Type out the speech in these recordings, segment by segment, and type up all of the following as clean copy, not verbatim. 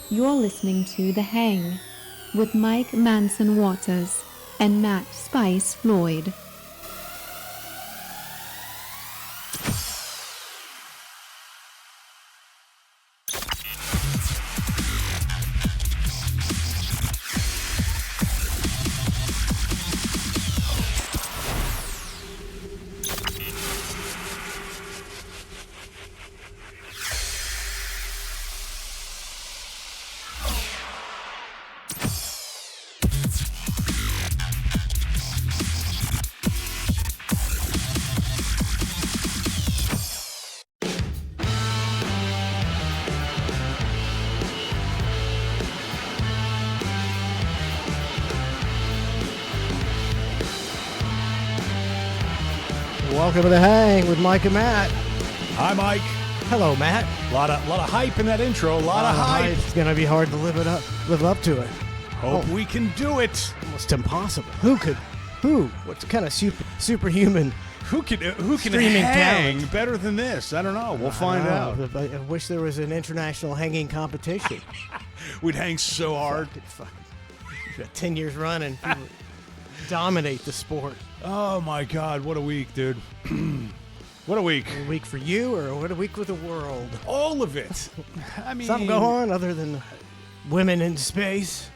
You're listening to The Hang with Mike Manson Waters and Matt Spice Floyd. Welcome to The Hang with Mike and Matt. Hi, Mike. Hello, Matt. A lot of hype in that intro. A lot of hype. It's going to be hard to live up to it. Hope we can do it. Almost impossible. Who? What kind of superhuman? Who can Streaming hang talent. better than this? I don't know. We'll find out. I wish there was an international hanging competition. We'd hang so hard. Fuck. 10 years running, people dominate the sport. Oh my God! What a week, dude. What a week. A week for you, or what a week with the world? All of it. I mean, Something go on other than women in space?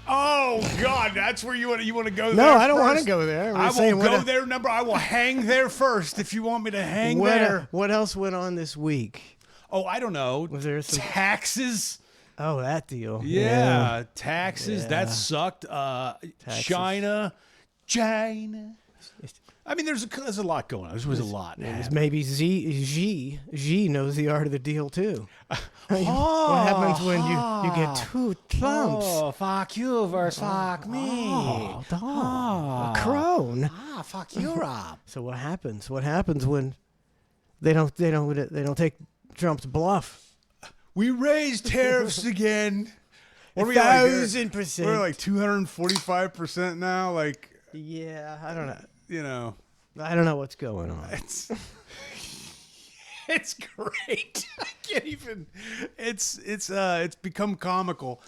Oh God, that's where you want to go. No, there I don't want to first? go there. I won't go there. I will hang there first if you want me to hang there. What else went on this week? Oh, I don't know. Was there some taxes? Oh, that deal. Yeah, taxes. Yeah. That sucked. China. I mean, there's a lot going on. There was a lot. It was maybe Xi knows the art of the deal too. What Oh, happens when you get two Trumps? Oh, fuck you versus fuck me. A crone. Fuck Europe. So what happens? What happens when they don't take Trump's bluff? We raised tariffs again. What are we at? 1,000%. We're like 245% now. Like, Yeah, I don't know. you know, I don't know what's going on. it's great. I can't even. It's become comical.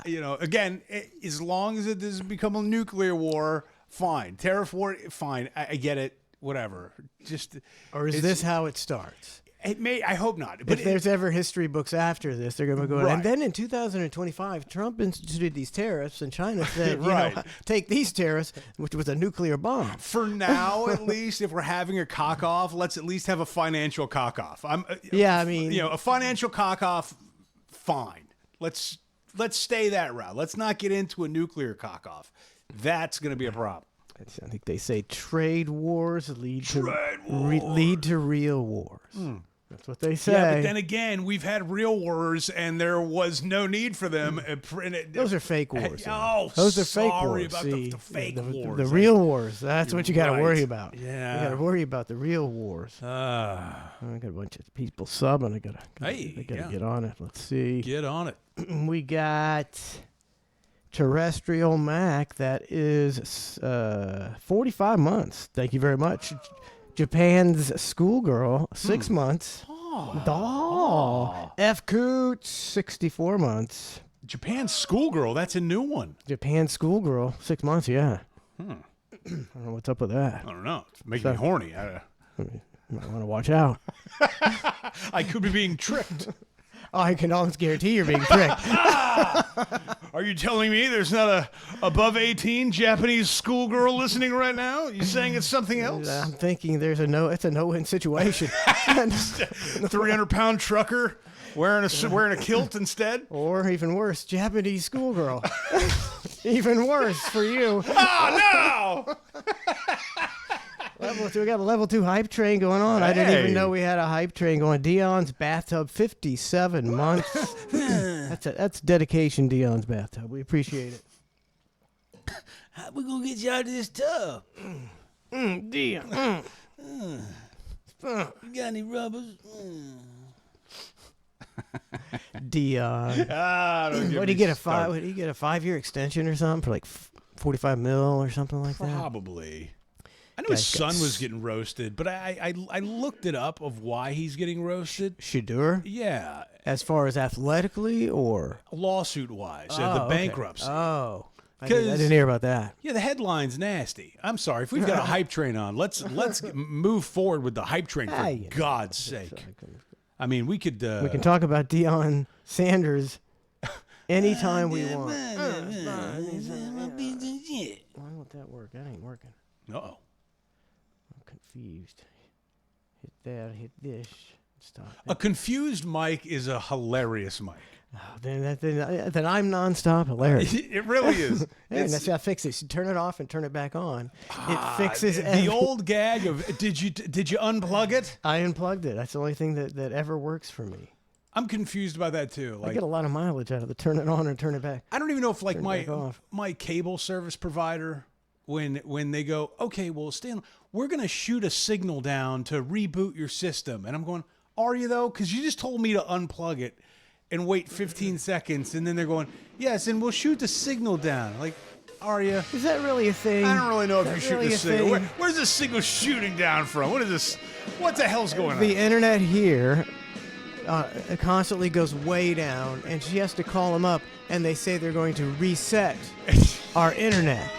You know, again, as long as it doesn't become a nuclear war, fine. Tariff war, fine. I get it. Whatever. Just. Or is this how it starts? It may. I hope not. But If there's ever history books after this, they're going to go. Right. And then in 2025, Trump instituted these tariffs, and China said, Right. take these tariffs, which was a nuclear bomb. for now, at least, if we're having a cock off, let's at least have a financial cock off. Yeah, I mean, You know, a financial cock off, fine. Let's stay that route. Let's not get into a nuclear cock off. That's going to be a problem. I think they say trade wars lead to real wars. That's what they say. Yeah, but then again, we've had real wars, and there was no need for them. Those are fake wars. Oh, those are fake sorry wars. about See, the fake the wars. The real wars. That's what you got to right. worry about. Yeah. You got to worry about the real wars. I got a bunch of people subbing. I gotta get on it. Let's see. Get on it. We got Terrestrial Mac. That is 45 months. Thank you very much. Japan's Schoolgirl, 6 months. F. Coots, 64 months. Japan Schoolgirl, that's a new one. Japan Schoolgirl, 6 months, yeah. I don't know what's up with that. I don't know. It's making me horny. You might want to watch out. I could be being tricked. Oh, I can almost guarantee you're being tricked. Are you telling me there's not a above 18 Japanese schoolgirl listening right now? You saying it's something else? I'm thinking it's a no-win situation. 300-pound trucker wearing a kilt instead? Or even worse, Japanese schoolgirl. Even worse for you. Oh, no! Level 2, we got a level 2 hype train going on. I didn't even Hey. know we had a hype train going. Dion's bathtub, 57 months. That's dedication, Dion's bathtub. We appreciate it. How we gonna get you out of this tub? Dion. You got any rubbers? Dion. Don't What did he get a 5-year extension or something for like 45 mil or something like that? Probably. I knew his guy's got son was getting roasted, but I looked it up of why he's getting roasted. Shadur? Yeah, As far as athletically or? lawsuit wise, the okay. bankruptcy. Oh. I 'Cause- didn't hear about that. Yeah, the headline's nasty. I'm sorry. If we've got a hype train on, let's move forward with the hype train for you know, God's sake. I mean, we could We can talk about Deion Sanders anytime we want. Why won't that work? That ain't working. Uh-oh. I'm confused. Hit that, hit this. Stop. A confused mic is a hilarious mic. Oh, then I'm nonstop hilarious. It really is. Yeah, and that's how I fix it. You turn it off and turn it back on. It fixes the every- old gag of did you unplug it? I unplugged it. That's the only thing that ever works for me. I'm confused about that too. I Like get a lot of mileage out of the turn it on and turn it back. I don't even know if like Turn it back off. my cable service provider when they go, okay, well, Stan, we're gonna shoot a signal down to reboot your system, and I'm going, are you though? Because you just told me to unplug it and wait 15 seconds, and then they're going, yes, and we'll shoot the signal down. Like, are you? Is that really a thing? I don't really know if Is you that shoot really the a signal. thing? Where's the signal shooting down from? What is this? What the hell's going The on? internet here constantly goes way down, and she has to call them up, and they say they're going to reset our internet.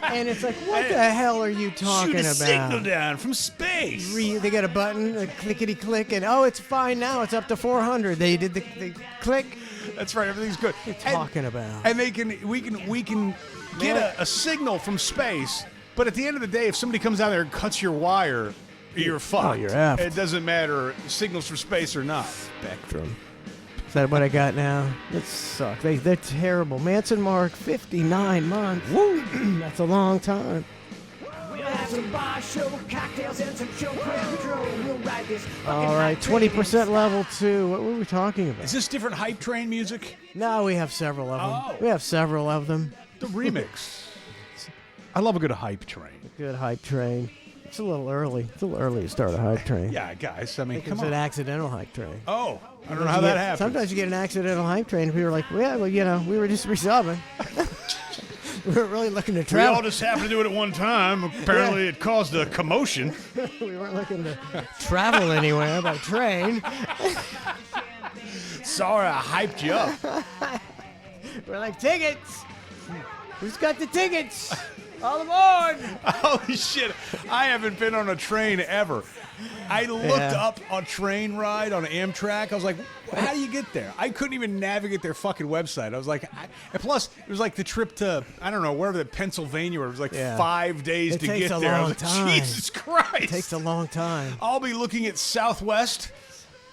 And it's like, what the hell are you talking Shoot a about? signal down from space. They got a button, a clickety click, and oh, it's fine now. It's up to 400. They did the click. That's right. Everything's good. What are you talking about? And we can get a signal from space, but at the end of the day, if somebody comes out there and cuts your wire, you're fucked. you're effed. It doesn't matter signals from space or not. Spectrum. Is that what I got now? That sucks. They're terrible. Manson Mark, 59 months. Woo! That's a long time. All right, 20% level 2. What were we talking about? Is this different hype train music? No, we have several of them. Oh. We have several of them. The remix. I love a good hype train. Good hype train. It's a little early. It's a little early to start a hype train. Yeah, guys. I mean, It's come an on. accidental hype train. Oh, I don't know how that happens. Sometimes you get an accidental hype train, and people are like, yeah, well, you know, we were just resubbing. We weren't really looking to We travel. all just happened to do it at one time. Apparently, it caused a commotion. We weren't looking to travel anywhere by train. Sorry, I hyped you up. We're like, tickets. Who's got the tickets? All aboard. Holy shit. I haven't been on a train ever. I looked Yeah. up a train ride on Amtrak. I was like, how do you get there? I couldn't even navigate their fucking website. I was like, and plus, it was like the trip to, I don't know, wherever, Pennsylvania, where it was like Yeah. 5 days It to takes get a there. I long was like, time. Jesus Christ. It takes a long time. I'll be looking at Southwest.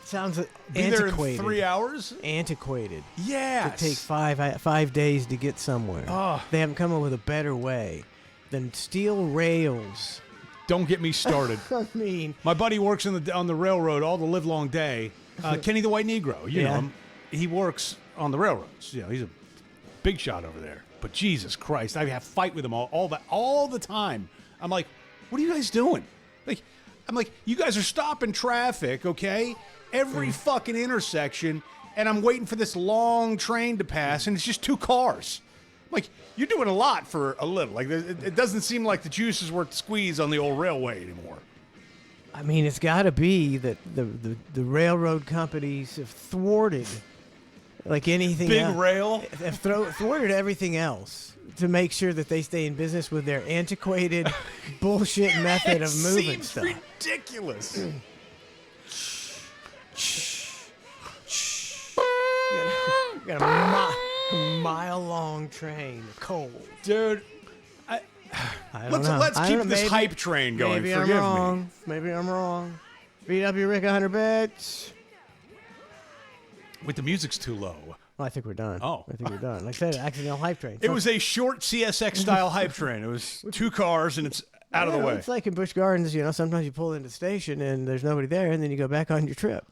Sounds Be there in antiquated. 3 hours. Antiquated. Yeah. It takes 5 days to get somewhere. Oh. They haven't come up with a better way than steel rails. Don't get me started. I mean, My buddy works on the railroad all the livelong day. Kenny the White Negro, you know Yeah. him. He works on the railroads. You know, he's a big shot over there. But Jesus Christ, I have fight with him all the time. I'm like, what are you guys doing? I'm like, you guys are stopping traffic, okay? Every fucking intersection, and I'm waiting for this long train to pass, and it's just 2 cars. Like, you're doing a lot for a little. Like, it doesn't seem like the juice is worth the squeeze on the old railway anymore. I mean, it's got to be that the railroad companies have thwarted, like anything Big else. rail. Have thwarted everything else to make sure that they stay in business with their antiquated bullshit method of moving Seems stuff. ridiculous. We got a mile-long train, cold. Dude, I don't know. let's I keep don't know, this maybe- hype train going. Maybe Forgive I'm me. wrong. Maybe I'm wrong. VW Rick 100 bits. With the music's too low. Well, I think we're done. Oh. I think we're done. Like I said, accidental hype train. It was a short CSX style hype train. It was 2 cars and it's out of the way. It's like in Busch Gardens, you know, sometimes you pull into the station and there's nobody there, and then you go back on your trip.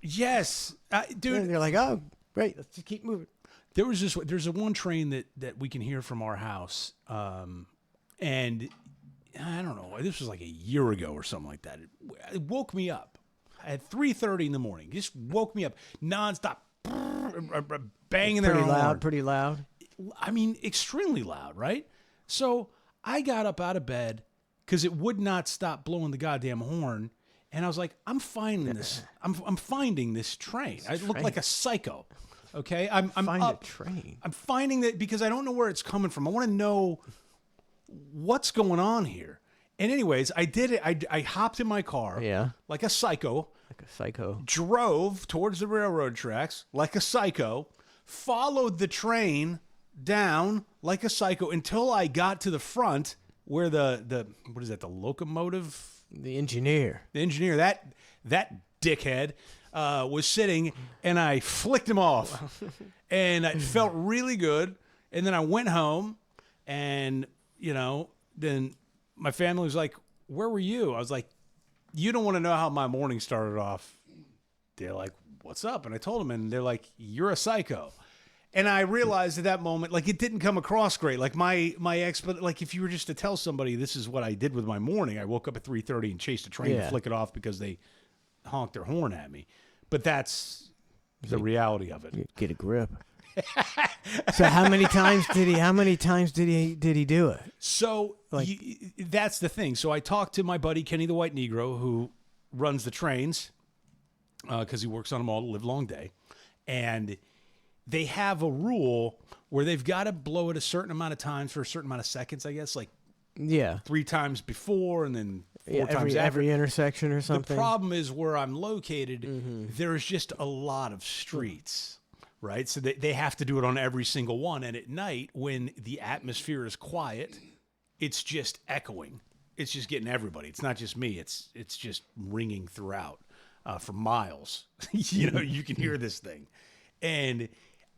Yes, And dude. you're like, oh, great, let's just keep moving. There's a one train that we can hear from our house, and I don't know. This was like a year ago or something like that. It woke me up at 3:30 in the morning. It just woke me up nonstop, banging their Pretty horn. loud, pretty loud. I mean, extremely loud, right? So I got up out of bed because it would not stop blowing the goddamn horn. And I was like, I'm finding this. I'm finding this train. I look like a psycho. Okay, I'm Find up. a train. I'm finding that because I don't know where it's coming from. I want to know what's going on here. And anyways, I did it. I hopped in my car. Yeah. Like a psycho. Like a psycho. Drove towards the railroad tracks like a psycho. Followed the train down like a psycho until I got to the front where the what is that? The locomotive. The engineer. The engineer, that dickhead, was sitting, and I flicked him off, and it felt really good. And then I went home, and then my family was like, "Where were you?" I was like, "You don't want to know how my morning started off." They're like, "What's up?" And I told them, and they're like, "You're a psycho." And I realized at that moment, like, it didn't come across great. Like my but like if you were just to tell somebody this is what I did with my morning, I woke up at 3:30 and chased a train to flick it off because they honked their horn at me. But that's the reality of it. Get a grip. So how many times did he do it? So that's the thing. So I talked to my buddy Kenny the White Negro, who runs the trains, because he works on them all the live long day, and they have a rule where they've got to blow it a certain amount of times for a certain amount of seconds, I guess, like 3 times before and then 4 times after. Every intersection or something. The problem is where I'm located, there's just a lot of streets, right? So they have to do it on every single one. And at night, when the atmosphere is quiet, it's just echoing. It's just getting everybody. It's not just me. It's just ringing throughout for miles. You can hear this thing. And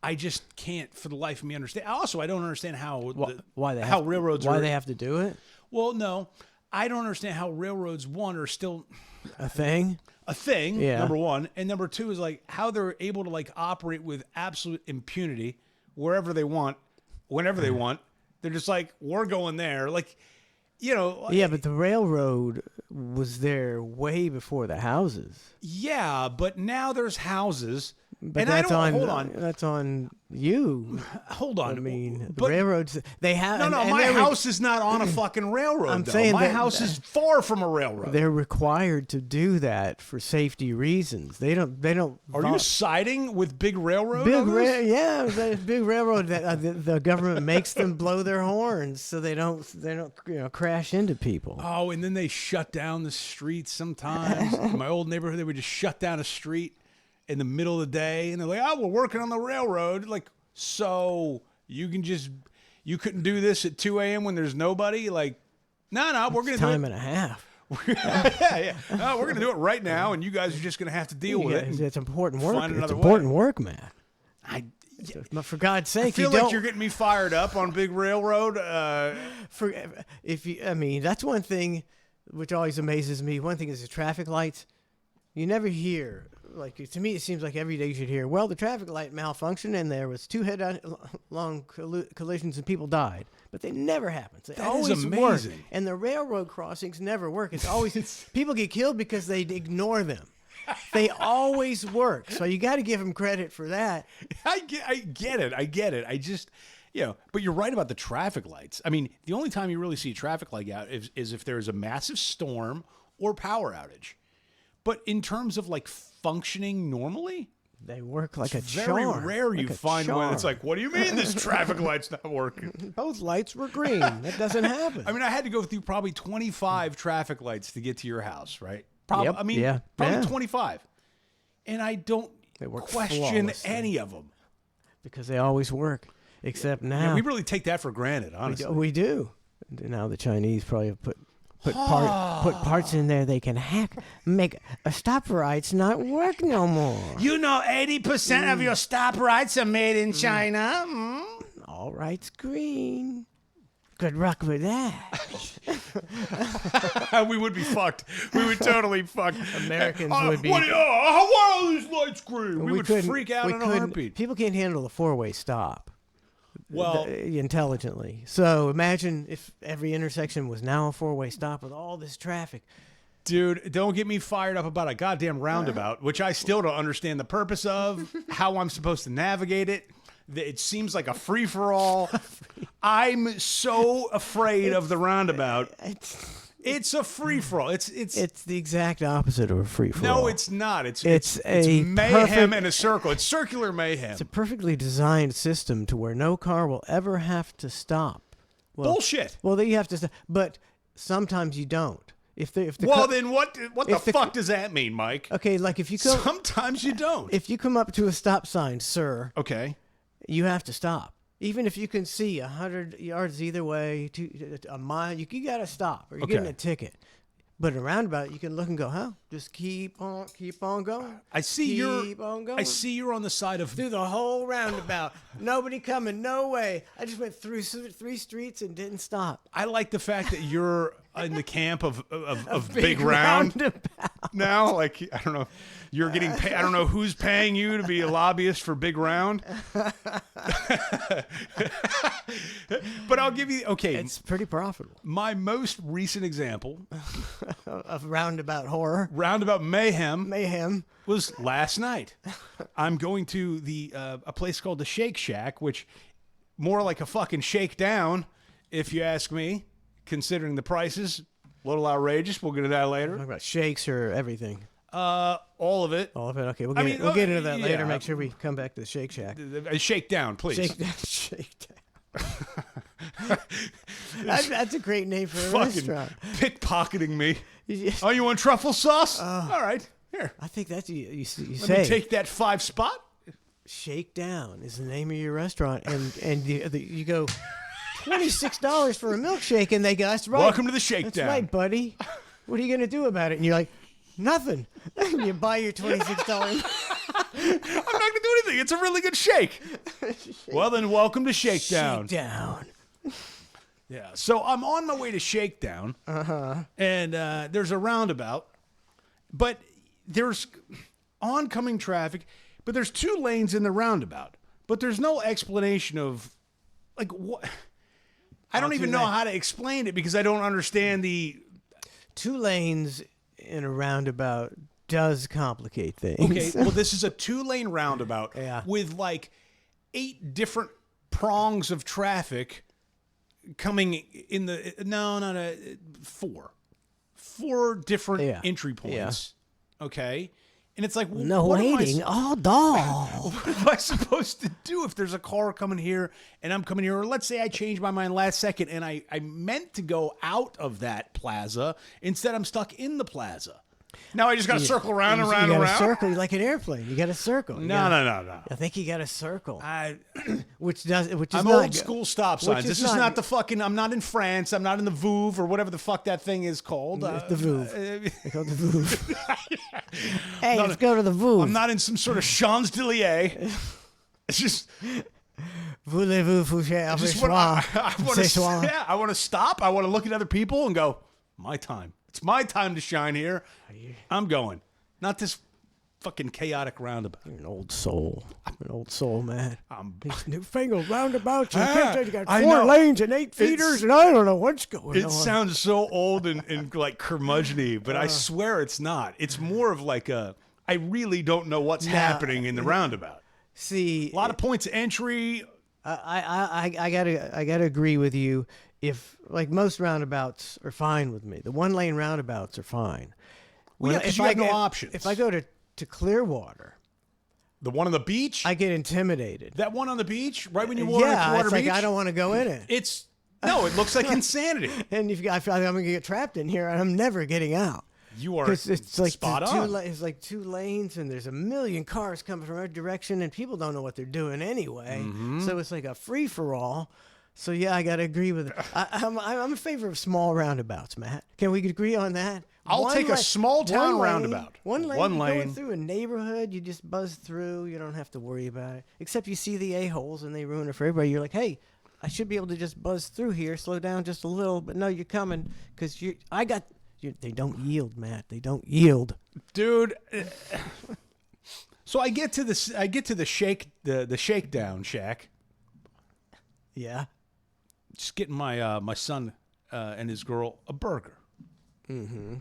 I just can't, for the life of me, understand. Also, I don't understand how railroads they have to do it. Well, no, I don't understand how railroads are still a thing. Yeah. Number one, and number two is like how they're able to like operate with absolute impunity wherever they want, whenever they want. They're just like, we're going there, like. Yeah, but the railroad was there way before the houses. Yeah, but now there's houses. But and hold on. That's on you. Hold on. I mean, the railroads, they have... No, my house is not on a fucking railroad, I'm saying my house is far from a railroad. They're required to do that for safety reasons. They don't... Are you siding with big railroad? Yeah, big railroad. The government makes them blow their horns so they don't crash into people. Oh, and then they shut down the streets sometimes. In my old neighborhood, they would just shut down a street in the middle of the day, and they're like, "Oh, we're working on the railroad." Like, so you couldn't do this at 2 a.m. when there's nobody? Like, no, we're gonna do it. Time and a half. yeah. No, we're gonna do it right now, and you guys are just gonna have to deal with it. It's important work. It's important work, man. For God's sake, I feel like you're getting me fired up on big railroad. That's one thing which always amazes me. One thing is the traffic lights. You never hear. Like, to me, it seems like every day you should hear, well, the traffic light malfunctioned and there was 2 head-on collisions and people died. But they never happen. They always work. And the railroad crossings never work. It's always people get killed because they ignore them. They always work. So you got to give them credit for that. I get it. I just, but you're right about the traffic lights. I mean, the only time you really see a traffic light out is if there's a massive storm or power outage. But in terms of like functioning normally, they work like a charm. Very rare you find one. It's like, what do you mean this traffic light's not working? Those lights were green. That doesn't happen. I mean, I had to go through probably 25 traffic lights to get to your house, right? Probably. Yep. I mean, probably 25. And I don't question any of them. Because they always work, except now. Yeah, we really take that for granted, honestly. We do. Now the Chinese probably have put parts in there they can hack, make a stoplights not work no more. 80% of your stoplights are made in China. All right's green. Good luck with that. We would be fucked. We would totally fucked. Americans would be. Why are these lights green? We would freak out in a heartbeat. People can't handle a 4-way stop. Well, intelligently. So imagine if every intersection was now a 4-way stop with all this traffic. Dude, don't get me fired up about a goddamn roundabout, which I still don't understand the purpose of, how I'm supposed to navigate it. It seems like a free-for-all. I'm so afraid of the roundabout. It's a free for all. It's the exact opposite of a free for all. no, it's not. It's a mayhem perfect- in a circle. It's circular mayhem. It's a perfectly designed system to where no car will ever have to stop. Well, Bullshit. Well, you have to stop, but sometimes you don't. If the Well, then what the if the fuck does that mean, Mike? okay, like if you come Sometimes you don't. if you come up to a stop sign, sir, Okay. you have to stop. Even if you can see 100 yards either way, a mile, you gotta stop, or you're getting Okay. a ticket. But in a roundabout, you can look and go, huh? Just keep on going. I see Keep on going. I see you're on the side of Through the whole roundabout. Nobody coming, no way. I just went through 3 streets and didn't stop. I like the fact that you're in the camp of big round roundabout. now. Like, I don't know, you're getting paid. I don't know who's paying you to be a lobbyist for big round. But I'll give you It's pretty profitable. my most recent example, Of roundabout horror. roundabout mayhem, was last night. I'm going to a place called the Shake Shack, which more like a fucking shakedown, if you ask me. Considering the prices, a little outrageous. We'll get to that later. Talk about shakes or everything. All of it. All of it. Okay, we'll I get, mean, we'll get into that yeah. later. Make sure we come back to the Shake Shack. Shake down, please. Shake down. Shake down. That's a great name for a Fucking restaurant. pickpocketing me. You- Oh, you want truffle sauce? All right, here. I think that's you Let say. me take that 5 spot. Shake Down is the name of your restaurant, and you go $26 for a milkshake, and they go, "That's right. Welcome to the Shakedown." That's right, buddy. What are you gonna do about it?" And you're like, "Nothing." And you buy your $26. I'm not going to do anything. It's a really good shake. Well, then, welcome to Shakedown. Shakedown. Yeah. So I'm on my way to Shakedown, and there's a roundabout, but there's oncoming traffic, but there's 2 lanes in the roundabout, but there's no explanation of, like, what. I don't even know how to explain it because I don't understand the. 2 lanes in a roundabout does complicate things. Okay, well, this is a 2-lane roundabout Yeah. with like 8 different prongs of traffic coming in the. No, not 4. 4 different Yeah. entry points. Okay. And it's like, No what am I waiting. Oh, dog. What am I supposed to do if there's a car coming here and I'm coming here? Or let's say I changed my mind last second and I meant to go out of that plaza. Instead, I'm stuck in the plaza. Now I just got to circle around and around You and got to around. circle like an airplane. You got to circle. No. I think you got to circle, I'm which is not old good. school stop Which signs. is This is not not the fucking. I'm not in France. I'm not in the Vouv or whatever the fuck that thing is called. The Vouv. They call it the Vouv. Hey, Not let's go to the Vouv. I'm not in some sort of Champs-Élysées. It's just. Voulez-vous coucher I avec just moi? want Ce soir? to. Yeah, I want to stop. I want to look at other people and go, my time. It's my time to shine here. I'm going. Not this fucking chaotic roundabout. You're an old soul. I'm an old soul, man. I'm- These newfangled roundabouts. You got I 4 know. lanes and 8 feeders, and I don't know what's going It on. sounds so old and like curmudgeon-y, but I swear it's not. It's more of like a, I really don't know what's happening in the roundabout. See, A lot of points of entry. I gotta agree with you. If like most roundabouts are fine with me, the 1-lane roundabouts are fine. Well, yeah, 'cause if you I have no go- options. If I go to Clearwater, The one on the beach? I get intimidated. That one on the beach? Right when you walk on Yeah, Clearwater it's like Beach? I don't want to go in it. No, it looks like insanity. And if I feel like I'm gonna get trapped in here, and I'm never getting out. You are Because it's like spot on. it's like 2 lanes, and there's a million cars coming from every direction, and people don't know what they're doing anyway. Mm-hmm. So it's like a free for all. So yeah, I gotta agree with it. I'm in favor of small roundabouts, Matt. Can we agree on that? I'll take a small town roundabout. One lane. One you're lane. going through a neighborhood, you just buzz through. You don't have to worry about it. Except you see the a-holes and they ruin it for everybody. You're like, hey, I should be able to just buzz through here, slow down just a little. But no, you're coming because they don't yield, Matt. They don't yield. Dude. So I get to the shakedown shack. Yeah. Just getting my son and his girl a burger.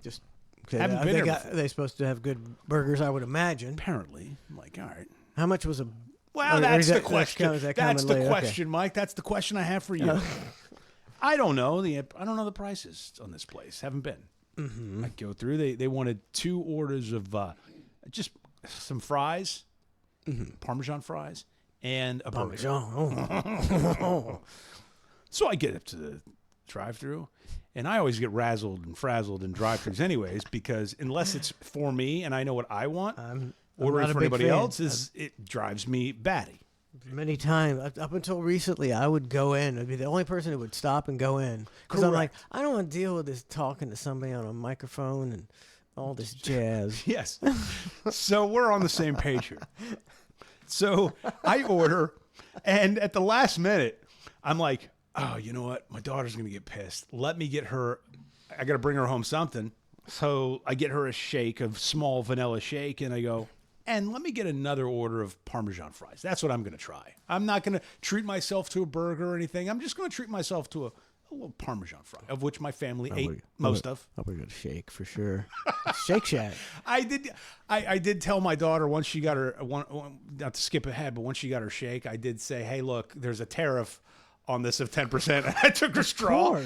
Just okay. Haven't been there before. They're supposed to have good burgers, I would imagine. Apparently, I'm like, all right. How much was a? Well, or that's is the that- question. is that That's coming the later? Okay. question, Mike. That's the question I have for you. I don't know the prices on this place. Haven't been. I go through. They wanted 2 orders of just some fries, Parmesan fries, and a burger. Parmesan. So I get up to the drive-through, and I always get razzled and frazzled in drive-thrus anyways, because unless it's for me and I know what I want, ordering not a for big anybody fan. else it drives me batty. Many times, up until recently, I would go in. I'd be the only person who would stop and go in. Because I'm like, I don't want to deal with this talking to somebody on a microphone and all this jazz. Yes. So we're on the same page here. So I order, and at the last minute, I'm like, oh, you know what? My daughter's going to get pissed. Let me get her, I got to bring her home something. So I get her a shake, a small vanilla shake, and I go, and let me get another order of Parmesan fries. That's what I'm going to try. I'm not going to treat myself to a burger or anything. I'm just going to treat myself to a little Parmesan fry, of which my family ate most of. I would get a shake for sure. Shake Shack. I did tell my daughter once she got her, not to skip ahead, but once she got her shake, I did say, hey, look, there's a tariff on this of 10%. And I took her straw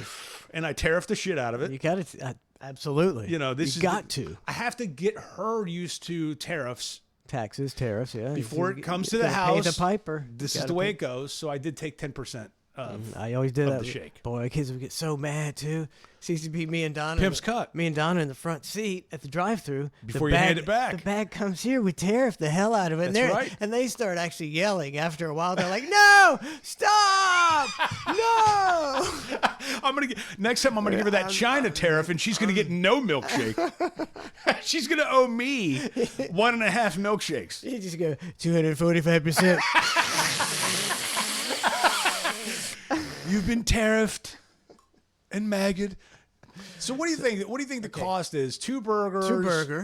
and I tariffed the shit out of it. You got to, absolutely. You know, to. I have to get her used to tariffs. Taxes, tariffs, yeah. Before it comes to the gotta house. Pay the piper. This is the way it goes. So I did take 10%. I always did that. The shake. Boy, kids would get so mad too. It used to be me and Donna. Pimp's cut. Me and Donna in the front seat at the drive-through. Before you hand it back. The bag comes here. We tariff the hell out of it. That's right. And they start actually yelling after a while. They're like, "No, stop! No!" Next time I'm gonna give her that China tariff, and she's gonna get no milkshake. She's gonna owe me 1.5 milkshakes. You just go 245%. You've been tariffed and maggot. So what do you think? What do you think the cost is? 2 burgers,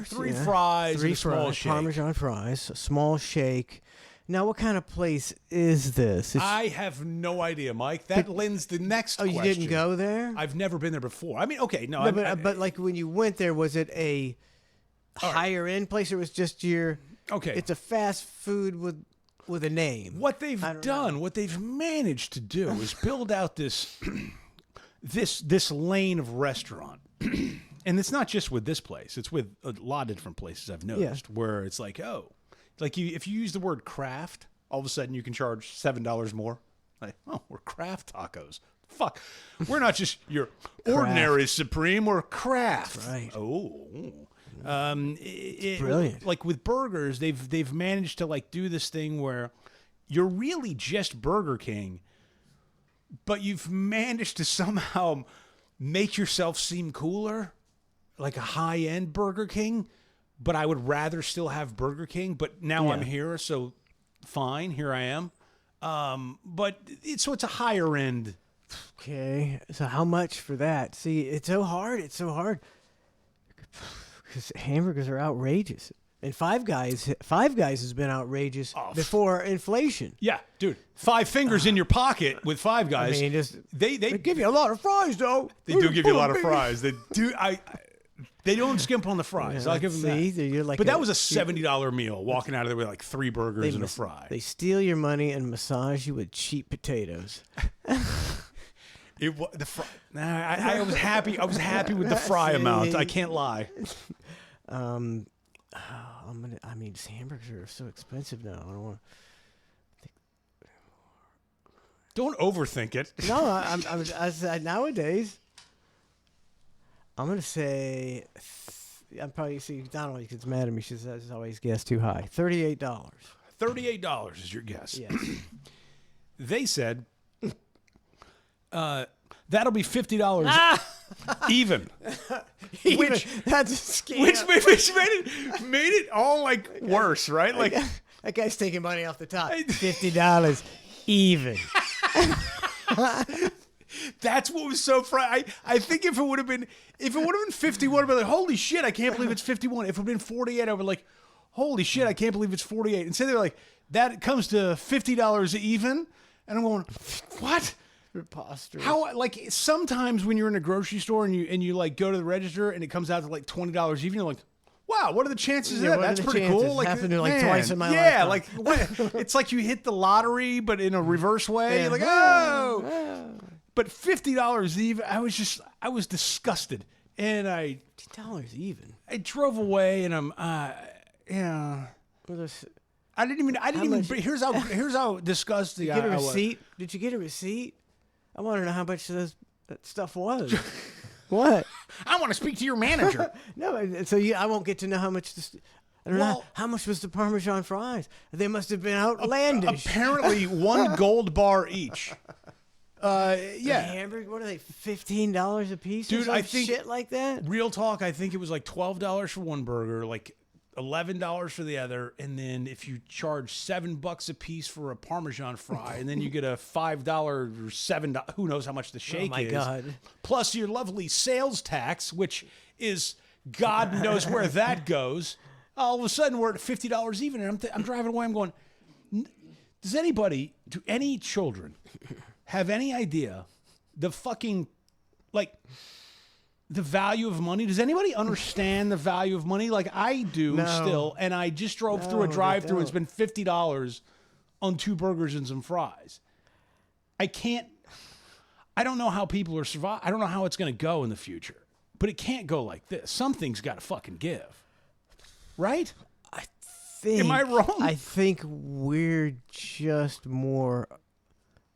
3 fries, 3 and a small fries, shake. Parmesan fries, a small shake. Now, what kind of place is this? I have no idea, Mike. That lends the next you question. didn't go there? I've never been there before. I mean, okay, no. But like when you went there, was it a higher end place, or was just your? Okay. It's a fast food with a name. What they've done, what they've managed to do, is build out this this lane of restaurant. And it's not just with this place; it's with a lot of different places I've noticed where it's like, if you use the word craft, all of a sudden you can charge $7 more. Like, oh, we're craft tacos. Fuck, we're not just your ordinary supreme. We're craft. That's right. Oh. Brilliant. Like with burgers, they've managed to like do this thing where you're really just Burger King, but you've managed to somehow make yourself seem cooler, like a high-end Burger King. But I would rather still have Burger King. But now I'm here, so fine, here I am. But it's a higher end. Okay, so how much for that? See, it's so hard. It's so hard. Because hamburgers are outrageous, and Five Guys has been outrageous before inflation. Yeah, dude, 5 fingers in your pocket with Five Guys. I mean, they give you a lot of fries, though. They do give you a lot of fries. They do. They don't skimp on the fries. I'll give them that. You're like but that was a $70 meal. Walking out of there with like 3 burgers and a fry. They steal your money and massage you with cheap potatoes. I was happy. I was happy with the fry amount. I can't lie. Hamburgers are so expensive now. I don't want. Don't overthink it. No, I nowadays. I'm gonna say. I'm probably Donald gets mad at me. She says always guess too high. $38. $38 is your guess. Yes. They said. That'll be $50 even. Which that's a scam. Which made it all like worse, right? Like that guy's taking money off the top. $50 even. That's what was so I think if it would have been 51, I'd be like, holy shit, I can't believe it's 51. If it would have been 48, I would be like, holy shit, I can't believe it's 48. Instead they're like, that comes to $50 even, and I'm going, what? Preposterous. How, like, sometimes when you're in a grocery store and you like go to the register and it comes out to like $20 even, you're like, wow, what are the chances of that? That's pretty cool. Like, happened like twice in my life. Yeah, like what? It's like you hit the lottery, but in a reverse way. You're like, oh. But $50 even, I was disgusted. And I $50 even. drove away and I'm, yeah. Well, there's- I didn't even, much- here's how disgusting Get a I was. receipt? Did you get a receipt? I want to know how much that stuff was. What? I want to speak to your manager. No, so I won't get to know how much this. I don't know Well- how much was the Parmesan fries. They must have been outlandish. Apparently, one gold bar each. Yeah. Hamburger, what are they? $15 a piece, or Dude, some I think- shit like that. Real talk, I think it was like $12 for one burger, like $11 for the other, and then if you charge $7 a piece for a Parmesan fry, and then you get a $5 or $7, who knows how much the shake my is. God. Plus your lovely sales tax, which is God knows where that goes. All of a sudden we're at $50 even, and I'm driving away. I'm going, do any children have any idea the fucking like? The value of money? Does anybody understand the value of money? Like I do No. still, and I just drove through No, a they drive-through and don't. spent $50 on 2 burgers and some fries. I don't know how people are survive. I don't know how it's going to go in the future, but it can't go like this. Something's got to fucking give, right? Am I wrong? I think we're just more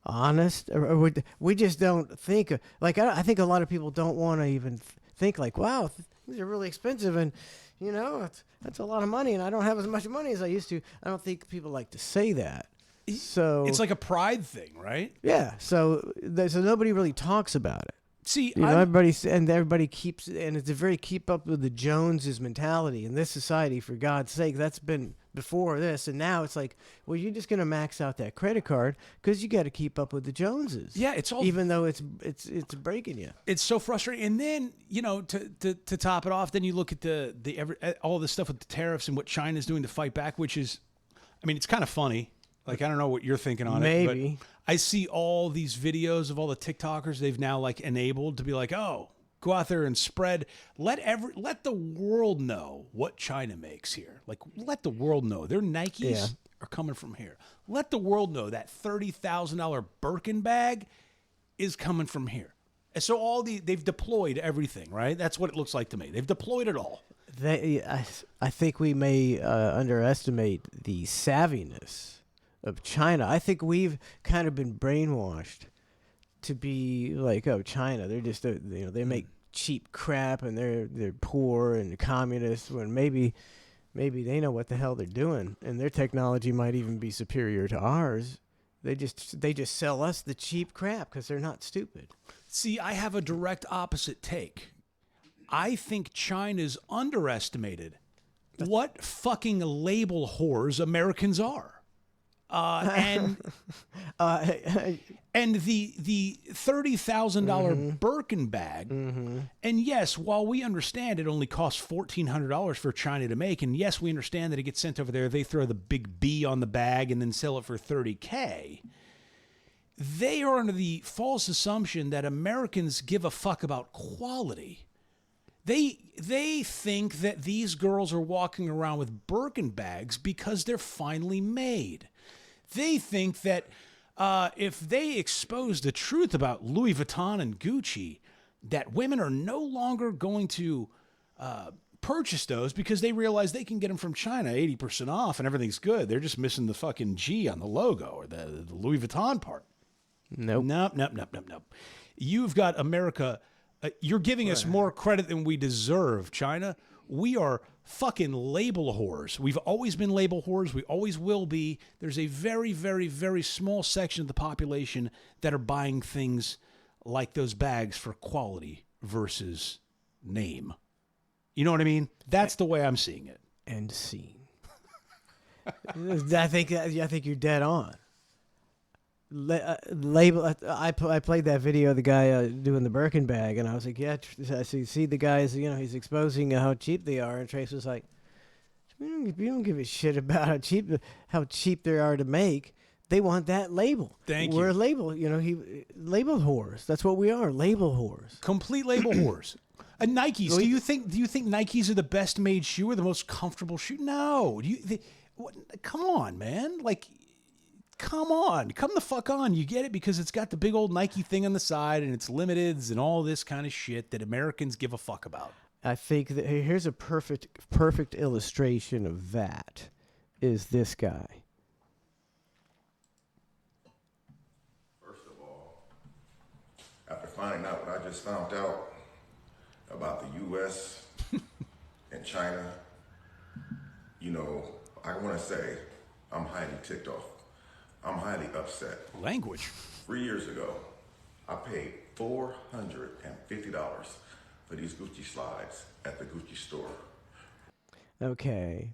honest, or we just don't think like. I think a lot of people don't want to even think like, wow, these are really expensive, and that's a lot of money, and I don't have as much money as I used to. I don't think people like to say that. So It's like a pride thing, right? yeah, so nobody really talks about it. See, You know, I'm- everybody keeps, and it's a very keep up with the Joneses mentality in this society. For God's sake, that's been before this, and now it's like, well, you're just gonna max out that credit card because you got to keep up with the Joneses. Yeah, it's all- even though it's breaking you. it's so frustrating. And then, to top it off, then you look at all this stuff with the tariffs and what China's doing to fight back, which is, I mean, it's kind of funny. Like, I don't know what you're thinking on it. Maybe. But I see all these videos of all the TikTokers they've now like enabled to be like, oh, go out there and spread. Let the world know what China makes here. Like, let the world know their Nikes Yeah. are coming from here. Let the world know that $30,000 Birkin bag is coming from here. And so they've deployed everything, right? That's what it looks like to me. They've deployed it all. I think we may underestimate the savviness of China. I think we've kind of been brainwashed to be like, oh, China, they're just they make cheap crap and they're poor and communist, when maybe they know what the hell they're doing, and their technology might even be superior to ours. They just sell us the cheap crap because they're not stupid. See, I have a direct opposite take. I think China's underestimated what fucking label whores Americans are. And the $30,000 Birkin bag, and yes, while we understand it only costs $1,400 for China to make, and yes, we understand that it gets sent over there, they throw the big B on the bag and then sell it for $30K. They are under the false assumption that Americans give a fuck about quality. They think that these girls are walking around with Birkin bags because they're finely made. They think that if they expose the truth about Louis Vuitton and Gucci, that women are no longer going to purchase those because they realize they can get them from China 80% off and everything's good. They're just missing the fucking G on the logo or the Louis Vuitton part. Nope. Nope. You've got America. You're giving us more credit than we deserve, China. We are fucking label whores. We've always been label whores. We always will be. There's a very, very, very small section of the population that are buying things like those bags for quality versus name. You know what I mean? That's the way I'm seeing it. End scene. I think you're dead on. Label. I played that video of the guy doing the Birkin bag, and I was like, yeah. I see the guys. He's exposing how cheap they are, and Trace was like, we don't give a shit about how cheap they are to make. They want that label. Thank We're you. a label. Label whores. That's what we are. Label whores. Complete label whores. Nikes. Do you think Nikes are the best made shoe or the most comfortable shoe? No. Come on, man. Like, come on, come the fuck on. You get it because it's got the big old Nike thing on the side and it's limiteds and all this kind of shit that Americans give a fuck about. I think that here's a perfect illustration of that is this guy. First of all, after finding out what I just found out about the U.S. and China, you know, I want to say I'm highly ticked off. I'm highly upset. Language. 3 years ago, I paid $450 for these Gucci slides at the Gucci store. Okay.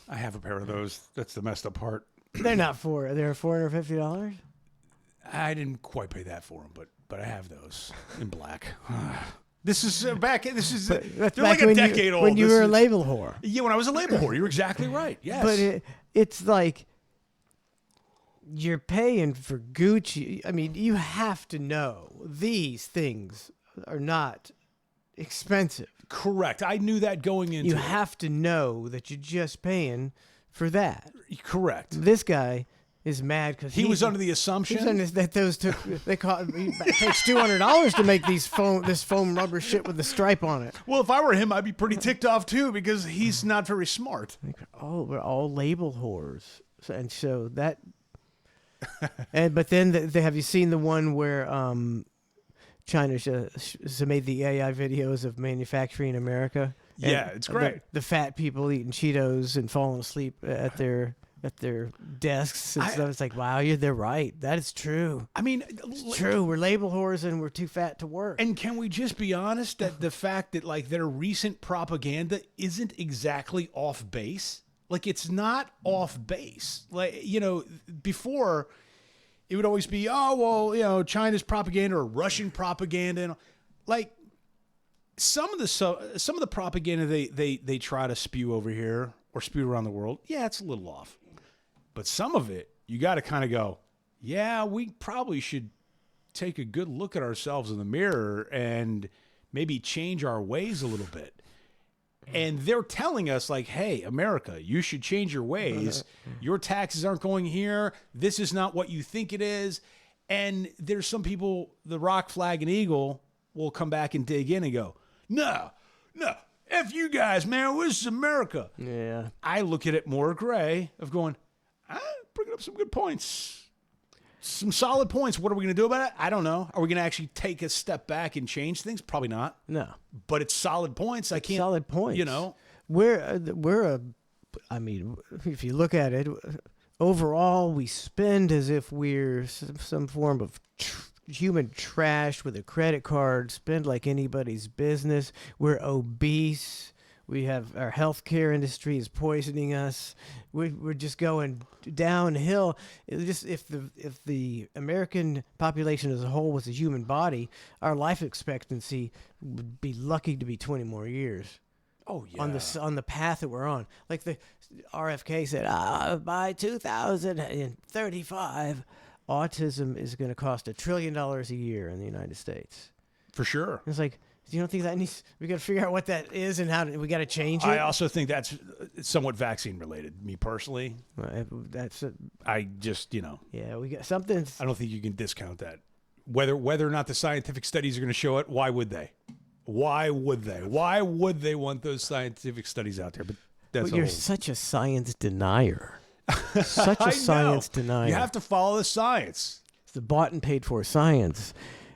I have a pair of those. That's the messed up part. They're $450? I didn't quite pay that for them, but I have those in black. This is back. This is That's they're back like a when decade old. When you This were a is- label whore. Yeah, when I was a label whore, you're exactly right. Yes, But it's like you're paying for Gucci. I mean, you have to know these things are not expensive. correct. I knew that going into You it. have to know that you're just paying for that. Correct. This guy is mad because He was under the He was assumption. under that those took. They caught. It takes $200 to make this foam rubber shit with the stripe on it. Well, if I were him, I'd be pretty ticked off too because he's not very smart. Like, oh, we're all label whores, and so that. And but then have you seen the one where China made the AI videos of manufacturing in America? Yeah, And it's great. The fat people eating Cheetos and falling asleep at their desks and stuff. It's like, wow, they're right. That is true. I mean, It's true. We're label whores and we're too fat to work. and can we just be honest that the fact that like their recent propaganda isn't exactly off base? Like it's not off base. Like, you know, before it would always be, oh, well, you know, China's propaganda or Russian propaganda. And like some of the propaganda they try to spew over here or spew around the world, yeah, it's a little off. But some of it, you got to kind of go, yeah, we probably should take a good look at ourselves in the mirror and maybe change our ways a little bit. And they're telling us like, hey, America, you should change your ways. Your taxes aren't going here. This is not what you think it is. And there's some people, the Rock, Flag, and Eagle will come back and dig in and go, no, F you guys, man, this is America. Yeah. I look at it more gray of going, bringing up some good points. Some solid points. What are we going to do about it? I don't know. Are we going to actually take a step back and change things? Probably not. No. But it's solid points. I can't. Solid points. You know. I mean, if you look at it, overall, we spend as if we're some form of human trash with a credit card, spend like anybody's business. We're obese. We have our healthcare industry is poisoning us. We're just going downhill. Just if the American population as a whole was a human body, our life expectancy would be lucky to be 20 more years. Oh yeah. On the path that we're on. Like the RFK said, by 2035, autism is going to cost $1 trillion a year in the United States. For sure. It's like, you don't think that needs? We got to figure out what that is and how we got to change it. I also think that's somewhat vaccine related. Me personally, That's I just yeah. We got something. I don't think you can discount that. Whether or not the scientific studies are going to show it, why would they? Why would they? Why would they want those scientific studies out there? But that's But you're a whole- such a science denier. Such I a know. science denier. You have to follow the science. It's the bought and paid for science.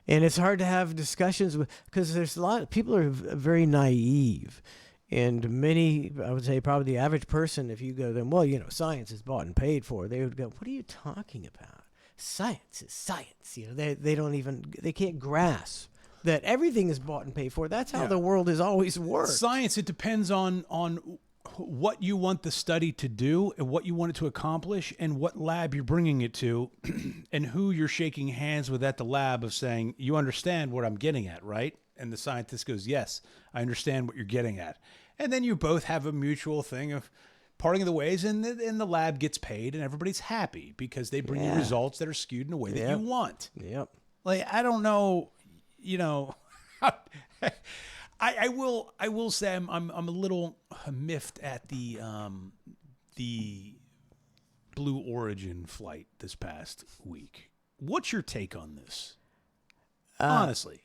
And it's hard to have discussions with, because there's a lot of people are very naive. And many, I would say probably the average person, if you go to them, well, science is bought and paid for, they would go, what are you talking about? Science is science. They don't even, they can't grasp that everything is bought and paid for. That's how Yeah. the world has always worked. Science, it depends on what you want the study to do and what you want it to accomplish and what lab you're bringing it to and who you're shaking hands with at the lab of saying, you understand what I'm getting at, right? And the scientist goes, yes, I understand what you're getting at. And then you both have a mutual thing of parting of the ways and the lab gets paid and everybody's happy because they bring you Yeah. results that are skewed in a way that Yep. you want. Yep. Like, I don't know, I will say I'm a little miffed at the Blue Origin flight this past week. What's your take on this? Honestly.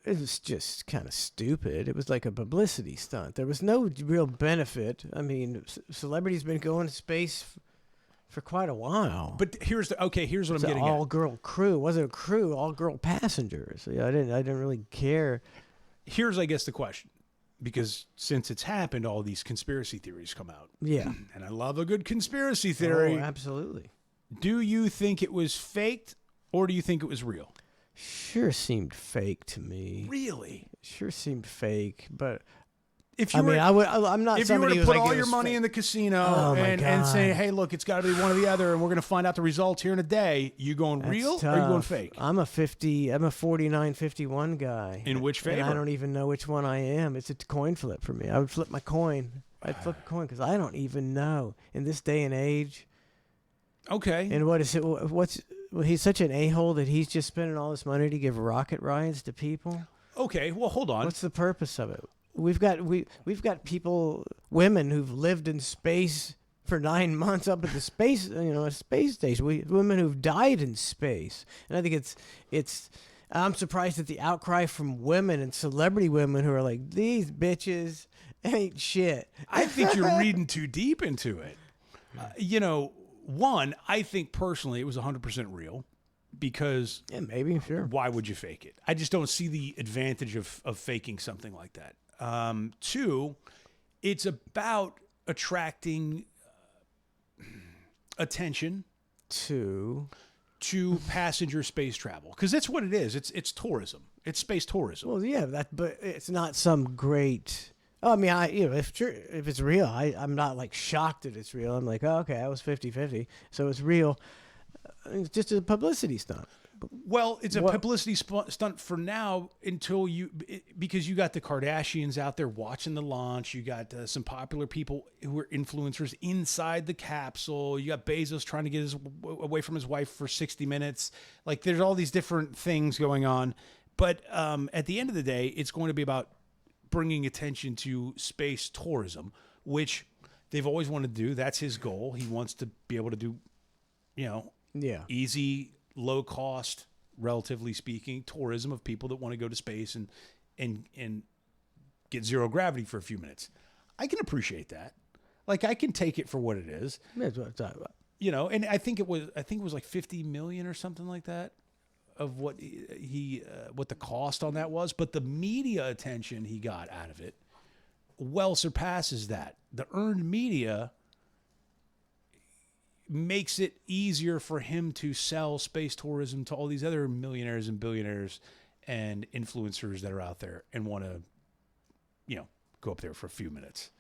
It was just kind of stupid. It was like a publicity stunt. There was no real benefit. I mean, celebrities been going to space for quite a while. But here's what I'm It's an getting at. all-girl crew. It wasn't a crew, all-girl passengers. Yeah, I didn't really care. Here's, I guess, the question. Because since it's happened, all these conspiracy theories come out. Yeah. And I love a good conspiracy theory. Oh, absolutely. Do you think it was faked or do you think it was real? Sure seemed fake to me. Really? Sure seemed fake, but If you I mean, I'm not if you were somebody to who's put like, all it your was money fake. in the casino Oh, my and say, God. hey, look, it's got to be one or the other, and we're going to find out the results here in a day, you going That's real or are you going tough. fake? I'm a 49-51 guy. In which And favor? I don't even know which one I am. It's a coin flip for me. I would flip my coin. I'd flip a coin because I don't even know in this day and age. Okay. And what is it? Well, he's such an a-hole that he's just spending all this money to give rocket rides to people. Okay. Well, hold on. What's the purpose of it? We've got people, women who've lived in space for 9 months up at the space, a space station. Women who've died in space, and I think it's. I'm surprised at the outcry from women and celebrity women who are like, these bitches ain't shit. I think you're reading too deep into it. One, I think personally it was 100% real because Yeah, maybe, sure. why would you fake it? I just don't see the advantage of faking something like that. Two, it's about attracting attention Two. to passenger space travel because that's what it is. It's tourism. It's space tourism. Well, yeah, but it's not some great. Oh, I mean, if it's real, I'm not like shocked that it's real. I'm like, oh, okay, I was 50-50, so it's real. It's just a publicity stunt. Well, it's a What- publicity stunt for now until because you got the Kardashians out there watching the launch. You got some popular people who are influencers inside the capsule. You got Bezos trying to get away from his wife for 60 minutes. Like there's all these different things going on. But at the end of the day, it's going to be about bringing attention to space tourism, which they've always wanted to do. That's his goal. He wants to be able to do, Yeah. easy, low cost, relatively speaking, tourism of people that want to go to space and get zero gravity for a few minutes. I can appreciate that. Like I can take it for what it is, That's what I'm talking about. and I think it was like 50 million or something like that of what what the cost on that was, but the media attention he got out of it well surpasses that. The earned media makes it easier for him to sell space tourism to all these other millionaires and billionaires and influencers that are out there and want to, go up there for a few minutes.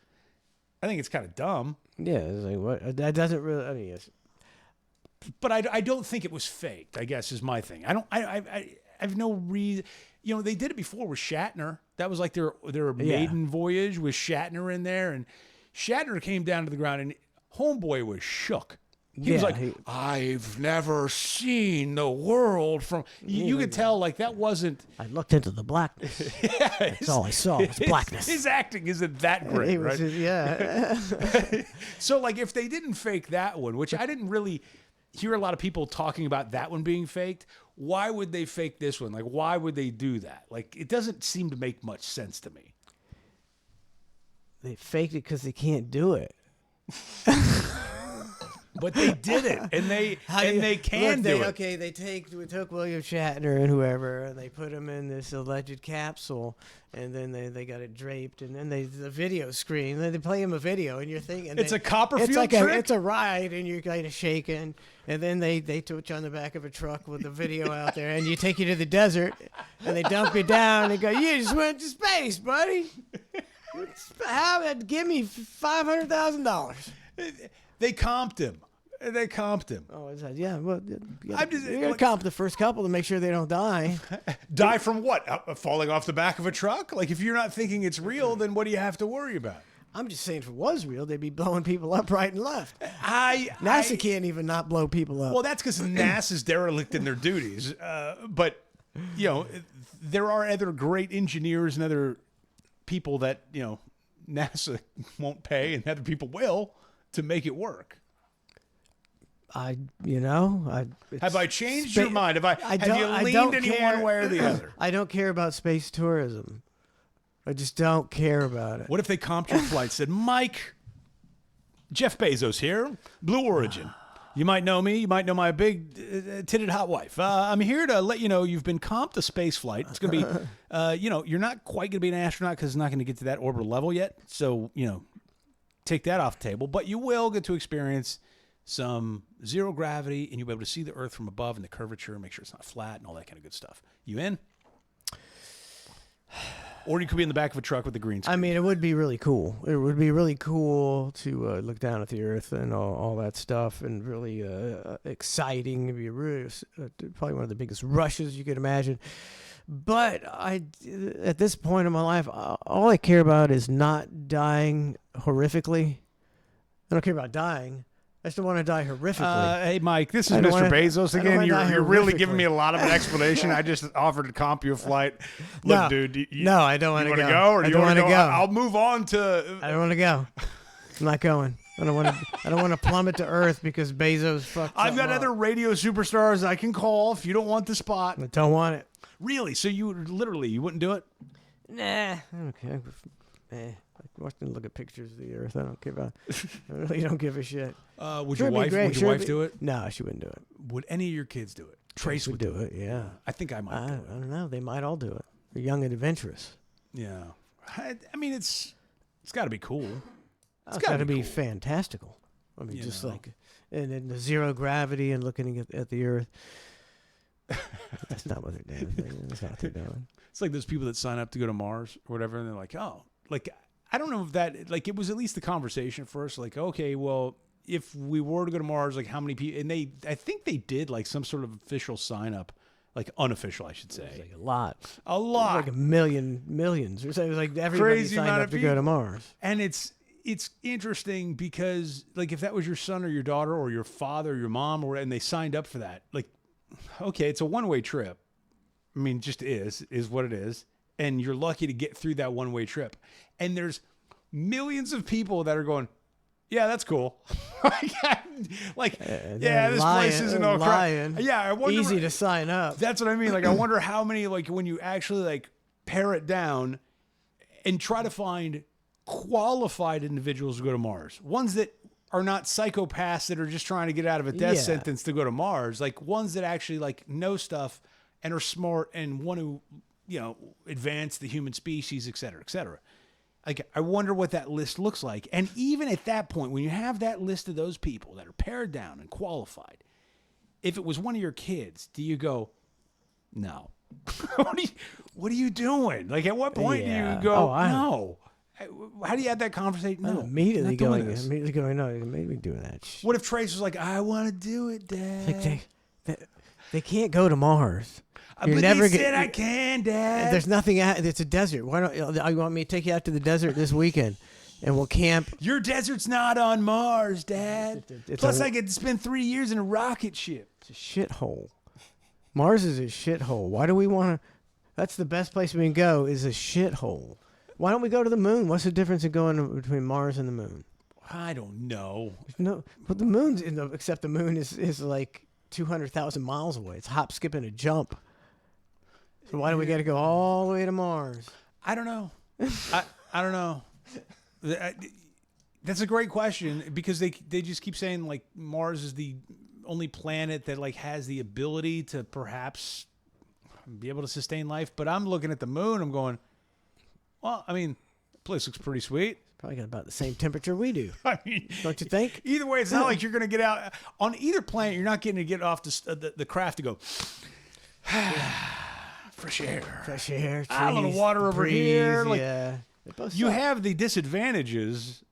I think it's kind of dumb, Yeah, it's like what that doesn't really. I mean, it's, but I don't think it was faked, I guess is my thing. I have no reason. They did it before with Shatner. That was like their maiden voyage with Shatner in there, and Shatner came down to the ground and homeboy was shook. He was Yeah, like, I've never seen the world from. You could tell, like, that wasn't. I looked into the blackness. That's all I saw was blackness. His acting isn't that great, It was right? yeah. So, like, if they didn't fake that one, which I didn't really hear a lot of people talking about that one being faked, why would they fake this one? Like, why would they do that? Like, it doesn't seem to make much sense to me. They faked it because they can't do it. But they did it, and they can do it. Okay, we took William Shatner and whoever, and they put him in this alleged capsule, and then they got it draped, and then the video screen. Then they play him a video, and you're thinking It's a Copperfield it's like trick? it's a ride, and you're kind of shaking, and then they put you on the back of a truck with the video out there, and you take you to the desert, and they dump you down and go, you just went to space, buddy. Give me $500,000. They comped him. Oh, is that, yeah. Well, I'm just- you're gonna comp the first couple to make sure they don't die. Die from what? Falling off the back of a truck? Like, if you're not thinking it's real, then what do you have to worry about? I'm just saying, if it was real, they'd be blowing people up right and left. NASA NASA can't even not blow people up. Well, that's because NASA's derelict in their duties. But, there are other great engineers and other people that, NASA won't pay and other people will to make it work. Have I changed your mind? Have you leaned any one way or the other? I don't care about space tourism. I just don't care about it. What if they comped your flight? Said, Mike, Jeff Bezos here, Blue Origin. You might know me. You might know my big titted hot wife. I'm here to let you know you've been comped a space flight. It's going to be, you're not quite going to be an astronaut because it's not going to get to that orbital level yet. So, take that off the table. But you will get to experience some zero gravity, and you'll be able to see the Earth from above and the curvature, make sure it's not flat and all that kind of good stuff. You in? Or you could be in the back of a truck with the green screen. I mean, it would be really cool. It would be really cool to look down at the Earth and all that stuff, and really exciting. It'd be really, probably one of the biggest rushes you could imagine. But at this point in my life, all I care about is not dying horrifically. I don't care about dying. I just don't want to die horrifically. Hey, Mike, this is Mr. Bezos again. You're really horrifically. giving me a lot of an explanation. I just offered to comp you a flight. Look, No. dude. No, I don't want to go. Or I do you don't want to wanna go? go. I'll move on to. I don't want to go. I'm not going. I don't want to plummet to Earth because Bezos fucked I've got something other up. radio superstars I can call if you don't want the spot. I don't want it. Really? So you wouldn't do it? Nah. I don't care. I watch and look at pictures of the Earth. I don't give a. I really don't give a shit. Would Sure, your it'd be wife? great. Would Sure, your it'd wife be- do it? No, she wouldn't do it. Would any of your kids do it? Trace would do it. Yeah. I think I might I do it. don't know. They might all do it. They're young and adventurous. Yeah. I mean, it's got to be cool. It's gotta got to be be cool. fantastical. I mean, You just know. like, and then the zero gravity and looking at the Earth. That's not what they're doing. That's not what they're doing. It's like those people that sign up to go to Mars or whatever, and they're like, oh, like, I don't know if that, like, it was at least the conversation first, like, okay, well, if we were to go to Mars, like, how many people, and I think they did, like, some sort of official sign up, like, unofficial, I should It's say. like a lot. A lot. Like millions. Or something. It was like everybody Crazy signed amount up of to go to people. Mars. And it's interesting because, like, if that was your son or your daughter or your father or your mom, and they signed up for that, like, okay, it's a one-way trip. I mean, just is what it is. And you're lucky to get through that one-way trip. And there's millions of people that are going, yeah, that's cool. Yeah, this place isn't all crap. Yeah, I wonder. Easy to sign up. That's what I mean. Like, I wonder how many, like, when you actually, like, pare it down and try to find qualified individuals to go to Mars, ones that are not psychopaths that are just trying to get out of a death Yeah. sentence to go to Mars, like ones that actually, like, know stuff and are smart and want to, advance the human species, et cetera, et cetera. Like, I wonder what that list looks like. And even at that point, when you have that list of those people that are pared down and qualified, if it was one of your kids, do you go, no? what are you doing? Like, at what point do Yeah. you go, Oh, no? How do you have that conversation? No, Immediately not doing going, this. no, you made me doing that shit. What if Trace was like, I want to do it, Dad? Like they can't go to Mars. But they said I can, Dad. There's nothing out. It's a desert. Why don't you want me to take you out to the desert this weekend, and we'll camp? Your desert's not on Mars, Dad. It's Plus, a- I get to spend 3 years in a rocket ship. It's a shithole. Mars is a shithole. Why do we want to? That's the best place we can go. Is a shithole. Why don't we go to the moon? What's the difference in going between Mars and the moon? I don't know. No, but the moon's except the moon is like 200,000 miles away. It's hop, skip, and a jump. So why do we got to go all the way to Mars? I don't know. I don't know. That's a great question because they just keep saying, like, Mars is the only planet that, like, has the ability to perhaps be able to sustain life. But I'm looking at the moon. I'm going, well, I mean, the place looks pretty sweet. Probably got about the same temperature we do. I mean, Don't you think? either way, it's not like you're going to get out on either planet. You're not getting to get off the craft to go fresh air. Fresh air, trees, A little water over breeze, here. Like, yeah. They both you suck. have the disadvantages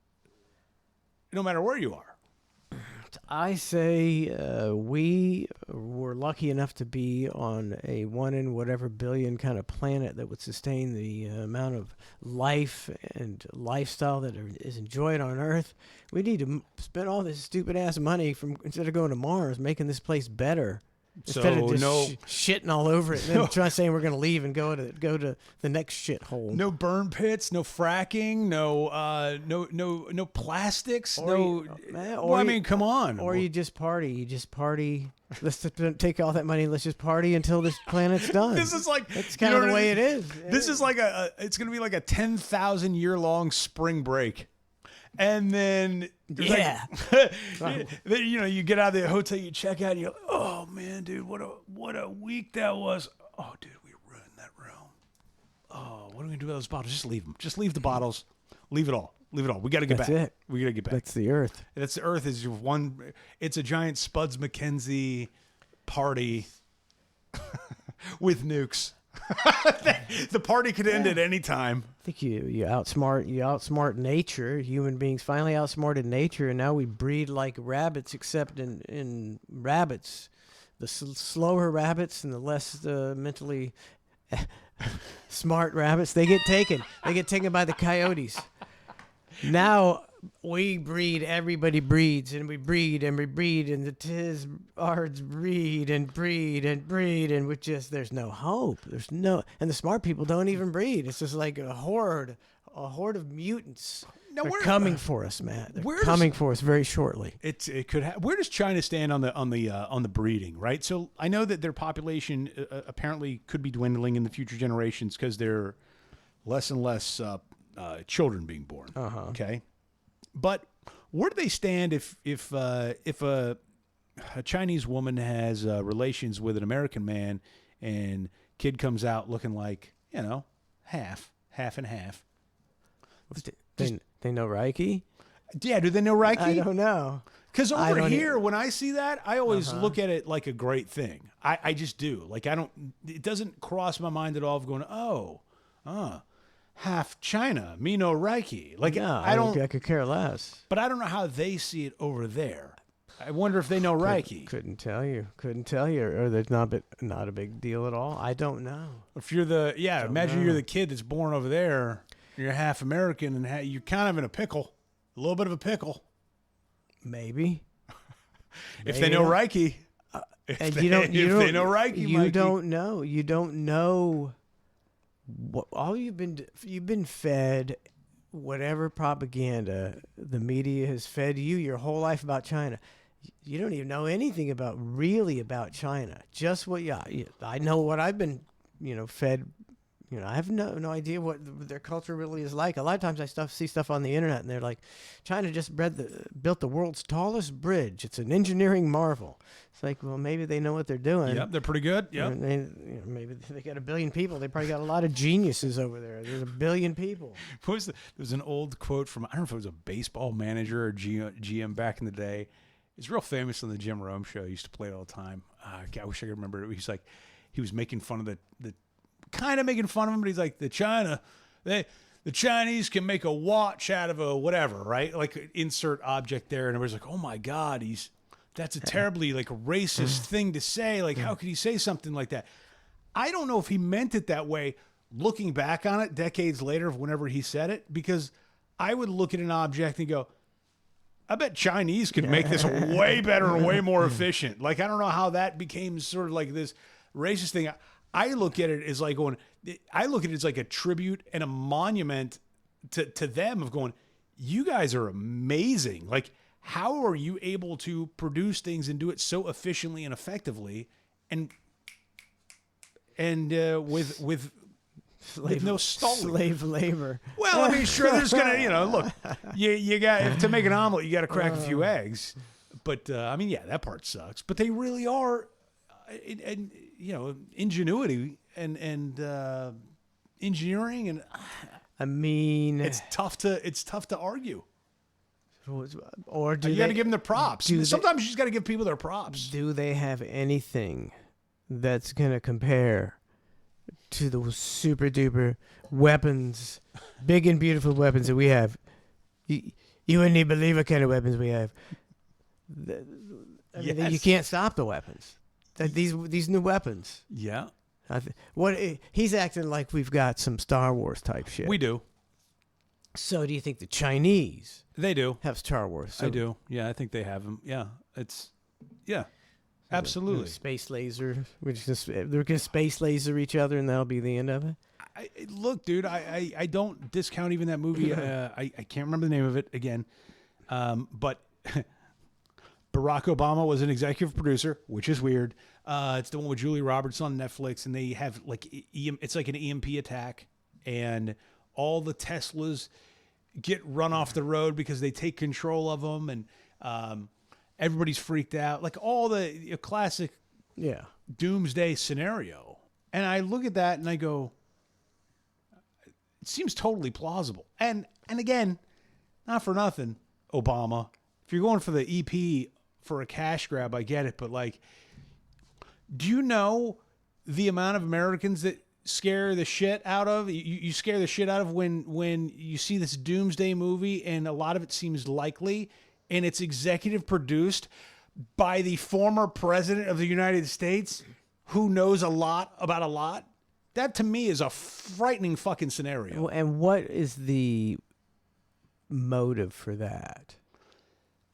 no matter where you are. I say we were lucky enough to be on a 1 in whatever billion kind of planet that would sustain the amount of life and lifestyle that is enjoyed on Earth. We need to spend all this stupid ass money instead of going to Mars, making this place better. Instead So of just no shitting all over it, and then trying saying we're going to leave and go to the next shithole. no burn pits, no fracking, no plastics, well, I mean, come on. Or you just party. Let's take all that money. Let's just party until this planet's done. This is like That's kind of the way it is. This is like it's going to be like a 10,000 year long spring break. And then Yeah. then, you get out of the hotel, you check out, and you're like, oh man, dude, what a week that was. Oh, dude, we ruined that room. Oh, what are we gonna do with those bottles? Just leave them. Just leave the bottles. Leave it all. Leave it all. We got to get That's back. it. We got to get back. That's the Earth. That's the Earth is your one. It's a giant Spuds MacKenzie party with nukes. The party could end at any time. I think you outsmart nature. Human beings finally outsmarted nature, and now we breed like rabbits, except in rabbits, the slower rabbits and the less mentally smart rabbits, they get taken. They get taken by the coyotes. Now we breed. Everybody breeds, and we breed, and we breed, and the Tisards breed and breed and breed, and there's no hope. And the smart people don't even breed. It's just like a horde of mutants. Now, They're coming for us, Matt. They're coming for us very shortly. It could. Where does China stand on the breeding? Right. So I know that their population apparently could be dwindling in the future generations because there are less and less children being born. Okay. But where do they stand if a Chinese woman has relations with an American man and kid comes out looking like, half and half? They know Reiki? Yeah, do they know Reiki? I don't know. Because over here, when I see that, I always look at it like a great thing. I just do. Like, it doesn't cross my mind at all of going, half China, me no Reiki. Like, No, I could care less. but I don't know how they see it over there. I wonder if they know Reiki. Couldn't tell you. Or there's not a big deal at all. I don't know. If you're imagine you're the kid that's born over there, you're half American, and you're kind of in a pickle, a little bit of a pickle. Maybe. If they know Reiki. And they know Reiki, you Mikey. don't know. You don't know. All you've been fed, whatever propaganda the media has fed you your whole life about China. You don't even know anything about China. Just what I know what I've been, fed. I have no idea what their culture really is like. A lot of times I see stuff on the internet, and they're like, China just built the world's tallest bridge. It's an engineering marvel. It's like, well, maybe they know what they're doing. Yep, they're pretty good. Yep. Maybe they got 1 billion people. They probably got a lot of geniuses over there. There's 1 billion people. There's an old quote from, I don't know if it was a baseball manager or GM back in the day. It's real famous on the Jim Rome show. He used to play it all the time. I wish I could remember it. He was making fun of the kind of making fun of him, but he's like, the Chinese can make a watch out of a whatever, right? Like, insert object there, and everybody's like, oh my God, that's a terribly like racist thing to say. Like, how could he say something like that? I don't know if he meant it that way. Looking back on it decades later, of whenever he said it, because I would look at an object and go, I bet Chinese could make this way better and way more efficient. Like, I don't know how that became sort of like this racist thing. I look at it as like a tribute and a monument to them of going, you guys are amazing. Like, how are you able to produce things and do it so efficiently and effectively and with no stalling? Slave labor. Well, I mean, sure, there's gonna, look, you got to make an omelet, you got to crack a few eggs, but I mean, yeah, that part sucks. But they really are, and ingenuity and engineering, and I mean, it's tough to argue. Or do you got to give them the props. Sometimes you just got to give people their props. Do they have anything that's gonna compare to the super duper weapons, big and beautiful weapons that we have? You wouldn't even believe what kind of weapons we have. Yes. You can't stop the weapons. These new weapons. Yeah. He's acting like we've got some Star Wars type shit. We do. So do you think the Chinese They do. have Star Wars? So, I do. Yeah, I think they have them. Yeah. Absolutely. Space laser. They're gonna space laser each other, and that'll be the end of it. Look, dude, I don't discount even that movie. I can't remember the name of it again, but Barack Obama was an executive producer, which is weird. It's the one with Julia Roberts on Netflix, and they have like it's like an EMP attack, and all the Teslas get run off the road because they take control of them, and everybody's freaked out, like all the classic doomsday scenario. And I look at that and I go, it seems totally plausible. And again, not for nothing, Obama. If you're going for the EP for a cash grab, I get it. But like, do you know the amount of Americans that scare the shit out of you scare the shit out of when you see this doomsday movie, and a lot of it seems likely, and it's executive produced by the former president of the United States, who knows a lot about a lot? That to me is a frightening fucking scenario. And what is the motive for that?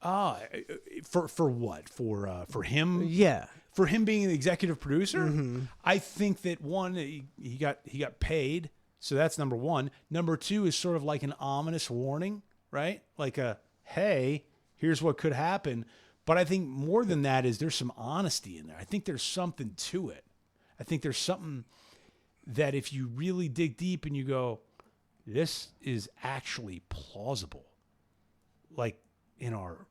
For what? For him? Yeah. For him being the executive producer? I think that one, he got paid, so that's number one. Number two is sort of like an ominous warning, right? Like a, hey, here's what could happen. But I think more than that is there's some honesty in there. I think there's something to it. I think there's something that if you really dig deep and you go, this is actually plausible. Like in our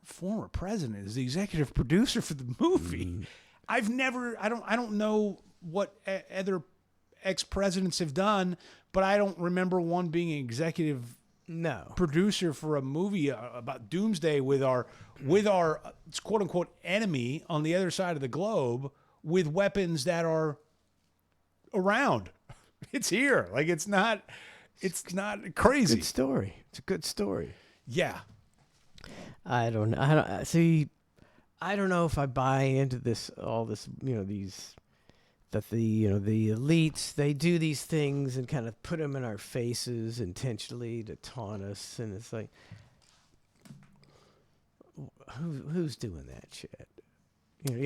former president is the executive producer for the movie. I don't know what other ex-presidents have done, but I don't remember one being an executive producer for a movie about doomsday with our quote unquote enemy on the other side of the globe with weapons that are around. It's here. Like it's not crazy. Good story. It's a good story. Yeah. I don't know. See, I don't know if I buy into this. All this, the elites, they do these things and kind of put them in our faces intentionally to taunt us, and it's like, who's doing that shit?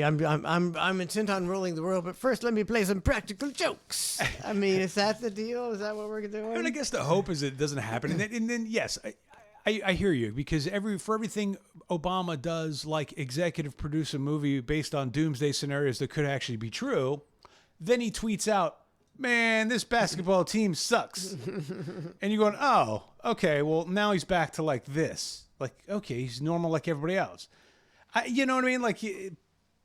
I'm intent on ruling the world, but first let me play some practical jokes. I mean, is that the deal? Is that what we're doing? I mean, I guess the hope is it doesn't happen, and then yes. I hear you, because for everything Obama does, like executive produce a movie based on doomsday scenarios that could actually be true, then he tweets out, man, this basketball team sucks. And you're going, oh, okay, well, now he's back to like this. Like, okay, he's normal like everybody else. You know what I mean? Like,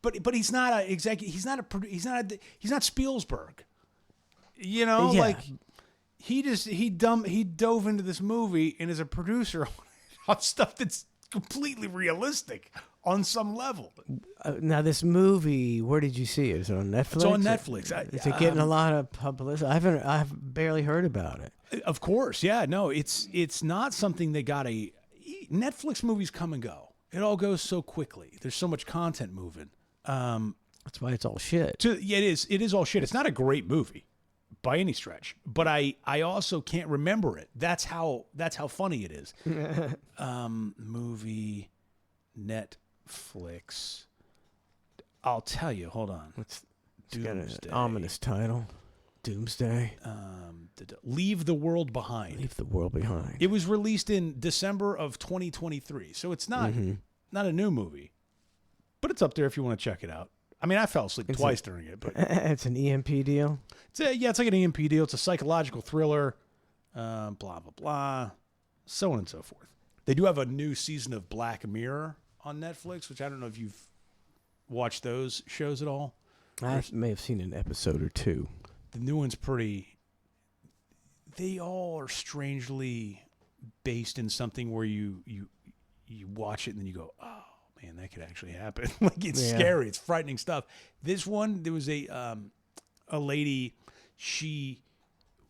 but he's not a executive. He's not Spielberg. You know, like. He dove into this movie and is a producer on stuff that's completely realistic on some level. Now, this movie, where did you see it? Is it on Netflix? It's on Netflix. Is it getting a lot of publicity? I've barely heard about it. Of course, yeah. No, it's not something that got a Netflix movies come and go. It all goes so quickly. There's so much content moving. That's why it's all shit. Yeah, it is. It is all shit. It's not a great movie by any stretch, but I also can't remember it. That's how funny it is. Movie, Netflix. I'll tell you. Hold on. It's got an ominous title. Doomsday. Leave the World Behind. Leave the World Behind. It was released in December of 2023, so it's not a new movie, but it's up there if you want to check it out. I mean, I fell asleep twice during it, but it's an EMP deal. It's like an EMP deal. It's a psychological thriller, blah blah blah, so on and so forth. They do have a new season of Black Mirror on Netflix, which I don't know if you've watched those shows at all. I may have seen an episode or two. The new one's pretty. They all are strangely based in something where you watch it and then you go, oh. Man, that could actually happen. Like it's scary. It's frightening stuff. This one, there was a lady. She,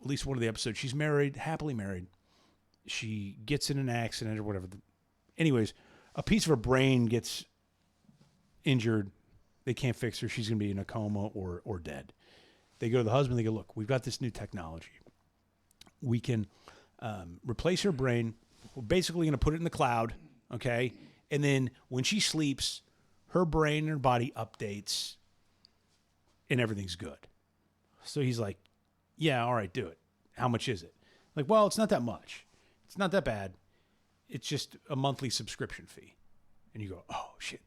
at least one of the episodes, she's married, happily married. She gets in an accident or whatever. Anyways, a piece of her brain gets injured. They can't fix her. She's going to be in a coma or dead. They go to the husband. They go, look, we've got this new technology. We can replace her brain. We're basically going to put it in the cloud. Okay. And then when she sleeps, her brain and her body updates and everything's good. So he's like, yeah, all right, do it. How much is it? Like, well, it's not that much. It's not that bad. It's just a monthly subscription fee. And you go, oh, shit.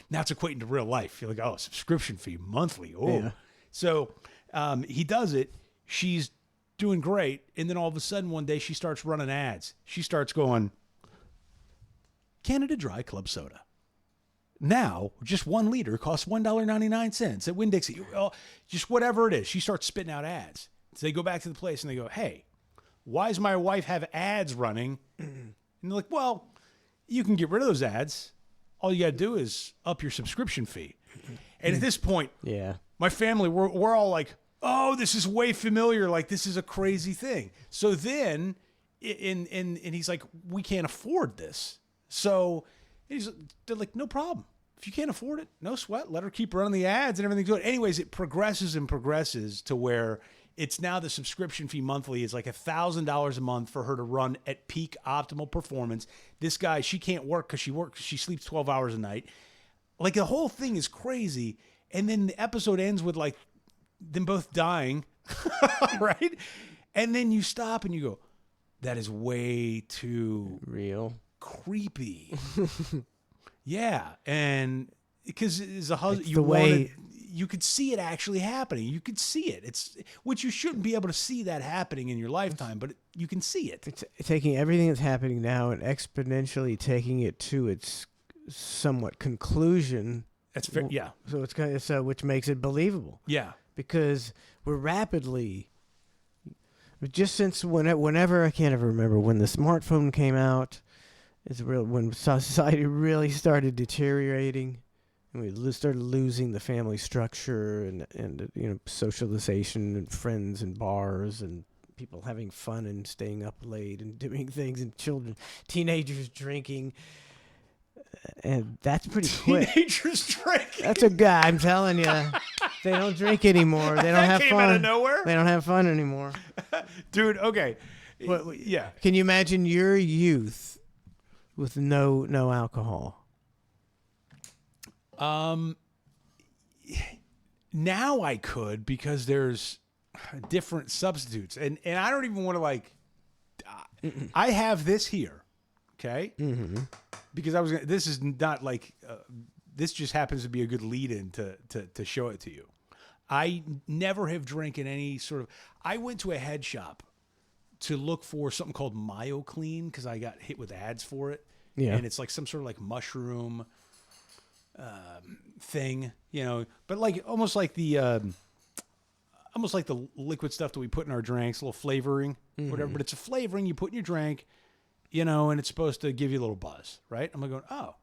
Now it's equating to real life. You're like, oh, subscription fee monthly. Oh. Yeah. So he does it. She's doing great. And then all of a sudden one day she starts running ads. She starts going, Canada Dry Club Soda. Now, just 1 liter costs $1.99 at Winn-Dixie. Just whatever it is. She starts spitting out ads. So they go back to the place and they go, hey, why does my wife have ads running? And they're like, well, you can get rid of those ads. All you got to do is up your subscription fee. And at this point, Yeah. my family, we're all like, oh, this is way familiar. Like, this is a crazy thing. So then, and he's like, we can't afford this. So they're like, no problem. If you can't afford it, no sweat. Let her keep running the ads and everything's good. Anyways, it progresses and progresses to where it's now the subscription fee monthly is like $1,000 a month for her to run at peak optimal performance. This guy, she can't work because she sleeps 12 hours a night. Like the whole thing is crazy. And then the episode ends with like them both dying, right? And then you stop and you go, that is way too Real. creepy. Yeah, and because as a husband, It's you the way- you could see it actually happening. You could see it. It's which you shouldn't be able to see that happening in your lifetime, but you can see it. It's taking everything that's happening now and exponentially taking it to its somewhat conclusion. That's fair. Yeah, So it's kind of which makes it believable yeah. because we're rapidly. Just since whenever I can't ever remember when the smartphone came out, it's real when society really started deteriorating, and we started losing the family structure and socialization and friends and bars and people having fun and staying up late and doing things and teenagers drinking, and that's pretty quick. Teenagers drink. That's a guy. I'm telling you, they don't drink anymore. They don't That have came fun. out of nowhere? They don't have fun anymore. Dude. Okay. Yeah. Can you imagine your youth with no alcohol? Now I could because there's different substitutes, and I don't even want to like. I have this here, okay? Mm-hmm. Because this is not like this just happens to be a good lead-in to show it to you. I never have drank in any sort of. I went to a head shop to look for something called MyoClean because I got hit with ads for it. Yeah. And it's like some sort of like mushroom thing, but like almost like the liquid stuff that we put in our drinks, a little flavoring, whatever. But it's a flavoring you put in your drink, and it's supposed to give you a little buzz, right? I'm like going, oh,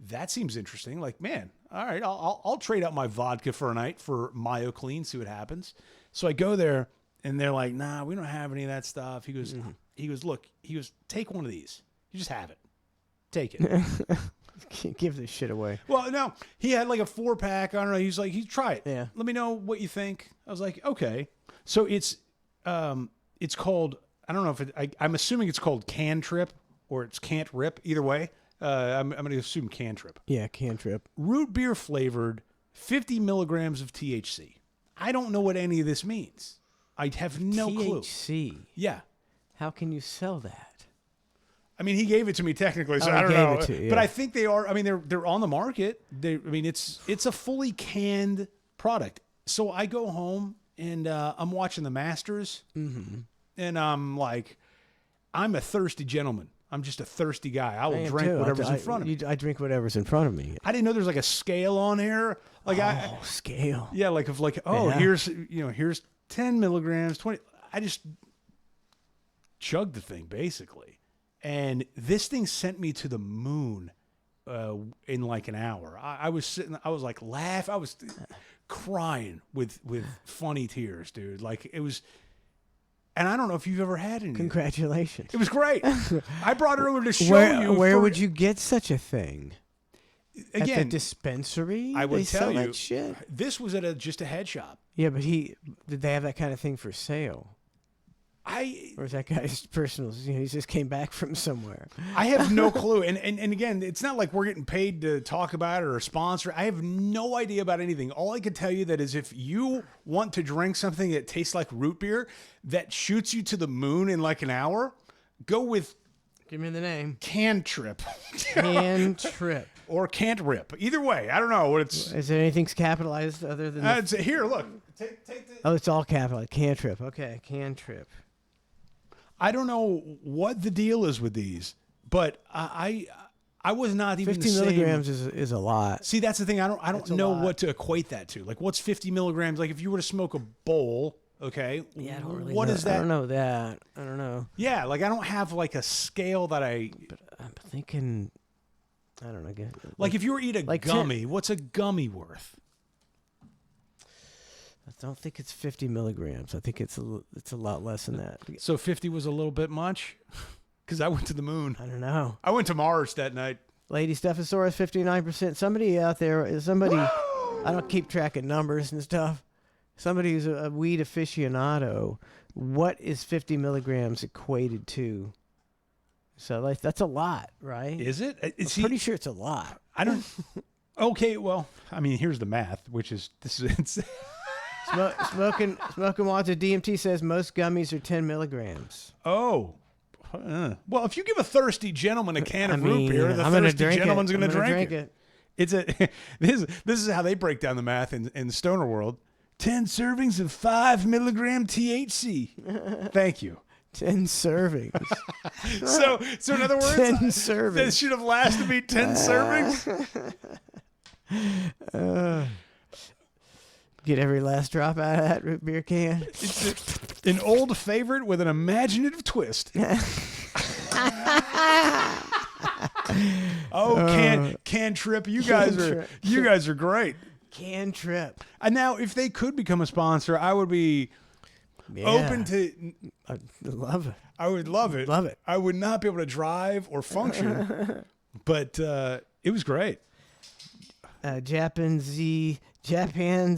that seems interesting. Like, man, all right, I'll trade out my vodka for a night for MyoClean, see what happens. So I go there, and they're like, nah, we don't have any of that stuff. He goes, look, take one of these. You just have it. Take it. Can't give this shit away. Well, no, he had like a 4-pack. I don't know. He's like, try it. Yeah. Let me know what you think. I was like, okay. So it's called, I don't know if I'm assuming it's called Cantrip or it's Can't Rip. Either way, I'm going to assume Cantrip. Yeah, Cantrip. Root beer flavored, 50 milligrams of THC. I don't know what any of this means. I have no clue. THC. Yeah. How can you sell that? I mean, he gave it to me technically, so Oh, I don't he know. gave it to you, But yeah. I think they are. I mean, they're on the market. It's a fully canned product. So I go home and I'm watching the Masters, and I'm like, I'm a thirsty gentleman. I'm just a thirsty guy. I will drink whatever's in front of me. I drink whatever's in front of me. I didn't know there's like a scale on here. Like Scale. yeah, like Yeah. here's 10 milligrams, 20. I just chugged the thing basically. And this thing sent me to the moon in like an hour. I was like I was crying with funny tears, dude. Like it was, and I don't know if you've ever had any. Congratulations. It was great. I brought it over to show you. Where would you get such a thing? At the Again, dispensary? I would They tell sell you, that shit? this was at just a head shop. Yeah, but did they have that kind of thing for sale? Or is that guy's personal? He just came back from somewhere. I have no clue. And again, it's not like we're getting paid to talk about it or sponsor. I have no idea about anything. All I can tell you that is if you want to drink something that tastes like root beer that shoots you to the moon in like an hour, go with Give me the name. Cantrip. Cantrip. Or Can't Rip. Either way, I don't know what it's. Is there anything capitalized other than Here, look. Take the. Oh, it's all capitalized. Cantrip. Okay, Cantrip. I don't know what the deal is with these, but I was not even 50 milligrams is a lot. See, that's the thing. I don't know what to equate that to. Like, what's 50 milligrams? Like, if you were to smoke a bowl, okay, Yeah, I don't really what know. is that? I don't know that. I don't know. Yeah, like I don't have like a scale that I. But I'm thinking, I don't know. Like, if you were to eat a like gummy, what's a gummy worth? I don't think it's 50 milligrams. I think it's a lot less than that. So 50 was a little bit much? Because I went to the moon. I don't know. I went to Mars that night. Lady Stephosaurus, 59%. Somebody out there is somebody. I don't keep track of numbers and stuff. Somebody who's a weed aficionado. What is 50 milligrams equated to? So like that's a lot, right? Is it? I'm pretty sure it's a lot. I don't. Okay, well, I mean, here's the math, which is this is. Smoking Watts of DMT says most gummies are 10 milligrams. Oh. Well, if you give a thirsty gentleman a can of root beer, the I'm gonna thirsty drink gentleman's it. going to I'm gonna drink it. It's a this is how they break down the math in the stoner world. 10 servings of 5 milligram THC. Thank you. 10 servings. So in other words, 10 servings. That should have lasted me 10 servings. Get every last drop out of that root beer can. It's an old favorite with an imaginative twist. Cantrip, you guys are great. Cantrip. And now, if they could become a sponsor, I would be open to. I love it. I would love it. Love it. I would not be able to drive or function, but it was great. Japan's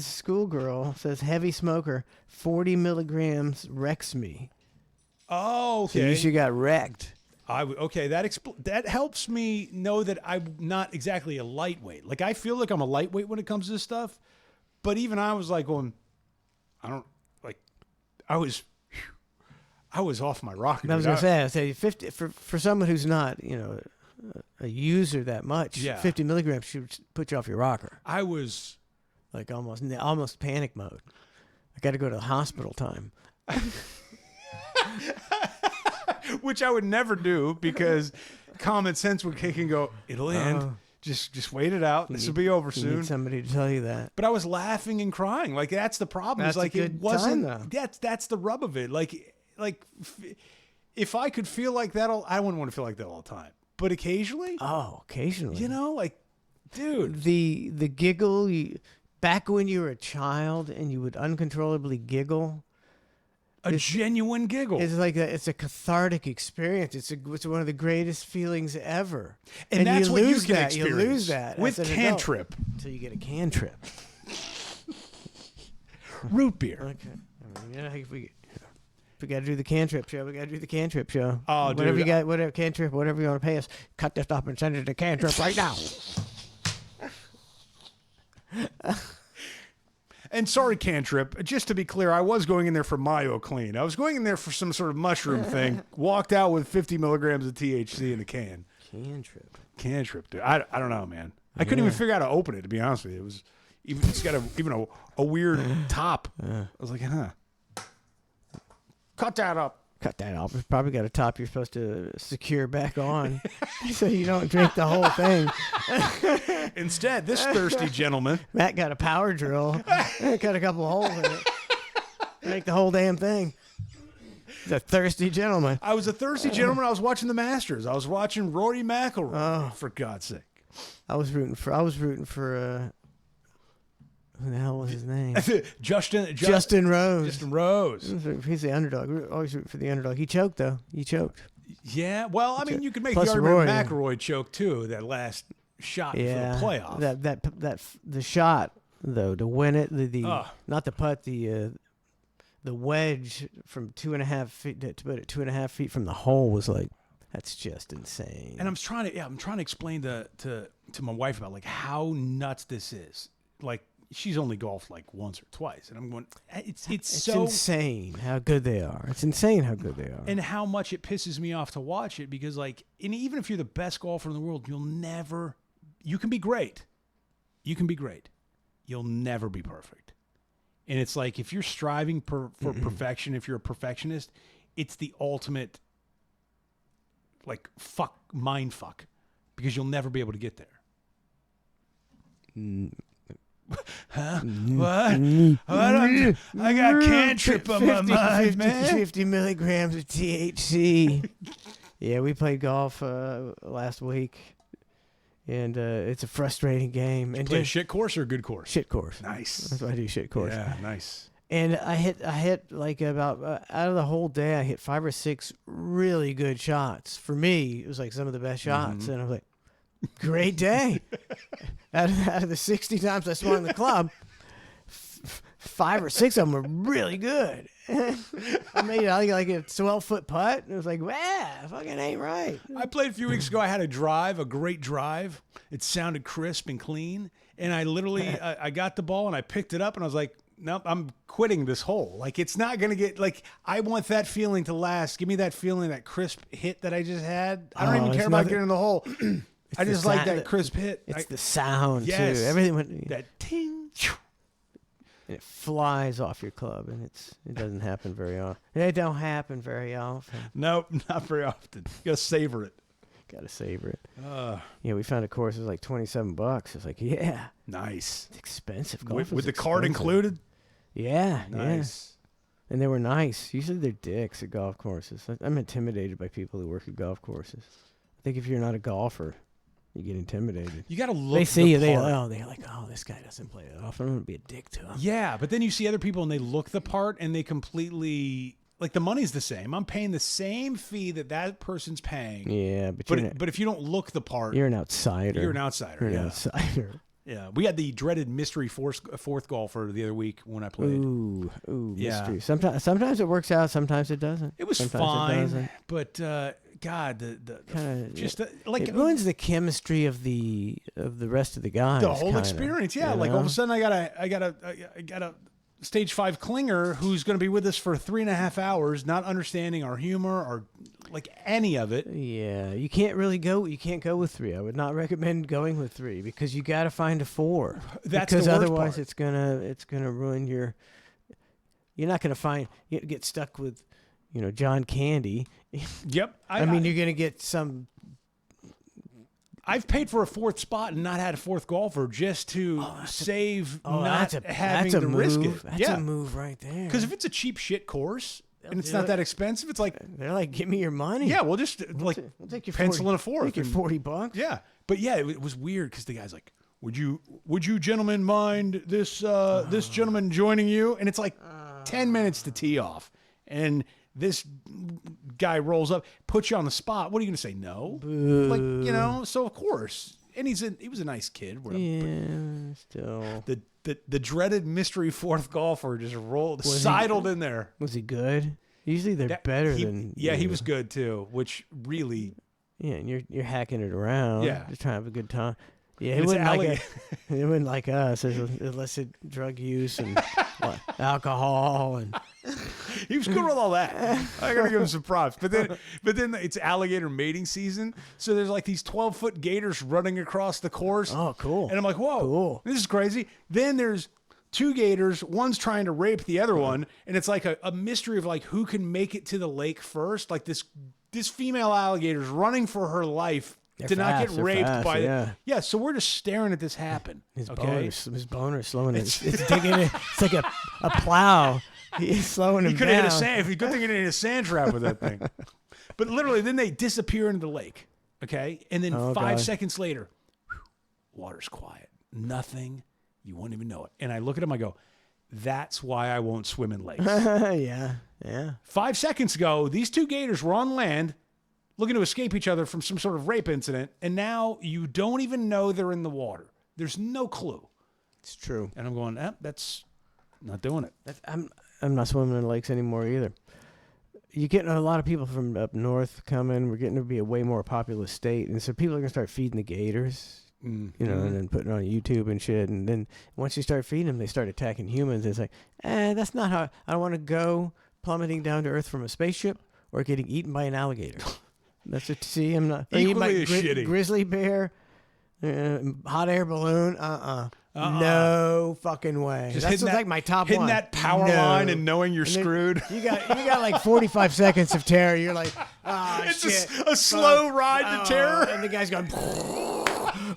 schoolgirl says heavy smoker, 40 milligrams wrecks me. Oh, So okay. you should got wrecked. Okay, that helps me know that I'm not exactly a lightweight. Like, I feel like I'm a lightweight when it comes to this stuff, but even I was like, going, I was off my rocker. I was gonna say 50 for someone who's not a user that much. Yeah. 50 milligrams should put you off your rocker. I was Like almost panic mode. I got to go to the hospital time. which I would never do because common sense would kick and go, it'll end. Just wait it out. This will be over You soon. need somebody to tell you that. But I was laughing and crying. Like, that's the problem. That's It's like a good it wasn't. time, though. That's the rub of it. Like if I could feel like that, I wouldn't want to feel like that all the time. But occasionally, Oh, occasionally. like, dude. The giggle, back when you were a child and you would uncontrollably giggle, A genuine giggle. it's like it's a cathartic experience. It's one of the greatest feelings ever. And that's you what lose you can that. You experience lose that with as an Cantrip. adult until you get a Cantrip. Root beer. Okay. If we got to do the Cantrip show, we got to do the Cantrip show. Oh, whatever dude. you got, whatever Cantrip, whatever you want to pay us, cut this up and send it to Cantrip right now. And sorry, Cantrip, just to be clear, I was going in there for MyoClean. I was going in there for some sort of mushroom thing. Walked out with 50 milligrams of THC in the can. Cantrip. Cantrip, dude. I don't know, man. I couldn't even figure out how to open it, to be honest with you. It's got a weird top. I was like, cut that up. Cut that off. It's probably got a top you're supposed to secure back on so you don't drink the whole thing. Instead, this thirsty gentleman. Matt got a power drill. Cut a couple holes in it. Make the whole damn thing. He's a thirsty gentleman. I was a thirsty gentleman. I was watching the Masters. I was watching Rory McIlroy. For God's sake. I was rooting for who the hell was his name? Justin Rose. Justin Rose. He's the underdog. Always root for the underdog. He choked though. He choked. Yeah. Well, I mean, you could make Plus the argument Rory. McIlroy choke too. That last shot for the playoff. That the shot though to win it. The Ugh. not the putt. The the wedge from 2.5 feet to put it 2.5 feet from the hole was like, that's just insane. And I'm trying to explain to my wife about like how nuts this is. Like she's only golfed like once or twice, and I'm going, it's so insane how good they are. It's insane how good they are, and how much it pisses me off to watch it because like, and even if you're the best golfer in the world, you can be great, you'll never be perfect. And it's like if you're striving for perfection, if you're a perfectionist, it's the ultimate like mind fuck because you'll never be able to get there. Huh? What? I got cantrip on my mind, man. 50 milligrams of THC. Yeah, we played golf last week, and it's a frustrating game. And Play a shit course or a good course? Shit course. Nice. That's why I do shit course. Yeah, nice. And I hit like about out of the whole day, I hit 5 or 6 really good shots. For me, it was like some of the best shots, and I was like, great day. out of the 60 times I swung the club, 5 or 6 of them were really good. I made like a 12-foot putt, and it was like, wow, fucking ain't right. I played a few weeks ago. I had a great drive. It sounded crisp and clean, and I literally I got the ball and I picked it up, and I was like, nope, I'm quitting this hole. Like, it's not going to get, like, I want that feeling to last. Give me that feeling, that crisp hit that I just had. I don't even care about getting in the hole. I just like that crisp hit. It's the sound, too. Everything went, that ting. And it flies off your club, and it doesn't happen very often. It don't happen very often. Nope, not very often. You got to savor it. Got to savor it. Yeah, we found a course. It was like $27. It's like, yeah. Nice. It's expensive. Golf with the card included? Yeah. Nice. Yeah. And they were nice. Usually they're dicks at golf courses. I'm intimidated by people who work at golf courses. I think if you're not a golfer, you get intimidated. You got to look. They see you. They're like, oh, this guy doesn't play that often. I'm gonna be a dick to him. Yeah, but then you see other people and they look the part and they completely, like, the money's the same. I'm paying the same fee that person's paying. Yeah, but if you don't look the part, you're an outsider. You're an outsider. You're an outsider. Yeah, we had the dreaded mystery fourth golfer the other week when I played. Ooh, yeah. Mystery. Sometimes it works out. Sometimes it doesn't. It was sometimes fine, but God, it ruins the chemistry of the rest of the guys. The whole experience, yeah. Like all of a sudden, I got a stage 5 clinger who's going to be with us for 3.5 hours, not understanding our humor or like any of it. Yeah, you can't go with 3. I would not recommend going with 3 because you got to find a 4. That's because the worst otherwise part. it's gonna ruin your. You're not gonna get stuck with, John Candy. Yep. I mean, you're gonna get some. I've paid for a 4th spot and not had a 4th golfer just to save having to risk it. That's a move right there. Because if it's a cheap shit course and it's not that expensive, it's like they're like, give me your money. Yeah, we'll just we'll take your pencil 40, in a 4th. Take your $40. Yeah, but yeah, it was weird because the guy's like, "Would you gentlemen mind this gentleman joining you?" And it's like 10 minutes to tee off, and this guy rolls up, puts you on the spot. What are you going to say? No? Boo. Like, so of course. And he was a nice kid. Yeah, still. The dreaded mystery 4th golfer just sidled in there. Was he good? Usually they're better than. Yeah, he was good too, which really. Yeah, and you're hacking it around. Yeah. Just trying to have a good time. Yeah, he wouldn't like us. There's illicit drug use and alcohol and. He was good with all that. I gotta give him some props. But then it's alligator mating season, so there's like these 12-foot gators running across the course. Oh, cool! And I'm like, whoa, cool. This is crazy. Then there's 2 gators. One's trying to rape the other one, and it's like a mystery of like who can make it to the lake first. Like this female alligator's running for her life. To not get raped by yeah. So we're just staring at this happen. His boner's slowing it. It's digging it. It's like a plow. He's slowing him down. Good thing he didn't hit a sand trap with that thing. But literally, then they disappear into the lake. Okay, and then 5 seconds later, water's quiet. Nothing. You won't even know it. And I look at him. I go, "That's why I won't swim in lakes." Yeah. 5 seconds ago, these 2 gators were on land, looking to escape each other from some sort of rape incident, and now you don't even know they're in the water. There's no clue. It's true. And I'm going, that's not doing it. I'm not swimming in lakes anymore either. You're getting a lot of people from up north coming. We're getting to be a way more populous state, and so people are gonna start feeding the gators. You know, and then putting it on YouTube and shit. And then once you start feeding them, they start attacking humans. It's like, that's not how I want to go plummeting down to Earth from a spaceship or getting eaten by an alligator. That's what. See, I'm not Equally as shitty. Grizzly bear, hot air balloon. No fucking way. Just That's hitting like my top hitting one. that power No. line and knowing you're And then screwed. You got like 45 seconds of terror. You're like, ah, It's shit. a slow ride to terror. And the guy's going,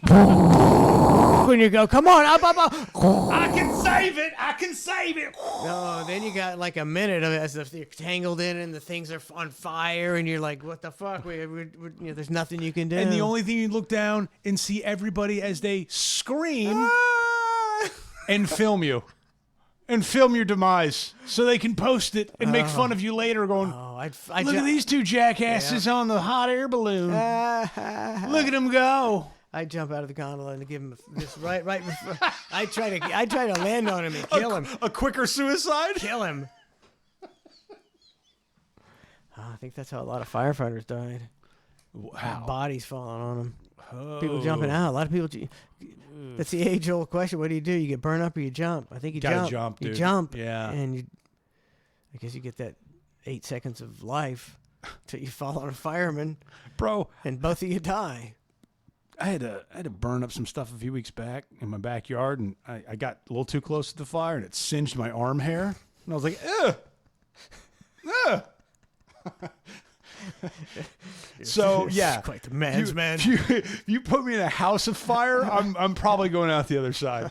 and you go, come on, up. I can save it. I can save it. No, then you got like a minute of it as if you're tangled in and the things are on fire, and you're like, what the fuck? There's nothing you can do. And the only thing you look down and see everybody as they scream Ah! and film you. And film your demise so they can post it and make fun of you later going, Oh, look at these two jackasses on the hot air balloon. Look at them go. I jump out of the gondola and give him this right before. I try to land on him and kill him. A quicker suicide? Kill him. I think that's how a lot of firefighters died. Wow. Bodies falling on them. People jumping out. A lot of people. That's the age-old question. What do? You get burned up or you jump? I think you Gotta jump. jump, You dude. jump. Yeah. And I guess you get that 8 seconds of life till you fall on a fireman, Bro, and both of you die. I had to burn up some stuff a few weeks back in my backyard, and I got a little too close to the fire, and it singed my arm hair. And I was like, ugh. Ugh. So yeah, Quite the man's man. You put me in a house of fire, I'm probably going out the other side.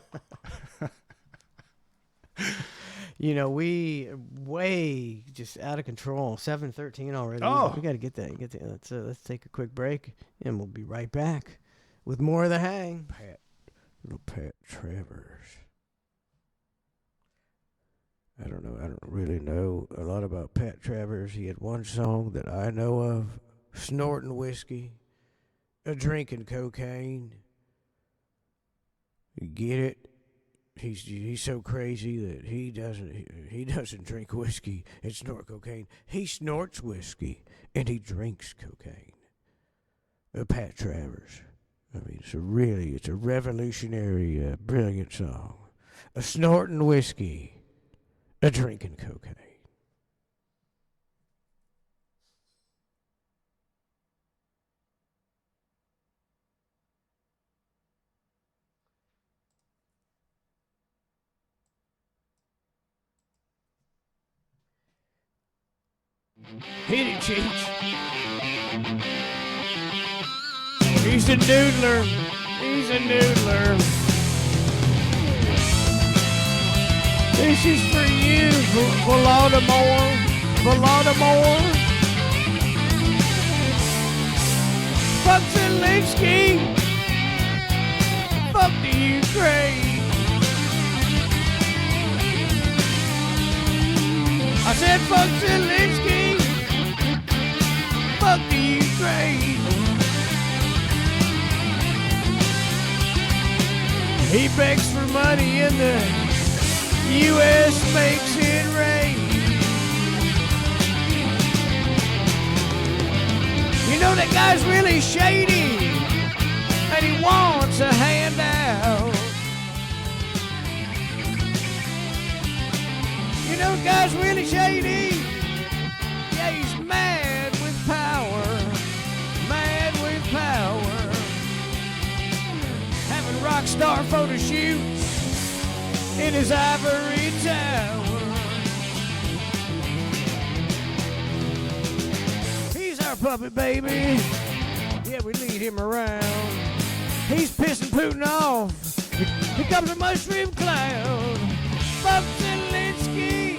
You know, we way just out of control. 7:13 already. Oh. We got to get that. Let's take a quick break, and we'll be right back with more of the hang. Little Pat Travers. I don't know. I don't really know a lot about Pat Travers. He had one song that I know of: snorting whiskey, drinking cocaine. You get it? He's so crazy that he doesn't drink whiskey and snort cocaine. He snorts whiskey and he drinks cocaine. Pat Travers. I mean, it's a revolutionary, brilliant song. A snorting whiskey, a drinking cocaine. Hit it, Cheech. He's a noodler. He's a noodler. This is for you, Baltimore. Baltimore. Fuck Zelensky. Fuck the Ukraine. I said fuck Zelensky. Fuck the Ukraine. He begs for money and the U.S. makes it rain. You know that guy's really shady and he wants a handout. You know the guy's really shady. Yeah, he's mad with power. Mad with power. Having rock star photo shoots in his ivory tower. He's our puppet baby. Yeah, we lead him around. He's pissing Putin off. Here comes a mushroom cloud. Fuck Zelensky.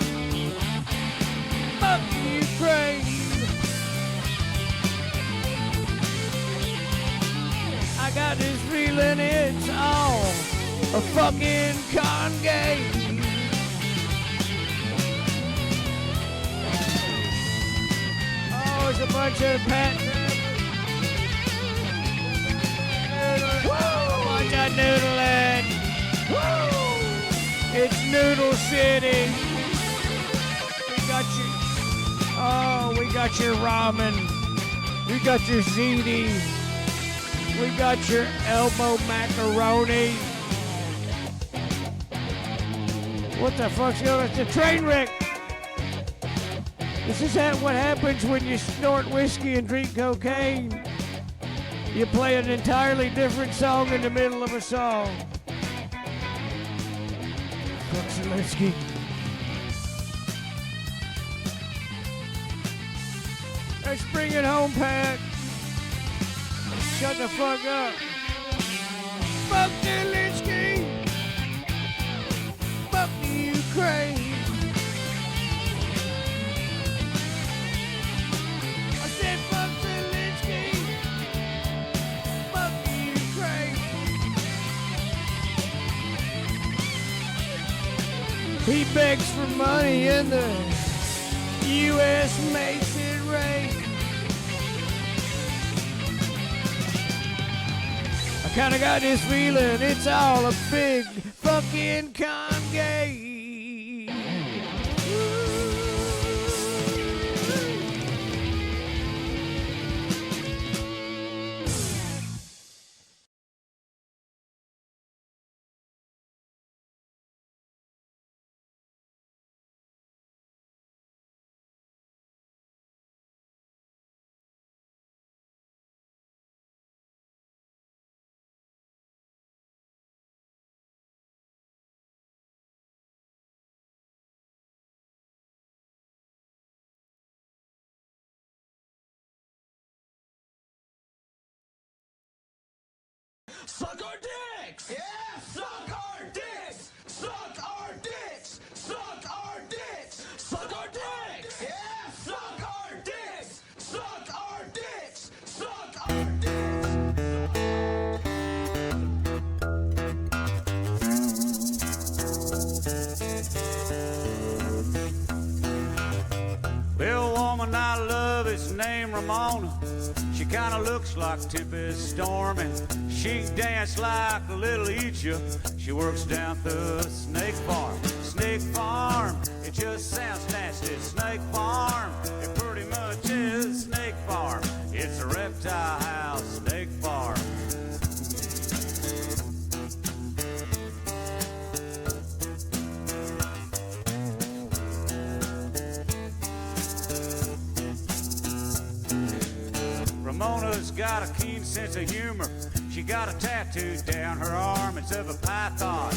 Fuck Ukraine. I got this feeling it's all a fucking con game. Oh, it's a bunch of Pat Woo! Bunch of noodling. Woo! It's Noodle City. got your, oh, we got your ramen. We got your ziti. We got your elbow macaroni. What the fuck's going on? It's a train wreck. This is what happens when you snort whiskey and drink cocaine. You play an entirely different song in the middle of a song. Fuck Zelensky. Let's bring it home, Pat. Shut the fuck up. Fuck Zelensky. Fuck the Ukraine. I said fuck Zelensky. Fuck the Ukraine. He begs for money and the U.S. makes it rain. I kinda got this feeling it's all a big fucking con game. Suck our dicks! Yeah! Suck our dicks! Suck our dicks! Suck our dicks! Suck our dicks! Yeah! Suck our dicks! Suck our dicks! Suck our dicks! Well, woman I love is named Ramona. She kinda looks like Tempest Storm, and she can dance like a little Egypt. She works down the Snake Farm. Snake Farm, it just sounds nasty. Snake Farm, it pretty much is Snake Farm. It's a reptile house, Snake Farm. Ramona's got a keen sense of humor. She got a tattoo down her arm. It's of a python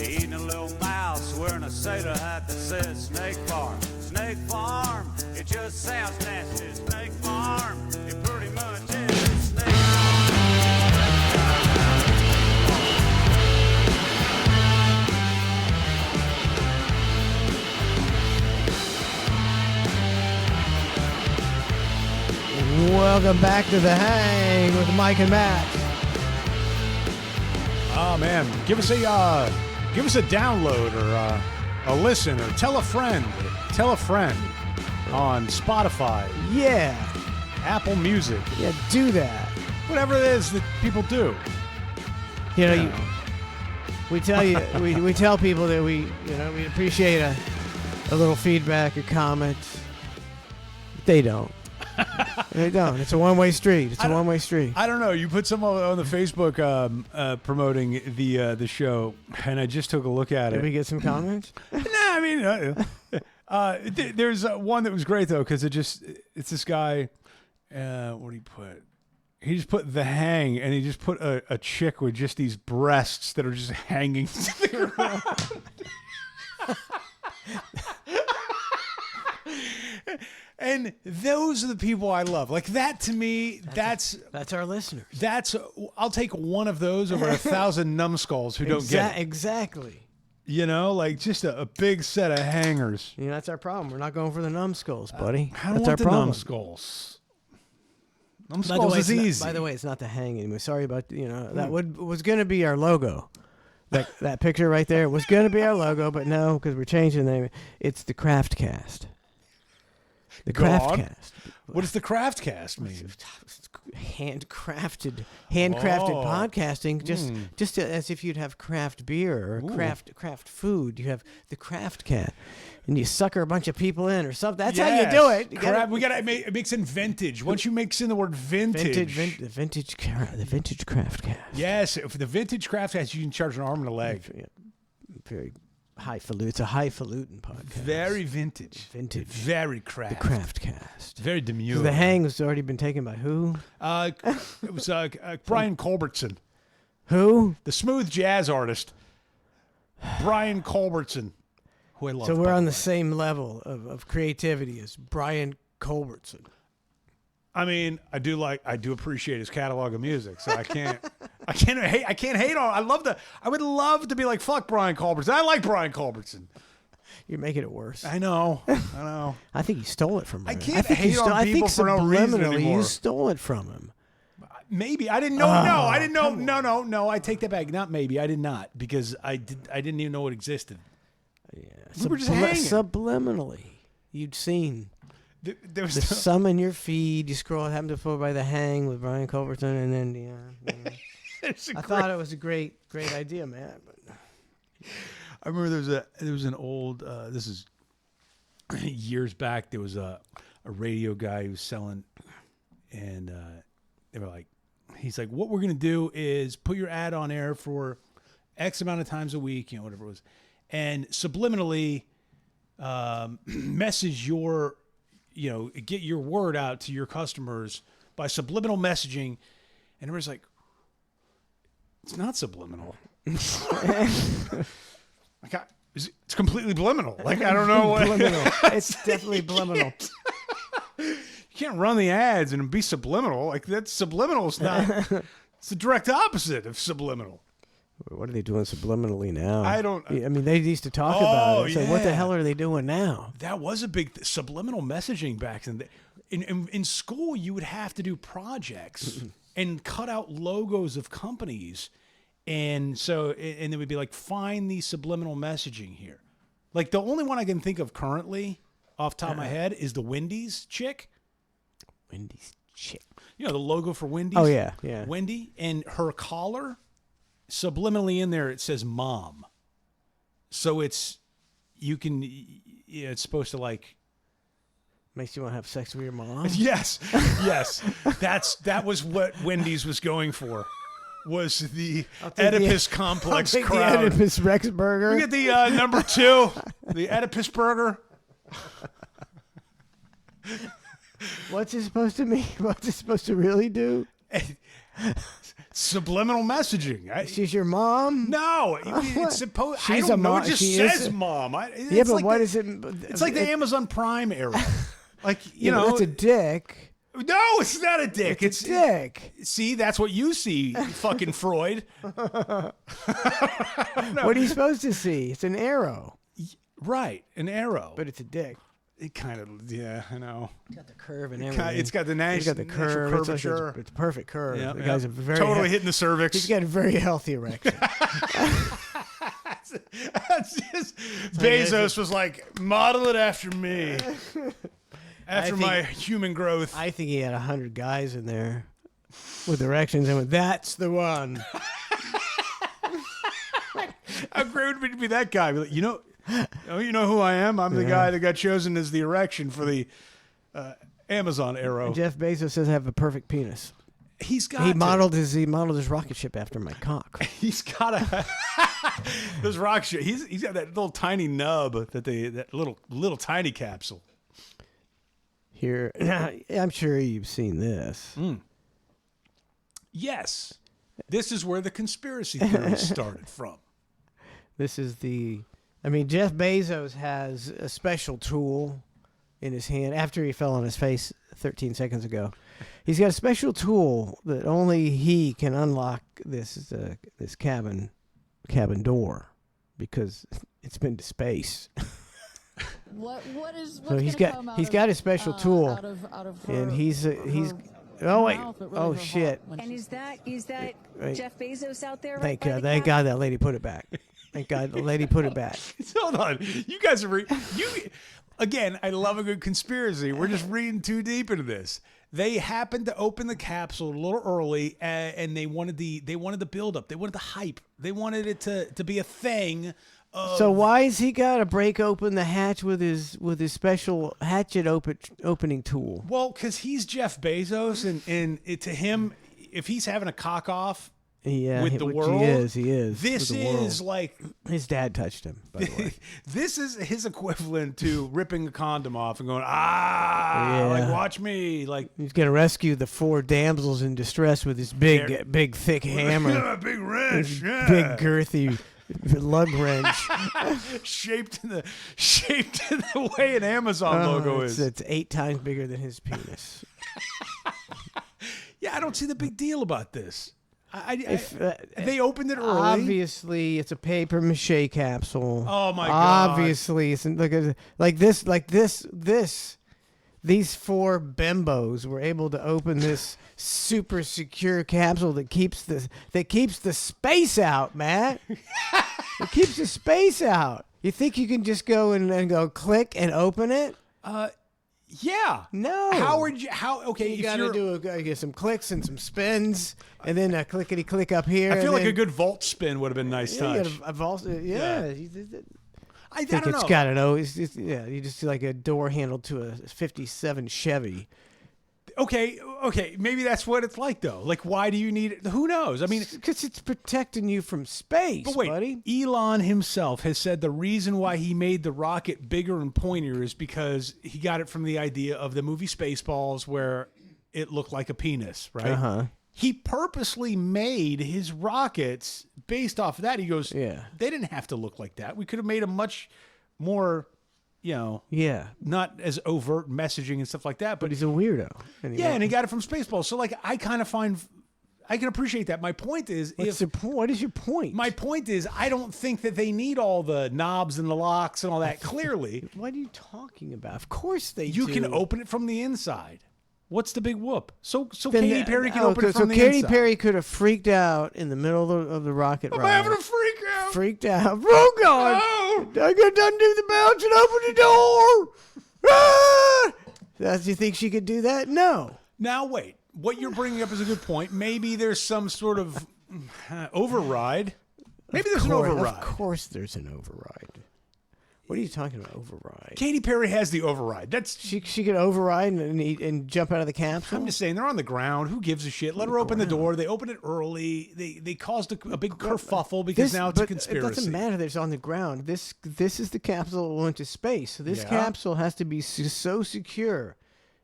eating a little mouse, wearing a sailor hat that says Snake Farm. Snake Farm, it just sounds nasty. Snake Farm, it pretty much is Snake Welcome back to The Hang with Mike and Matt. Oh man, give us a download or a listen, or tell a friend on Spotify, Yeah, Apple Music, yeah, do that. whatever it is that people do. You know, Yeah. we tell you, we tell people that we appreciate a little feedback, a comment. They don't. They don't. It's a one-way street. It's a one-way street. I don't know. You put some on the Facebook promoting the show, and I just took a look at Did it. we get some comments? Nah, I mean, there's one that was great though, because it's this guy. What did he put? He just put The Hang, and he just put a chick with just these breasts that are just hanging to the ground. And those are the people I love. Like that to me, that's our listeners. I'll take one of those over 1,000 numbskulls who don't get it. Exactly. You know, like just a big set of hangers. You know, that's our problem. We're not going for the numbskulls, buddy. I don't That's our want the problem. numbskulls. By the Numbskulls way, is easy. by the way, it's not the hang anymore. Sorry about that. Was going to be our logo. That picture right there was going to be our logo, but no, because we're changing the name. It's the Craftcast. The Go on. Craftcast. What does the Craftcast mean? Handcrafted Oh. podcasting, just as if you'd have craft beer or craft food. You have the Craft Cat, and you sucker a bunch of people in or something. That's how you do it. You gotta- It makes in vintage. Once you mix in the word vintage. the vintage Craft Cat. Yes, for the vintage Craftcast, you can charge an arm and a leg. Yeah, very highfalutin. It's a highfalutin podcast. Very vintage. Vintage. Very The craft. Craftcast. Very demure. The Hang has already been taken by who? It was Brian Culbertson, Who? the smooth jazz artist. Brian Culbertson, who I love. So by we're on the way. same level of creativity as Brian Culbertson. I mean, I do appreciate his catalog of music, so I can't hate on. I would love to be like, fuck Brian Culbertson. I like Brian Culbertson. You're making it worse. I know. I think you stole it from him. I can't think you hate on I think people for no reason subliminally anymore. you stole it from him. Maybe I didn't know. No, I didn't know. No. I take that back. Not maybe. I did not because I didn't even know it existed. Yeah, We were just hanging. subliminally. You'd seen There was the some in your feed. You scroll, happened to fall by the Hang with Brian Culbertson, and then I thought it was a great idea, man. But I remember there was an old. This is years back. There was a radio guy who was selling, and they were like, he's like, what we're gonna do is put your ad on air for X amount of times a week, whatever it was, and subliminally message your, get your word out to your customers by subliminal messaging, and everybody's like, it's not subliminal. It's completely bliminal. Like, I don't know what. it's definitely subliminal. You can't run the ads and be subliminal. Like, that's subliminal. It's not. It's the direct opposite of subliminal. What are they doing subliminally now? I don't- I mean, they used to talk about it. So what the yeah. hell are they doing now? That was a big subliminal messaging back then. In school, you would have to do projects and cut out logos of companies. And so, and it would be like, find the subliminal messaging here. Like, the only one I can think of currently off the top of my head is the Wendy's chick. Wendy's chick. The logo for Wendy's. Oh, yeah, yeah. Wendy, and her collar, subliminally in there, it says mom. So it's supposed to like. Makes you want to have sex with your mom? Yes. That was what Wendy's was going for. Was the Oedipus complex The crowd. Oedipus Rex burger. We get the number 2, the Oedipus burger. What's it supposed to mean? What's it supposed to really do? Subliminal messaging. She's your mom? No, it's supposed. She's I don't a know. mom. It just She says is mom. Yeah, but like what the, is it? It's like the Amazon Prime era. Like, Yeah, but that's a dick. No, it's not a dick. It's a dick. See, that's what you see, fucking Freud. What are you supposed to see? It's an arrow. Right, an arrow. But it's a dick. It kind of, yeah, I know. It's got the curve and It's everything. got the He's got the natural curve. It's like curvature. it's a perfect curve. Yeah, the guy's a very totally hitting the cervix. He's got a very healthy erection. That's just, Bezos was like, model it after me. After my human growth. I think he had 100 guys in there with erections and went, that's the one. How great would it be that guy? Be like, you know who I am? I'm the guy that got chosen as the erection for the Amazon arrow. Jeff Bezos says I have a perfect penis. He modeled his rocket ship after my cock. He's got a this rocket ship. He's got that little tiny nub that little tiny capsule. Here, I'm sure you've seen this. Yes, this is where the conspiracy theories started from. This is Jeff Bezos has a special tool in his hand after he fell on his face 13 seconds ago. He's got a special tool that only he can unlock this cabin door because it's been to space. What's So he's got a special tool, and he's oh wait, oh shit. And is that Right. Jeff Bezos out there? Thank right by the God cabin? that lady put it back. Thank God the lady put it back. Hold on, you guys are Again, I love a good conspiracy. We're just reading too deep into this. They happened to open the capsule a little early, and they wanted the build up. They wanted the hype. They wanted it to be a thing. So why has he got to break open the hatch with his special hatchet opening tool? Well, because he's Jeff Bezos, and to him, if he's having a cock off with the world, he is. This with the world. is like his dad touched him. By the way, this is his equivalent to ripping a condom off and going like watch me, like he's gonna rescue the 4 damsels in distress with his big thick hammer, big wrench, big girthy lug wrench, shaped in the way an Amazon logo is. It's 8 times bigger than his penis. Yeah, I don't see the big deal about this. They opened it early. Obviously, it's a paper mache capsule. Oh my god! Obviously, it's like this. These 4 bimbos were able to open this super secure capsule that keeps the space out, Matt. It keeps the space out. You think you can just go and go click and open it? Yeah. No. Okay, you got to get some clicks and some spins, and then a clickety click up here. I feel like a good vault spin would have been nice touch. A vault, yeah. I think don't it's know. got an O. You just see like a door handle to a '57 Chevy. Okay, maybe that's what it's like though. Like, why do you need it? Who knows? I mean, because it's protecting you from space. But wait, buddy. Elon himself has said the reason why he made the rocket bigger and pointier is because he got it from the idea of the movie Spaceballs, where it looked like a penis, right? Uh-huh. He purposely made his rockets based off of that. He goes, Yeah. They didn't have to look like that. We could have made a much more, Yeah. not as overt messaging and stuff like that. But he's a weirdo. And he got it from Spaceballs. So, like, I kind of I can appreciate that. My point is, what is your point? My point is, I don't think that they need all the knobs and the locks and all that. Clearly, what are you talking about? Of course they you do. can open it from the inside. What's the big whoop? So Katy Perry can open it from the Katy inside. Perry could have freaked out in the middle of the rocket ride. I'm having a freak out. Freaked out. Oh God! Oh. I got to undo the belts and open the door. Ah! Do you think she could do that? No. Now wait. What you're bringing up is a good point. Maybe there's some sort of override. Maybe there's an override. Of course there's an override. What are you talking about, override? Katy Perry has the override. That's she could override and jump out of the capsule? I'm just saying, they're on the ground. Who gives a shit? Let her open the door. They opened it early. They caused a big kerfuffle because now it's a conspiracy. It doesn't matter that it's on the ground. This is the capsule that went to space. So this capsule has to be so secure.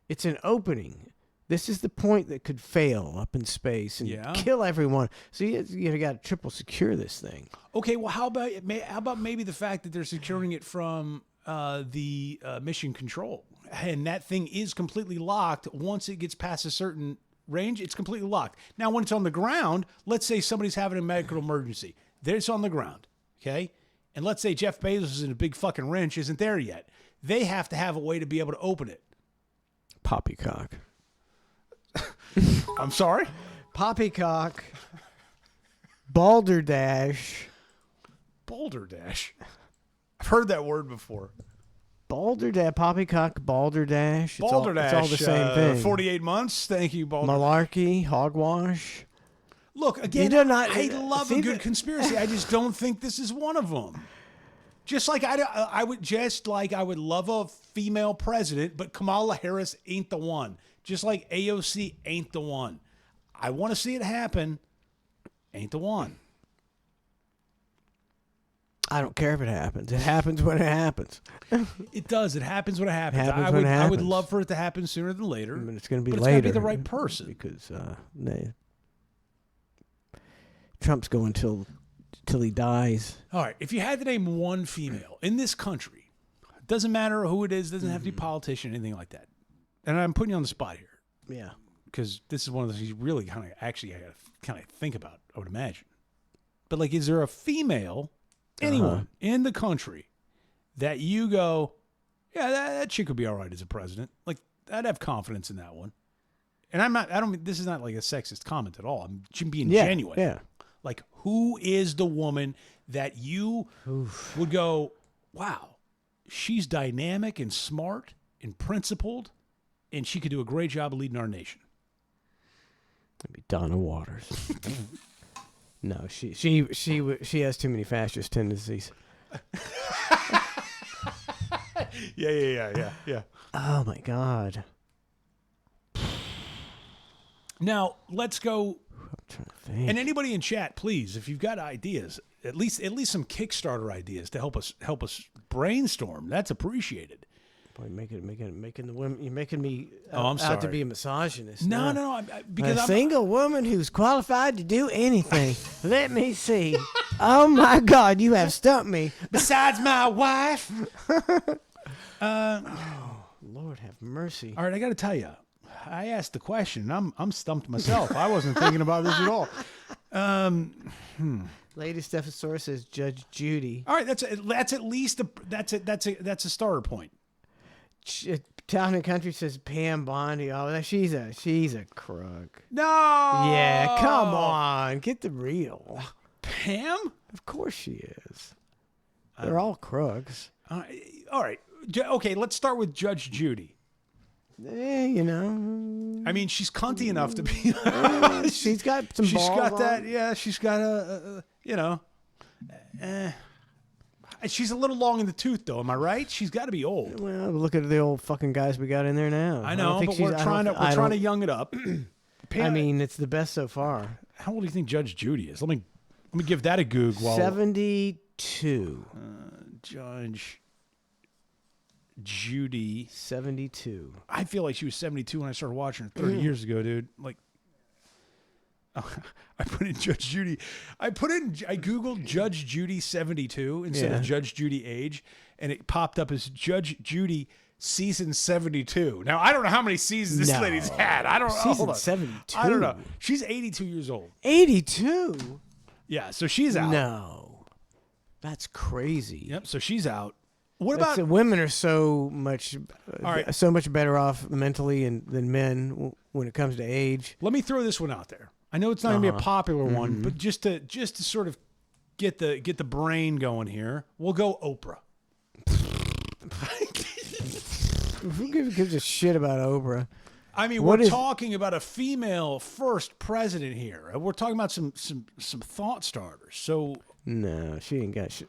It's an opening. This is the point that could fail up in space and kill everyone. So you got to triple secure this thing. Okay, well, how about maybe the fact that they're securing it from the mission control, and that thing is completely locked. Once it gets past a certain range, it's completely locked. Now, when it's on the ground, let's say somebody's having a medical emergency. It's on the ground, okay? And let's say Jeff Bezos is in a big fucking wrench, isn't there yet. They have to have a way to be able to open it. Poppycock. I'm sorry? Poppycock. Balderdash. Balderdash. I've heard that word before. Balderdash. Poppycock. Balderdash. Balderdash. It's all the same thing. 48 months. Thank you, Balderdash. Malarkey. Hogwash. Look, again, I love a good conspiracy. I just don't think this is one of them. Just like I would love a female president, but Kamala Harris ain't the one. Just like AOC ain't the one. I want to see it happen. Ain't the one. I don't care if it happens. It happens when it happens. It does. It happens when it happens. I would love for it to happen sooner than later. But it's going to be later. It's got to be the right person. Because Trump's going till he dies. All right. If you had to name one female in this country, doesn't matter who it is, doesn't have to be a politician, anything like that. And I'm putting you on the spot here. Yeah. Because this is one of those you really I got to kind of think about, I would imagine. But, like, is there a female, anyone in the country that you go, yeah, that chick would be all right as a president? Like, I'd have confidence in that one. And this is not like a sexist comment at all. I'm being genuine. Yeah. Like, who is the woman that you would go, wow, she's dynamic and smart and principled, and she could do a great job of leading our nation. Maybe Donna Waters. No, she has too many fascist tendencies. Yeah. Oh my God. Now let's go. I'm trying to think. And anybody in chat, please, if you've got ideas, at least some Kickstarter ideas to help us brainstorm, that's appreciated. Boy, making the women. You're making me I'm out to sorry. be a misogynist. No, because a I'm single woman who's qualified to do anything. Let me see. Oh my God, you have stumped me. besides my wife. Lord have mercy. All right, I got to tell you, I asked the question. I'm stumped myself. I wasn't thinking about this at all. Lady Stephosaurus says Judge Judy. All right, that's at least that's a starter point. Town and Country says Pam Bondi. Oh, she's a crook. No. Yeah, come on, get the real. Pam. Of course she is. They're all crooks. All right. Okay, let's start with Judge Judy. You know. I mean, she's cunty enough to be. She's got some. She's balls got on that. her. Yeah, she's got she's a little long in the tooth, though. Am I right? She's got to be old. Well, look at the old fucking guys we got in there now. I know, but we're trying to young it up. I mean, it's the best so far. How old do you think Judge Judy is? Let me give that a goog. 72. Judge Judy. 72. I feel like she was 72 when I started watching her 30 years ago, dude. Like, I put in Judge Judy. I Googled Judge Judy 72 instead of Judge Judy age, and it popped up as Judge Judy season 72. Now, I don't know how many seasons this lady's had. I don't know. Season Hold on. 72. I don't know. She's 82 years old. 82? Yeah, so she's out. No. That's crazy. Yep, so she's out. What about women are so much All right. so much better off mentally than men when it comes to age. Let me throw this one out there. I know it's not going to be a popular one, but just to sort of get the brain going here, we'll go Oprah. Who gives a shit about Oprah? I mean, we're talking about a female first president here. We're talking about some thought starters. So No, she ain't got shit.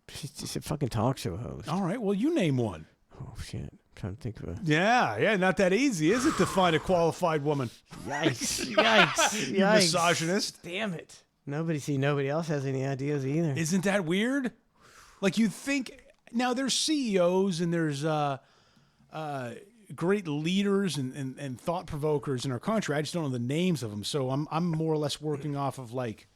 She's just a fucking talk show host. all right, well, you name one. Oh shit! I'm trying to think of a. Yeah, not that easy, is it, to find a qualified woman? Yikes! Yikes! You misogynist. Damn it! Nobody else has any ideas either. Isn't that weird? Like, you'd think now there's CEOs and there's great leaders and thought provokers in our country. I just don't know the names of them, so I'm more or less working off of like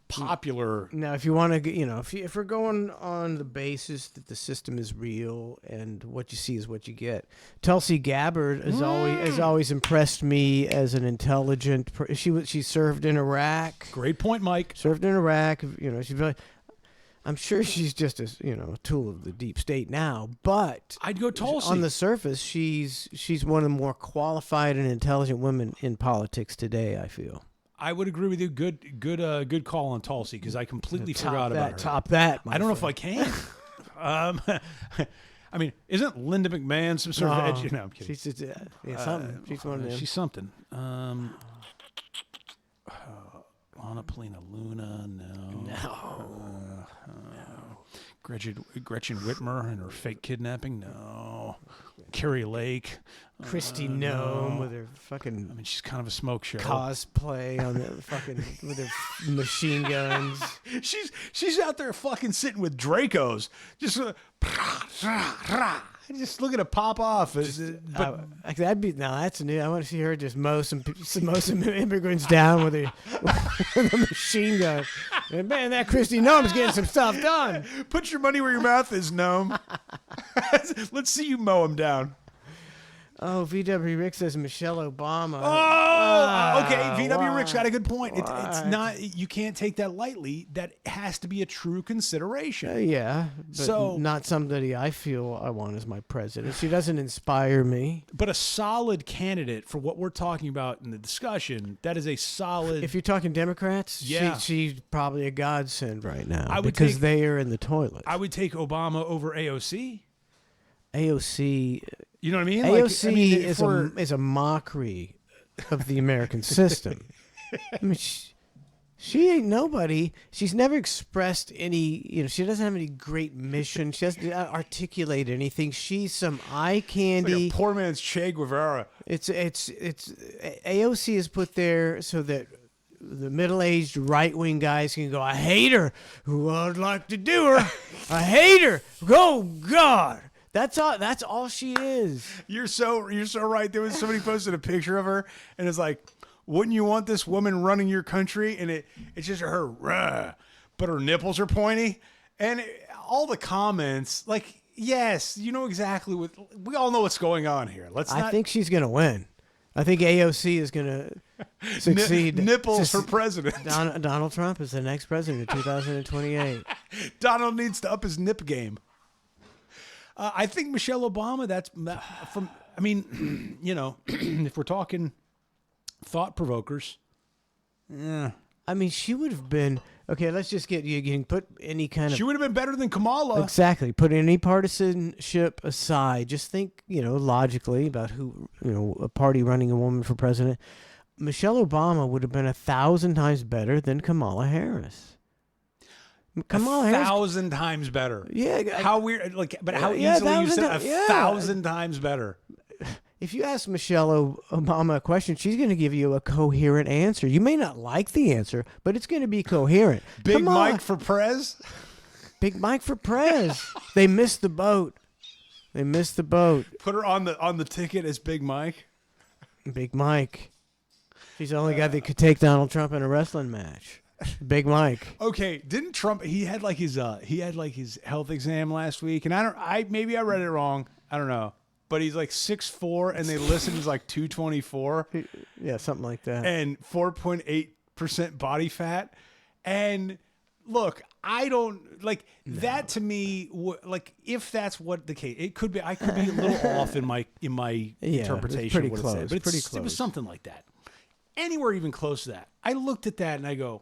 popular. Now, if you want to, if we're going on the basis that the system is real and what you see is what you get, Tulsi Gabbard has always impressed me as an intelligent. She served in Iraq. Great point, Mike. Served in Iraq. She's really. I'm sure she's just a tool of the deep state now, but I'd go Tulsi. On the surface, she's one of the more qualified and intelligent women in politics today, I feel. I would agree with you. Good call on Tulsi, because I completely forgot about her. Top that. I don't know if I can. I mean, isn't Linda McMahon some sort of edge? No, I'm kidding. She's just, something. She's one of them. She's something. Lana Polina Luna, no. Gretchen Whitmer and her fake kidnapping, no. Carrie Lake. Christy Nome with her fucking. I mean, she's kind of a smoke show. Cosplay on the fucking with her machine guns. She's out there fucking sitting with Dracos, just looking to pop off. That'd be that's new. I want to see her just mow some immigrants down with a machine gun. And man, that Christy Nome's getting some stuff done. Put your money where your mouth is, Gnome. Let's see you mow him down. Oh, VW Rick says Michelle Obama. Oh, okay. VW Rick's got a good point. It's What? not, you can't take that lightly. That has to be a true consideration. Yeah, but So- not somebody I feel I want as my president. She doesn't inspire me. But a solid candidate for what we're talking about in the discussion, that is a solid. If you're talking Democrats, Yeah. she's probably a godsend right now I would because take- they are in the toilet. I would take Obama over AOC. AOC You know what I mean? AOC I mean, is a mockery of the American system. I mean, she ain't nobody. She's never expressed any. She doesn't have any great mission. She doesn't articulate anything. She's some eye like candy. a poor man's Che Guevara. It's AOC is put there so that the middle-aged right-wing guys can go, I hate her. Who I'd like to do her. I hate her. Oh God. That's all she is. You're so right. There was somebody posted a picture of her, and it's like, wouldn't you want this woman running your country? And it's just her, but her nipples are pointy, and all the comments, like, yes, you know exactly what we all know what's going on here. I think she's gonna win. I think AOC is gonna succeed. Nipples for president. Donald Trump is the next president in 2028. Donald needs to up his nip game. I think Michelle Obama, that's from, I mean, if we're talking thought provokers. Yeah. I mean, she would have been, okay, let's just get, you can put any kind of. She would have been better than Kamala. Exactly. Put any partisanship aside. Just think, logically about who, a party running a woman for president. Michelle Obama would have been 1,000 times better than Kamala Harris. Kamala Harris. 1,000 times better. Yeah. How weird, but how Yeah, easily you 1,000 said times, yeah. 1,000 times better. If you ask Michelle Obama a question, she's going to give you a coherent answer. You may not like the answer, but it's going to be coherent. Big Come on. Mike for Prez. Big Mike for Prez. They missed the boat. They missed the boat. Put her on the ticket as Big Mike. Big Mike. She's the only guy that could take Donald Trump in a wrestling match. Big Mike. Okay, didn't Trump? He had like his health exam last week, and maybe I read it wrong. I don't know, but he's like 6'4", and they listed as like 224, Yeah, something like that. and 4.8% body fat. And look, I don't like that. To me, like if that's what the case, it could be. I could be a little off in my interpretation it's pretty of what close, it said, but pretty it was close. something like that. Anywhere even close to that. I looked at that and I go,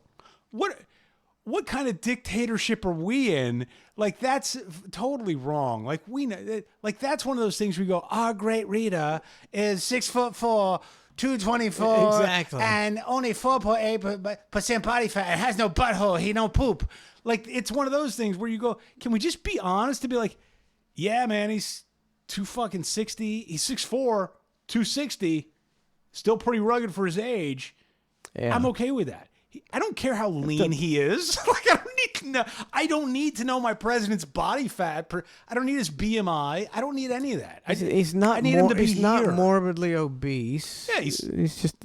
what kind of dictatorship are we in? Like that's totally wrong. Like we know, like that's one of those things we go, our great Rita is 6'4", 224, Exactly. and only 4.8% body fat. And has no butthole. He don't poop. Like it's one of those things where you go, can we just be honest to be like, yeah, man, he's 260. He's 6'4", 260, still pretty rugged for his age. Yeah. I'm okay with that. I don't care how lean he is. Like I don't need to know my president's body fat. I don't need his BMI. I don't need any of that. He's not. I need him to be he's not here. morbidly obese. Yeah, he's just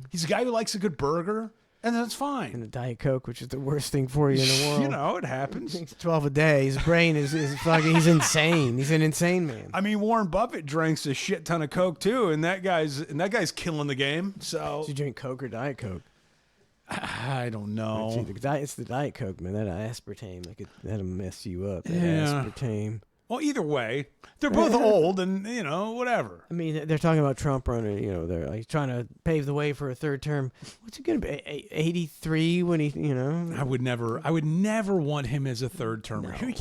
He's a guy who likes a good burger, and that's and fine. a Diet Coke, which is the worst thing for you in the world. It happens. Drinks 12 a day. His brain is fucking. He's insane. He's an insane man. I mean, Warren Buffett drinks a shit ton of Coke too, and that guy's killing the game. So Does he drink Coke or Diet Coke? I don't know. It's the Diet Coke, man. That aspartame, that'll mess you up. That Yeah. aspartame. Well, either way, they're both old, and whatever. I mean, they're talking about Trump running. They're like trying to pave the way for a third term. What's it gonna be? 83 when he, I would never want him as a third termer. He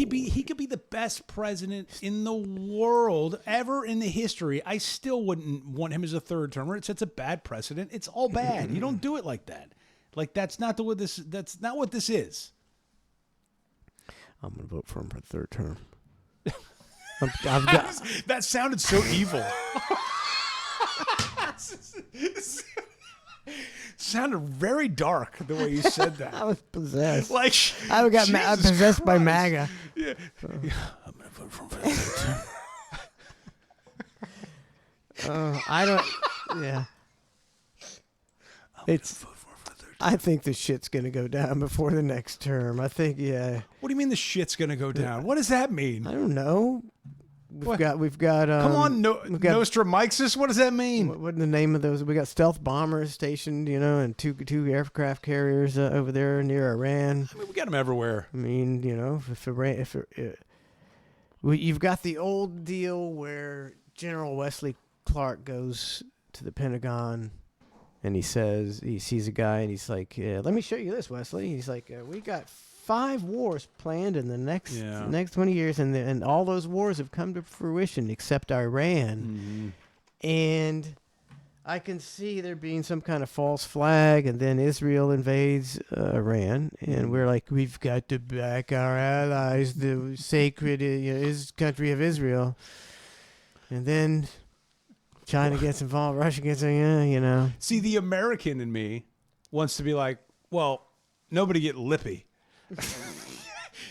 could be the best president in the world ever in the history. I still wouldn't want him as a third termer. It sets a bad precedent. It's all bad. You don't do it like that. Like that's not what this is. I'm gonna vote for him for a third term. I've got. That sounded so evil. Sounded very dark the way you said that. I was possessed. Like I got Jesus possessed by Christ. MAGA. Yeah. I'm gonna vote for him for the third term. I don't. Yeah. It's. I think the shit's gonna go down before the next term. I think. Yeah. What do you mean the shit's gonna go down? What does that mean? I don't know. we've got. Come on, we've got, Nostramyxis. What does that mean? What the name of those? We got stealth bombers stationed, and two aircraft carriers over there near Iran. I mean, we got them everywhere. I mean, you've got the old deal where General Wesley Clark goes to the Pentagon, and he says he sees a guy, and he's like, "Yeah, let me show you this, Wesley." He's like, "We got 5 wars planned in the next 20 years, and all those wars have come to fruition except Iran." And I can see there being some kind of false flag, and then Israel invades Iran, and we're like, we've got to back our allies, the sacred country of Israel. And then China gets involved, Russia gets, See, the American in me wants to be like, well, nobody get lippy.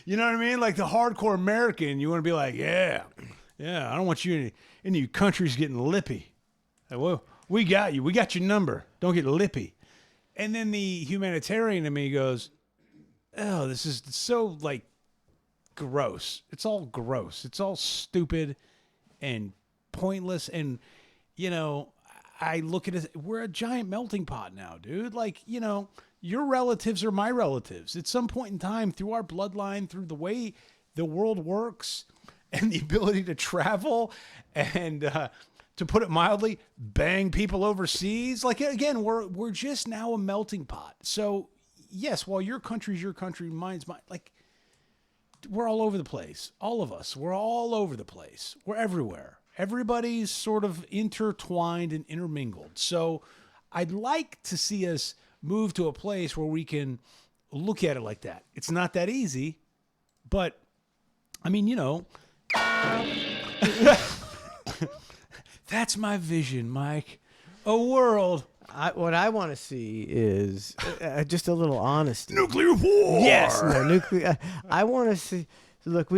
You know what I mean? Like the hardcore American, you want to be like, yeah, I don't want you any of your countries getting lippy. Like, well, we got you. We got your number. Don't get lippy. And then the humanitarian in me goes, oh, this is so, like, gross. It's all gross. It's all stupid and pointless. And, I look at it, we're a giant melting pot now, dude. Like, your relatives are my relatives. At some point in time, through our bloodline, through the way the world works and the ability to travel and, to put it mildly, bang people overseas. Like, again, we're just now a melting pot. So, yes, while your country's your country, mine's mine, like, we're all over the place. All of us. We're all over the place. We're everywhere. Everybody's sort of intertwined and intermingled. So I'd like to see us move to a place where we can look at it like that. It's not that easy, but, I mean, that's my vision, Mike. A world. What I want to see is just a little honesty. Nuclear war. Yes, no, nuclear. I want to see. Look,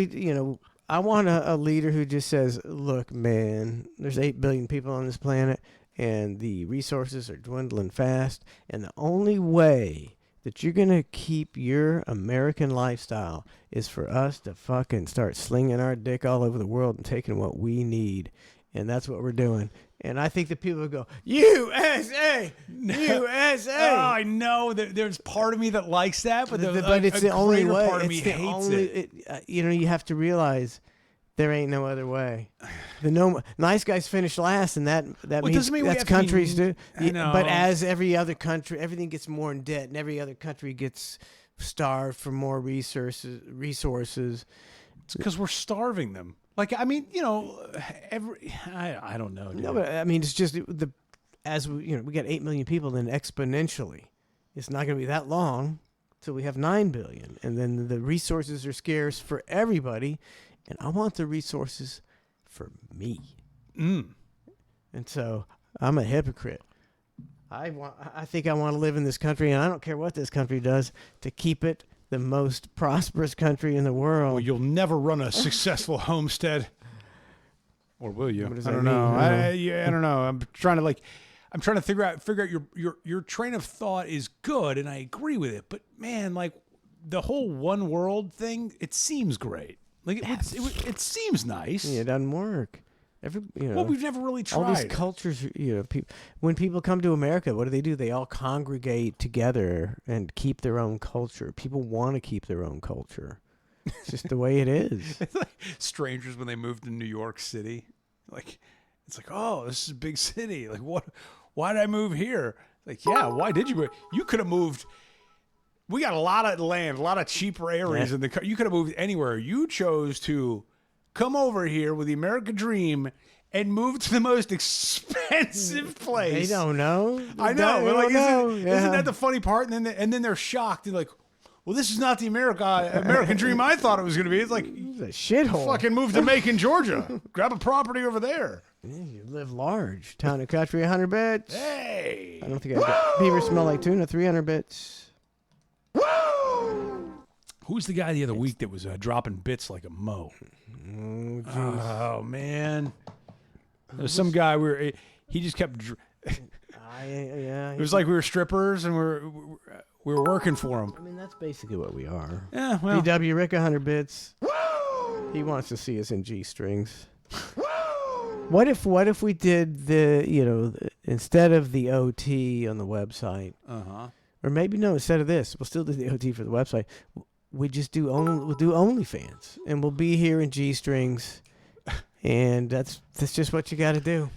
I want a leader who just says, "Look, man, there's 8 billion people on this planet, and the resources are dwindling fast, and the only way that you're gonna keep your American lifestyle is for us to fucking start slinging our dick all over the world and taking what we need." And that's what we're doing. And I think the people will go, USA, USA. Oh, I know. There's part of me that likes that, but it's the only way. Part of me hates it. You have to realize there ain't no other way. Nice guys finish last, and that means that's countries too. But as every other country, everything gets more in debt, and every other country gets starved for more resources. It's because we're starving them. Like, I mean, I don't know, dude. No, but I mean, it's just we got 8 million people, then exponentially, it's not going to be that long till we have 9 billion, and then the resources are scarce for everybody, and I want the resources for me. And so I'm a hypocrite. I think I want to live in this country, and I don't care what this country does to keep it the most prosperous country in the world. Well, you'll never run a successful homestead, or will you? What does I that don't mean? know. I don't know. I'm trying to figure out your train of thought is good, and I agree with it. But man, like the whole one world thing, it seems great. Like it seems nice. Yeah, it doesn't work. Well, we've never really tried. All these cultures, when people come to America, what do? They all congregate together and keep their own culture. People want to keep their own culture. It's just the way it is. It's like strangers when they moved to New York City. Like, it's like, oh, this is a big city. Like, what? Why did I move here? Like, yeah, why did you move? You could have moved. We got a lot of land, a lot of cheaper areas in the country. You could have moved anywhere. You chose to come over here with the American dream and move to the most expensive place. They don't know. I know. But like, isn't that the funny part? And then they're shocked. They're like, well, this is not the American dream I thought it was going to be. It's like, it's a shithole. Fucking move to Macon, Georgia. Grab a property over there. Yeah, you live large. Town and country, 100 bits. Hey. I don't think I got beavers smell like tuna, 300 bits. Who's the guy the other week that was dropping bits like a mo? Oh man, there's some guy where he just kept. It was like we were strippers and we were working for him. I mean, that's basically what we are. Yeah, well, DW Rick 100 bits. He wants to see us in G strings. What if we did instead of the OT on the website, or maybe no, instead of this, we'll still do the OT for the website. We'll do OnlyFans, and we'll be here in G-strings, and that's just what you got to do.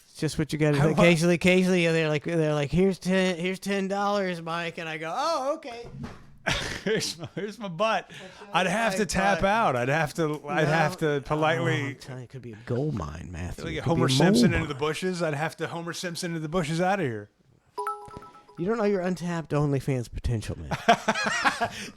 It's just what you got to do. Occasionally, they're like, here's $10, Mike, and I go, oh, okay. here's my butt. I'd have to tap out. I'd have to politely. I'm telling you, it could be a gold mine, Matthew. Like It could Homer be a Simpson mole into the mine. bushes. I'd have to Homer Simpson into the bushes out of here. You don't know your untapped OnlyFans potential, man.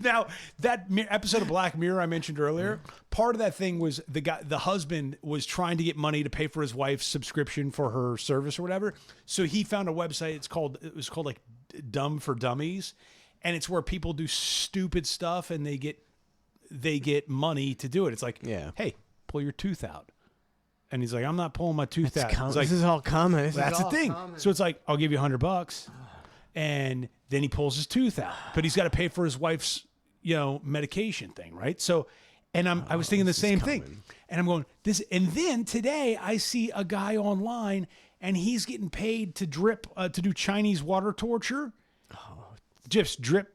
Now, that episode of Black Mirror I mentioned earlier, part of that thing was the husband was trying to get money to pay for his wife's subscription for her service or whatever. So he found a website. It was called like Dumb for Dummies, and it's where people do stupid stuff and they get money to do it. It's like, hey, pull your tooth out. And he's like, I'm not pulling my tooth out. He's like, this is all common. that's the thing. So it's like, I'll give you $100. And then he pulls his tooth out, but he's got to pay for his wife's, medication thing, right? So, and I was thinking the same thing, and I'm going and then today I see a guy online, and he's getting paid to to do Chinese water torture, just drip,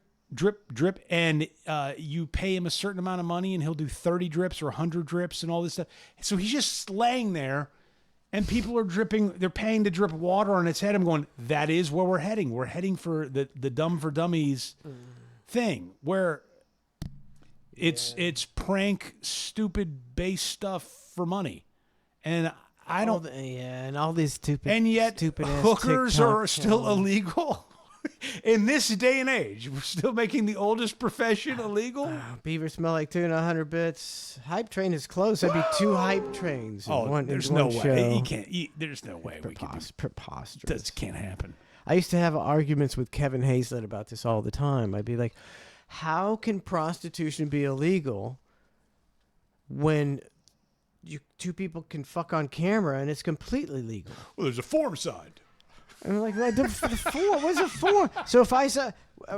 and you pay him a certain amount of money, and he'll do 30 drips or 100 drips and all this stuff. So he's just laying there. And people are they're paying to drip water on its head. I'm going, that is where we're heading. We're heading for the Dumb for Dummies thing, where it's prank, stupid, base stuff for money. And I don't... and all these stupid... And yet, stupid-ass hookers TikTok are still channels. illegal. In this day and age, we're still making the oldest profession illegal. Beaver smell like tuna, 100 bits. Hype train is close. That'd be 2 hype trains. There's no way. You can't. There's no way we can. Preposterous. That can't happen. I used to have arguments with Kevin Hazlett about this all the time. I'd be like, how can prostitution be illegal when two people can fuck on camera and it's completely legal? Well, there's a form signed. And I'm like, what's a form? So if I saw,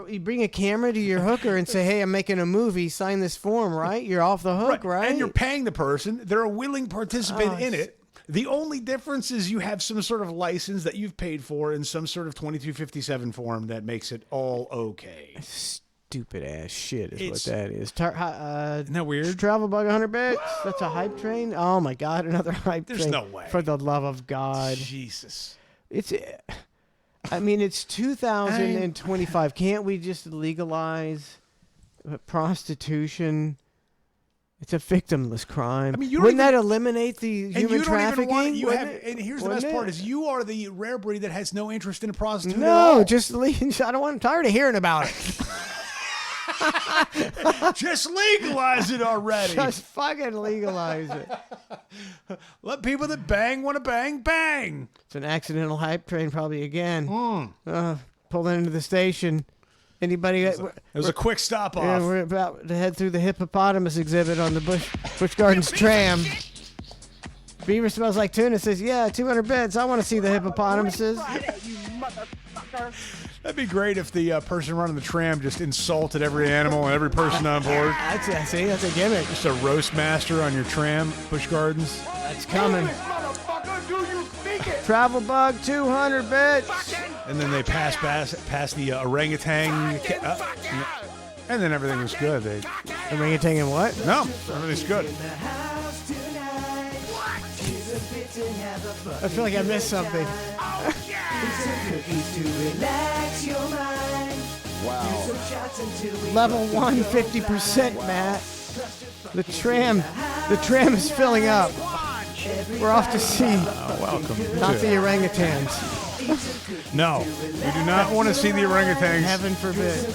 you bring a camera to your hooker and say, hey, I'm making a movie, sign this form, right? You're off the hook, right? And you're paying the person. They're a willing participant in it. The only difference is you have some sort of license that you've paid for in some sort of 2257 form that makes it all okay. Stupid ass shit is what that is. Isn't that weird? Travel bug 100 bits. That's a hype train. Oh my God, another hype train. There's no way. For the love of God. Jesus. It's 2025. Can't we just legalize prostitution? It's a victimless crime. I mean, wouldn't that eliminate the human trafficking? And here's the best part: is you are the rare breed that has no interest in a prostitute. No, just leave. I'm tired of hearing about it. Just legalize it already. Just fucking legalize it. Let people that bang want to bang, bang. It's an accidental hype train, probably again. Pulled into the station. Anybody? It was a quick stop off. Yeah, we're about to head through the hippopotamus exhibit on the Busch Gardens tram. Beaver smells like tuna. Says, yeah, 200 bits. I want to see the hippopotamuses. That'd be great if the person running the tram just insulted every animal and every person on board. That's a gimmick. Just a roast master on your tram, Busch Gardens. That's coming. Travel bug, 200 bits. And then they pass the orangutan, and then everything was good. Orangutan and what? No, everything's good. I feel like I missed something. Wow. Level 1, 50%, Matt. The tram is filling up. We're off to see. Welcome. Not the orangutans. No, we do not want to see the orangutans. Heaven forbid.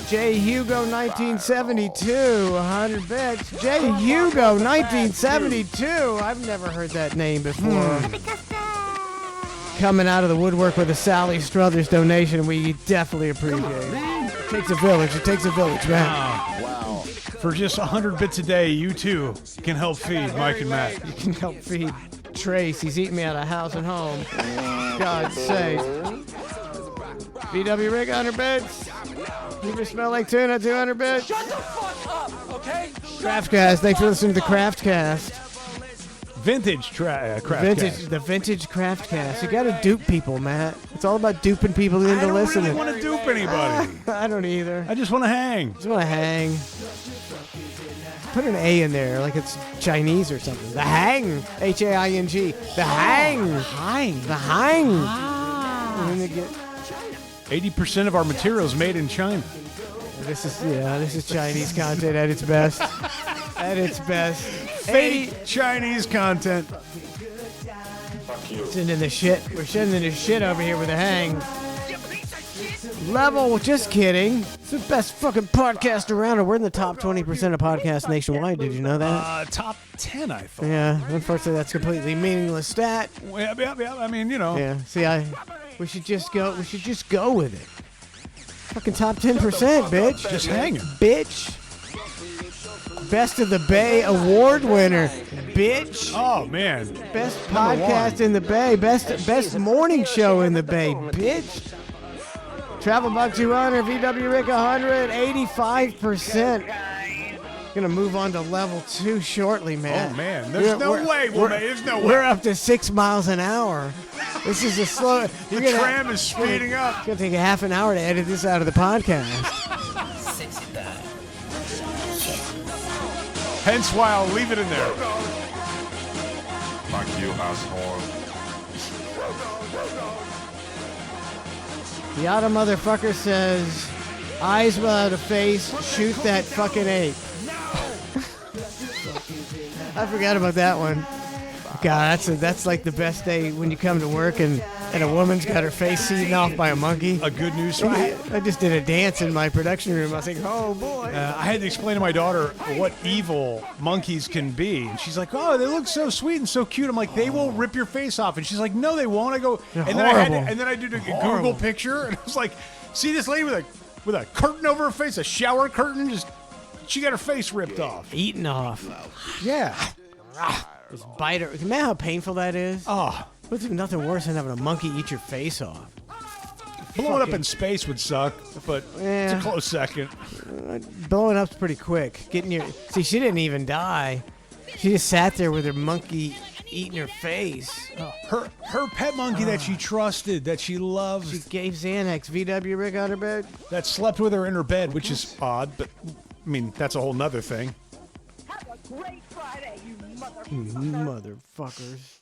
J. Hugo 1972, 100 bits. J. Hugo 1972. I've never heard that name before. Coming out of the woodwork with a Sally Struthers donation, we definitely appreciate it. It takes a village. It takes a village, man. Wow. For just 100 bits a day, you too can help feed Mike and Matt. You can help feed Trace. He's eating me out of house and home. God's sake. VW Rig, 100 bits. Beaver smell like tuna, 200 bits. Shut the fuck up, okay? Craftcast. Thanks for listening to the Craftcast. Vintage craft cast. The vintage craft cast. You got to dupe people, Matt. It's all about duping people into I don't listening. really want to dupe anybody. I don't either. I just want to hang. Just want to hang. Put an A in there like it's Chinese or something. The hang. H-A-I-N-G. The hang. Hang. The hang. And then they get, 80% of our material is made in China. this is Chinese content at its best. At its best. Fake Chinese content. Sending the shit. We're sending the shit over here with a hang. Level, just kidding. It's the best fucking podcast around, and we're in the top 20% of podcasts nationwide. Did you know that? Top 10, I thought. Yeah, unfortunately, that's a completely meaningless stat. Yeah. I mean, you know. Yeah, see, we should just go with it. Fucking top 10%, bitch. Just hanging. Bitch. Best of the Bay award winner, bitch. Oh, man. Best Number podcast one. in the Bay. Best morning show in the Bay, bitch. Travel Bug 200, VW Rick 100, 85%. Gonna move on to level 2 shortly, man. Oh, man. There's no way. There's no way. We're up to 6 miles an hour. This is a slow. The tram is speeding up. It's gonna take a half an hour to edit this out of the podcast. Hence why I'll leave it in there. Fuck you, asshole. The other motherfucker says, eyes without a face, shoot that fucking ape. I forgot about that one. God, that's like the best day when you come to work and a woman's got her face eaten off by a monkey. A good news story. I just did a dance in my production room. I was like, oh boy. I had to explain to my daughter what evil monkeys can be. And she's like, oh, they look so sweet and so cute. I'm like, they will rip your face off. And she's like, no, they won't. I go, They're and horrible. then I did a Horrible. Google picture. And I was like, see this lady with a curtain over her face, a shower curtain, she got her face ripped off. Eaten off. Yeah. Just bite her. Imagine how painful that is. Oh, What's nothing worse than having a monkey eat your face off? blowing up in space would suck, but it's Yeah. a close second. Blowing up's pretty quick. See, she didn't even die. She just sat there with her monkey eating her face. Her pet monkey that she trusted, that she loved, She gave Xanax. VW Rick on her bed. that slept with her in her bed, which is odd, but I mean, that's a whole nother thing. Have a great Friday, you Motherfuckers.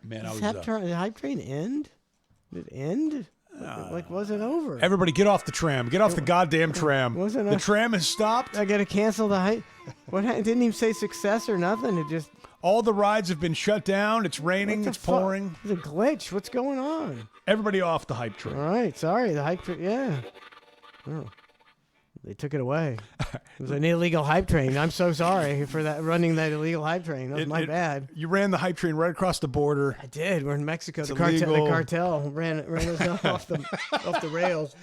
Man, I Does was the hype train end? Did it end? Was it over? Everybody get off the tram. Get off the goddamn tram. Wasn't The it- tram has stopped. I gotta cancel the hype. What? It didn't even say success or nothing. It just. All the rides have been shut down. It's raining. What the It's fuck? pouring. It's a glitch. What's going on? Everybody off the hype train. All right, sorry. The hype train. Yeah. Oh. They took it away. It was an illegal hype train. I'm so sorry for that running that illegal hype train. That was my bad. You ran the hype train right across the border. I did. We're in Mexico. It's The cartel illegal. ran us off the rails.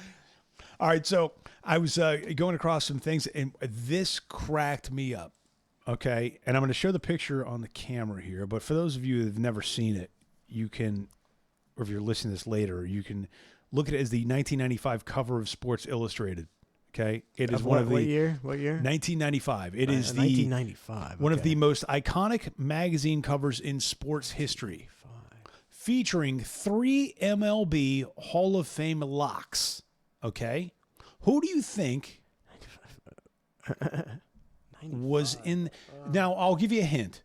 All right, so I was going across some things, and this cracked me up. Okay, and I'm going to show the picture on the camera here. But for those of you that have never seen it, you can, or if you're listening to this later, you can look at it as the 1995 cover of Sports Illustrated. Okay, it is one of the What year? 1995. It is the 1995. one of the most iconic magazine covers in sports history, featuring 3 MLB Hall of Fame locks. Okay, who do you think was in? Now I'll give you a hint.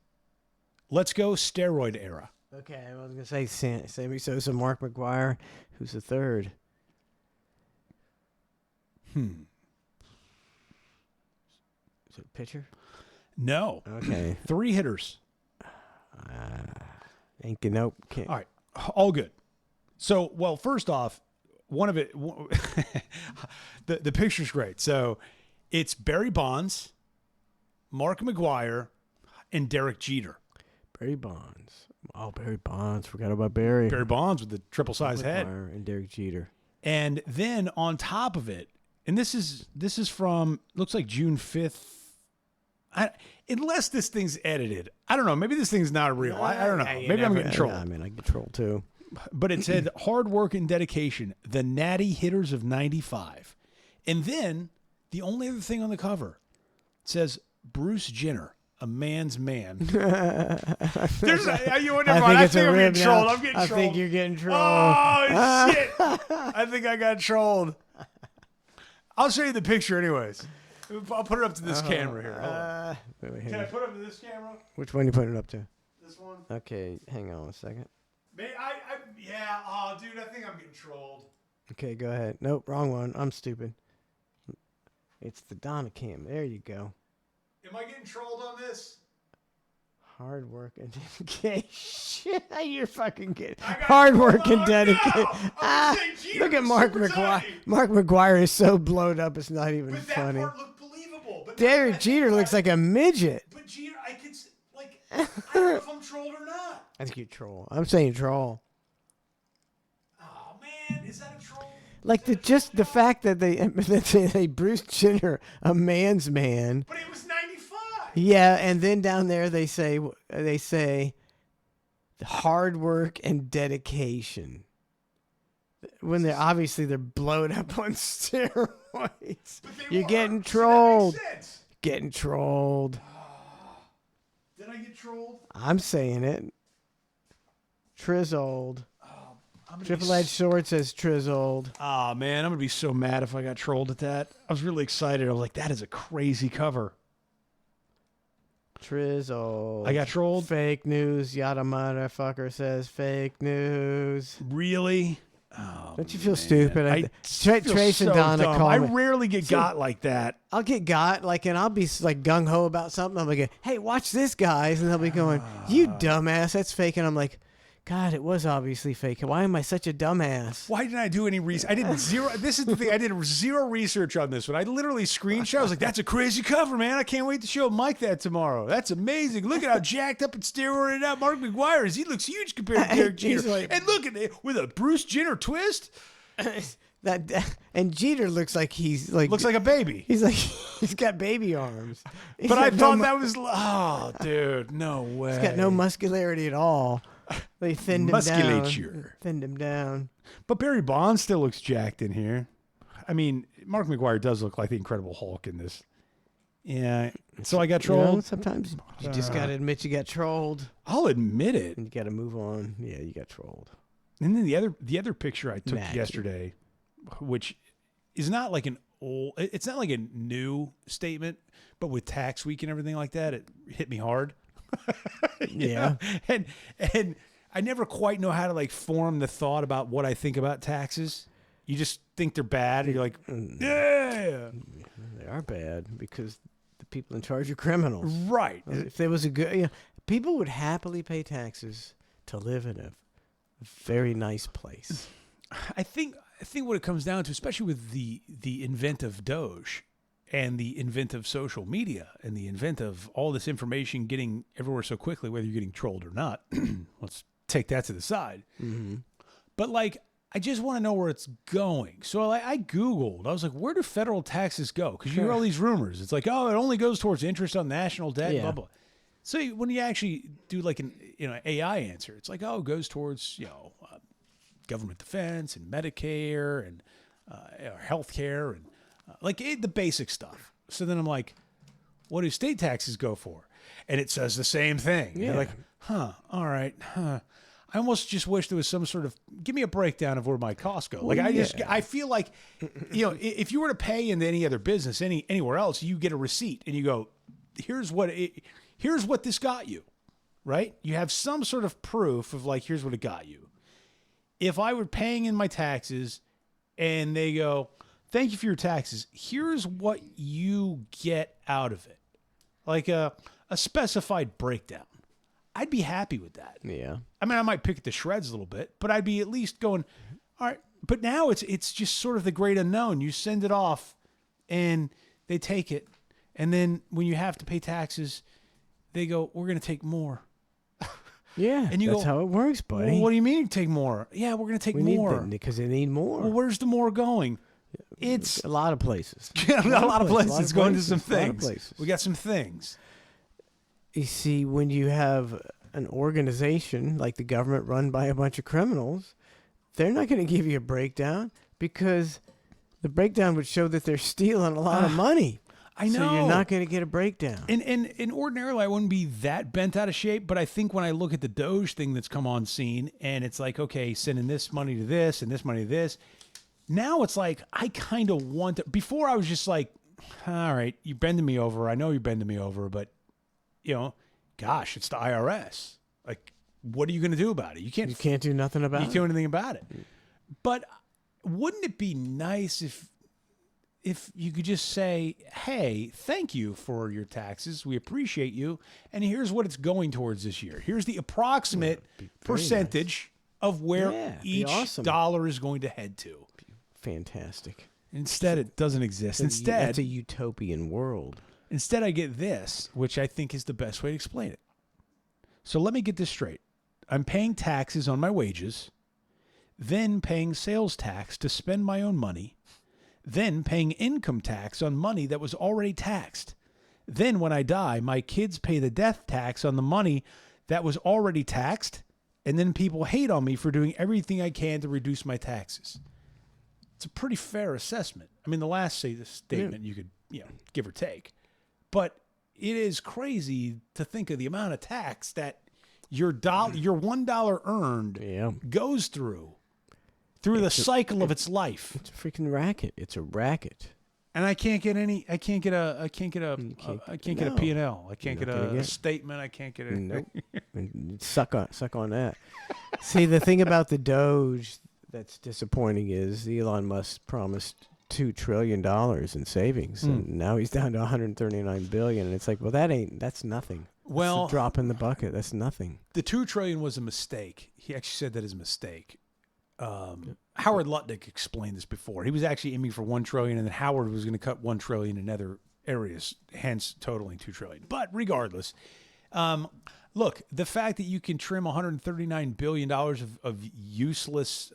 Let's go steroid era. Okay, I was gonna say Sammy Sosa, Mark McGuire. Who's the third? Is it a pitcher? No, Okay. 3 hitters. Nope. Can't. All right, all good. So, well, first off, one of it, the picture's great. So, it's Barry Bonds, Mark McGuire, and Derek Jeter. Barry Bonds. Oh, Barry Bonds. Forgot about Barry. Barry Bonds with the triple size head. McGuire and Derek Jeter. And then on top of it, and this is from, looks like June 5th. Unless this thing's edited. I don't know. Maybe this thing's not real. I don't know. Maybe I'm getting trolled. I mean, I get trolled too. But it said hard work and dedication, the natty hitters of 95. And then the only other thing on the cover says Bruce Jenner, A man's man. I There's you wonder think I it's think a I'm rib getting now. trolled. I'm getting I trolled. think you're getting trolled. Oh shit! I think I got trolled. I'll show you the picture anyways. I'll put it up to this camera here. Hold on. Wait, Can hang I on. put it up to this camera? Which one you putting it up to? This one? Okay, hang on a second. Yeah. Oh, dude, I think I'm getting trolled. Okay, go ahead. Nope, wrong one. I'm stupid. It's the Donna cam. There you go. Am I getting trolled on this? Hard work and dedication. You're fucking getting I got hard work trolled. and dedication. No! Ah, saying Jeter look at was Mark super McGuire. tiny. Mark McGuire is so blowed up. It's not even But that funny. part looked believable. But Derek Jeter looks like a midget. But Jeter, I could like. I don't know if I'm trolled or not. I think you troll. I'm saying troll. Oh man, is that a troll? Like the fact that they Bruce Jenner a man's man. But it was 95. Yeah, and then down there they say hard work and dedication. When they're obviously they're blown up on steroids. But they You're were, getting so trolled. that makes sense. Getting trolled. Did I get trolled? I'm saying it. Trizold. I'm gonna Triple be Edge Sword says Trizold. Oh man, I'm gonna be so mad if I got trolled at that. I was really excited. I was like, that is a crazy cover. Trizold. I got trolled? Fake news. Yada motherfucker says fake news. Really? Oh, Don't you feel stupid? I Trace feel and so Donna dumb. call I me. rarely get got like that. I'll get got and I'll be like gung ho about something. I'll be like, "Hey, watch this, guys," and they'll be going, "You dumbass, that's fake." And I'm like, "God, it was obviously fake. Why am I such a dumbass?" Why didn't I do any research? I did zero. This is the thing. I did zero research on this one. I literally screenshot. I was like, "That's a crazy cover, man. I can't wait to show Mike that tomorrow. That's amazing. Look at how jacked up and steroided out Mark McGuire is. He looks huge compared to Derek He's Jeter. like- And look at it with a Bruce Jenner twist. And Jeter looks like he's like Looks like a baby." he's like he's got baby arms. He's But I got thought no, that was dude, no way. he's got no muscularity at all. They thinned him Musculature. down. Thinned him down. But Barry Bonds still looks jacked in here. I mean, Mark McGuire does look like the Incredible Hulk in this. Yeah. So I got You know, trolled. sometimes you just gotta admit you got trolled, I'll admit it. and you gotta move on. Yeah, you got trolled. And then the other picture I took Imagine. yesterday, which is not like it's not like a new statement, but with tax week and everything like that, it hit me hard. You Yeah. know? And I never quite know how to like form the thought about what I think about taxes. You just think they're bad, and you're like, yeah, They are bad because the people in charge are criminals. right. If there was a good, people would happily pay taxes to live in a very nice place. I think what it comes down to, especially with the invent of Doge and the invent of social media and the invent of all this information getting everywhere so quickly, whether you're getting trolled or not, let's take that to the side. Mm-hmm. But like, I just want to know where it's going. So I Googled. I was like, where do federal taxes go? Because you hear all these rumors. It's like, oh, it only goes towards interest on national debt, Yeah. blah, blah. So when you actually do like an AI answer, it's like, oh, it goes towards, government defense and Medicare and healthcare and the basic stuff. So then I'm like, what do state taxes go for? And it says the same thing. Yeah. You're like, all right, I almost just wish there was some sort of, give me a breakdown of where my costs go. Like I feel like, if you were to pay in any other business, anywhere else, you get a receipt and you go, here's what this got you, right? You have some sort of proof of like, here's what it got you. If I were paying in my taxes and they go, thank you for your taxes, here's what you get out of it. Like a specified breakdown. I'd be happy with that. Yeah. I mean, I might pick it to shreds a little bit, but I'd be at least going, all right. But now it's just sort of the great unknown. You send it off and they take it. And then when you have to pay taxes, they go, we're going to take more. Yeah, And you that's go, how it works, buddy. Well, what do you mean take more? Yeah, we're going to take we more. need because they need more. Well, where's the more going? It's a lot of places. a lot of places going to some A lot of things. places. We got some things. You see, when you have an organization like the government run by a bunch of criminals, they're not going to give you a breakdown because the breakdown would show that they're stealing a lot of money. I know. So you're not going to get a breakdown. And ordinarily I wouldn't be that bent out of shape, but I think when I look at the Doge thing that's come on scene and it's like, okay, sending this money to this and this money to this, now it's like I kind of want to. Before I was just like, all right, you're bending me over. I know you're bending me over, but gosh, it's the IRS. Like, what are you going to do about it? You can't do nothing about You it. can't do anything about it. But wouldn't it be nice if you could just say, hey, thank you for your taxes. We appreciate you. And here's what it's going towards this year. Here's the approximate percentage of where Yeah, be each awesome. dollar is going to head to. Fantastic. Instead, it doesn't exist. Instead, that's a utopian world. Instead, I get this, which I think is the best way to explain it. So let me get this straight. I'm paying taxes on my wages, then paying sales tax to spend my own money, then paying income tax on money that was already taxed. Then when I die, my kids pay the death tax on the money that was already taxed, and then people hate on me for doing everything I can to reduce my taxes. It's a pretty fair assessment. I mean, the last statement you could, give or take. But it is crazy to think of the amount of tax that your $1 earned goes through the cycle of its life. It's a freaking racket. It's a racket. And I can't get a P&L. I can't get a statement. I can't get a Nope. Suck on that. See, the thing about the Doge that's disappointing is Elon Musk promised $2 trillion in savings, and now he's down to $139 billion, and it's like, well, that's nothing. Well, that's a drop in the bucket. That's nothing. The $2 trillion was a mistake. He actually said that as a mistake. Howard Lutnick explained this before. He was actually aiming for $1 trillion, and then Howard was going to cut $1 trillion in other areas, hence totaling $2 trillion. But regardless, look, the fact that you can trim $139 billion of useless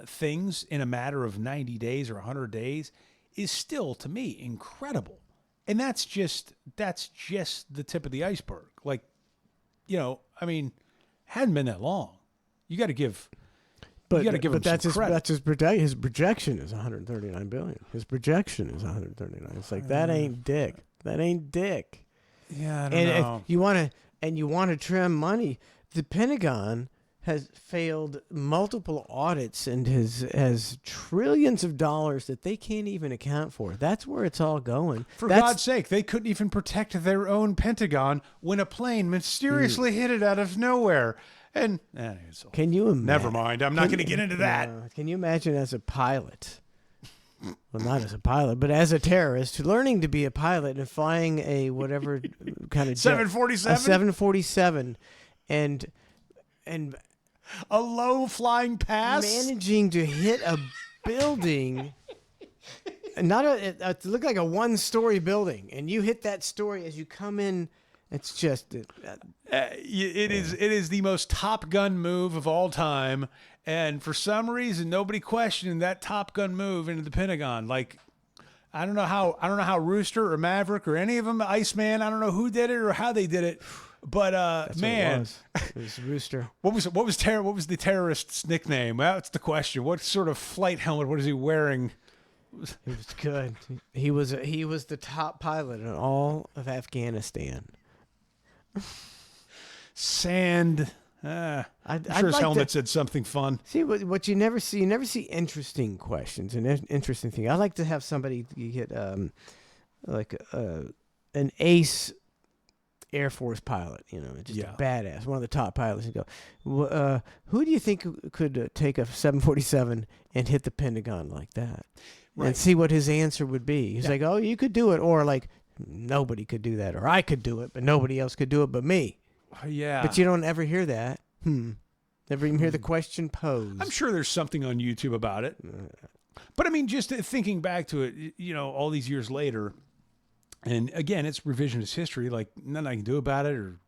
things in a matter of 90 days or 100 days is still, to me, incredible. And that's just the tip of the iceberg. Like, hadn't been that long. You got to give. You got to give him that's some credit. His projection is $139 billion. His projection is $139. It's like that ain't dick. That ain't dick. Yeah, I don't know. You want to trim money. The Pentagon has failed multiple audits and has trillions of dollars that they can't even account for. That's where it's all going. For God's sake, they couldn't even protect their own Pentagon when a plane mysteriously hit it out of nowhere. And can you imagine? Never mind. I'm not going to get into that. Can you imagine as a pilot? Well, not as a pilot, but as a terrorist, learning to be a pilot and flying a whatever kind of 747, a 747, and a low flying pass, managing to hit a building, not it looked like a 1-story building, and you hit that story as you come in. It's just it is the most Top Gun move of all time, and for some reason nobody questioned that Top Gun move into the Pentagon. Like, I don't know how Rooster or Maverick or any of them, Iceman, I don't know who did it or how they did it, but man, it was Rooster. What was the terrorist's nickname? Well, that's the question. What sort of flight helmet? What is he wearing? He was good. He was the top pilot in all of Afghanistan. Sand. I'm sure his helmet said something fun. See what you never see. You never see interesting questions and interesting things. I like to have somebody get like an ace Air Force pilot, just a badass, one of the top pilots, and go, who do you think could take a 747 and hit the Pentagon like that? Right. And see what his answer would be. He's like, oh, you could do it, or like, nobody could do that, or I could do it, but nobody else could do it but me. Yeah. But you don't ever hear that. Never even hear the question posed. I'm sure there's something on YouTube about it. But I mean, just thinking back to it, all these years later, and again, it's revisionist history. Like, nothing I can do about it or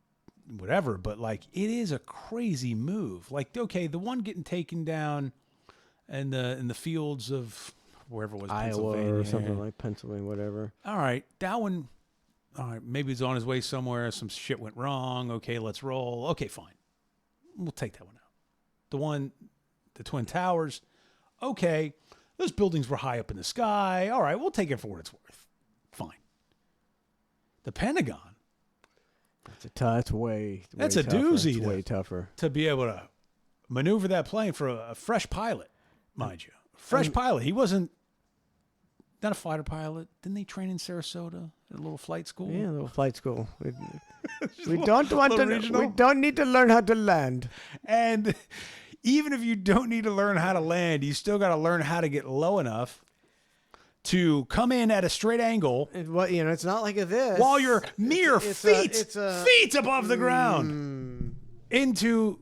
whatever, but like, it is a crazy move. Like, okay, the one getting taken down in the fields of wherever it was, Iowa or something like Pennsylvania, whatever. All right, that one. All right, maybe it's on his way somewhere. Some shit went wrong. Okay, let's roll. Okay, fine. We'll take that one out. The Twin Towers. Okay, those buildings were high up in the sky. All right, we'll take it for what it's worth. Fine. the Pentagon. That's way. That's a tougher. doozy. It's way tougher. To be able to maneuver that plane for a fresh pilot, mind you. Fresh pilot. He wasn't not a fighter pilot. Didn't they train in Sarasota at a little flight school? Yeah, a little flight school. We don't want to. regional. We don't need to learn how to land. And even if you don't need to learn how to land, you still got to learn how to get low enough to come in at a straight angle It's not like this. while you're mere feet above the Mm. ground into.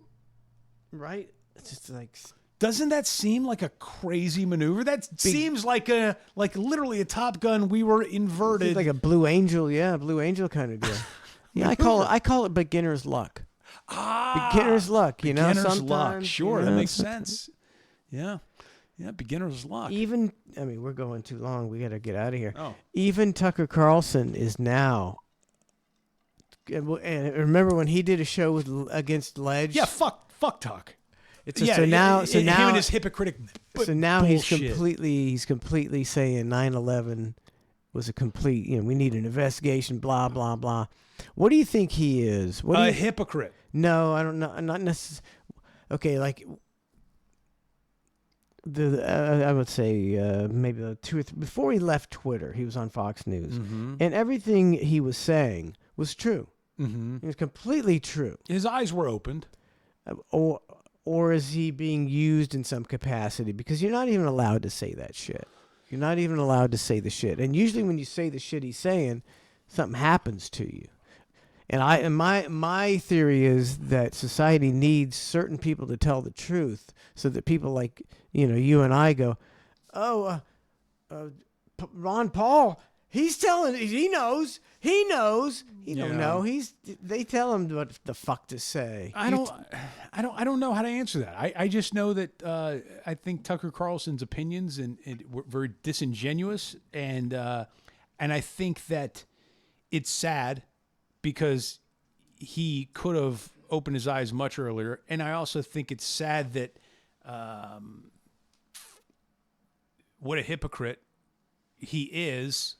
Right? It's just like. Doesn't that seem like a crazy maneuver? That seems like literally a Top Gun. We were inverted. It's like a Blue Angel, Blue Angel kind of deal. Yeah, I call it beginner's luck. Beginner's luck, beginner's luck. sometimes, Sure, that makes sense. Yeah, beginner's luck. Even, we're going too long. We got to get out of here. Oh. Even Tucker Carlson is now. And remember when he did a show against Ledge? Yeah, fuck Tuck. So now him and his hypocritic. So now bullshit. he's completely saying 9/11 was a complete. We need an investigation. Blah blah blah. What do you think he is? A hypocrite. No, I don't know. Not necessarily. Okay, like I would say maybe 2 or 3 before he left Twitter, he was on Fox News, and everything he was saying was true. It was completely true. His eyes were opened. Or is he being used in some capacity? Because you're not even allowed to say that shit. You're not even allowed to say the shit. And usually when you say the shit he's saying, something happens to you. And my theory is that society needs certain people to tell the truth so that people like, you and I go, Ron Paul, he knows. He don't know. They tell him what the fuck to say. I don't know how to answer that. I just know that I think Tucker Carlson's opinions and were very disingenuous, and I think that it's sad because he could have opened his eyes much earlier, and I also think it's sad that what a hypocrite he is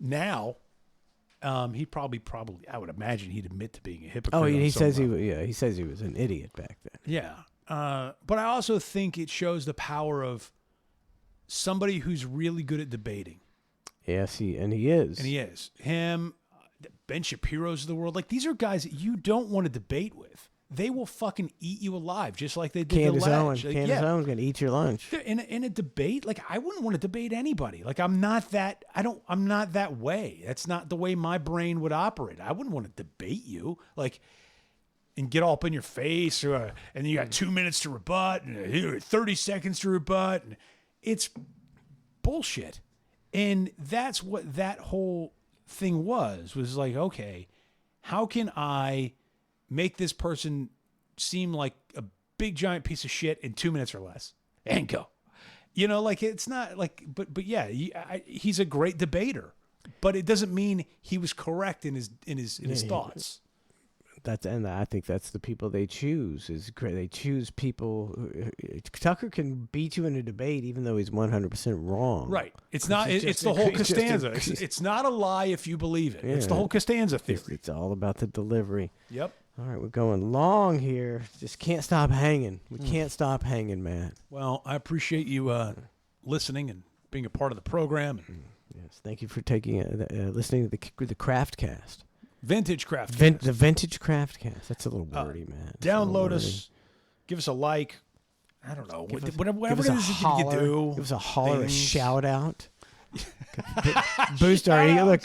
now. He probably I would imagine he'd admit to being a hypocrite. Oh, he says level. he says he was an idiot back then. Yeah. But I also think it shows the power of somebody who's really good at debating. Yes, he is. And he is. Him, Ben Shapiro's of the world. Like, these are guys that you don't want to debate with. They will fucking eat you alive, just like they did Candace the Owens. Ledge. Candace Owens gonna eat your lunch. In a debate, like, I wouldn't want to debate anybody. Like, I'm not that way. That's not the way my brain would operate. I wouldn't want to debate you, like, and get all up in your face, and then you got 2 minutes to rebut, and 30 seconds to rebut. And it's bullshit. And that's what that whole thing was like, okay, how can I make this person seem like a big giant piece of shit in 2 minutes or less and go, like, it's not like, but yeah, he's a great debater, but it doesn't mean he was correct in his thoughts. And I think that's the people they choose. Is great. They choose people. Tucker can beat you in a debate, even though he's 100% wrong. Right. It's not. It's the whole Costanza. It's not a lie if you believe it. Yeah. It's the whole Costanza theory. It's all about the delivery. Yep. All right, we're going long here. Just can't stop hanging. We can't stop hanging, man. Well, I appreciate you listening and being a part of the program. Yes, thank you for listening to the Craftcast. Vintage Craft. The Vintage Craftcast. That's a little wordy, man. Download us. Give us a like. I don't know. Whatever it is that you do. Give us a holler, a shout out. Boost our ego. Look,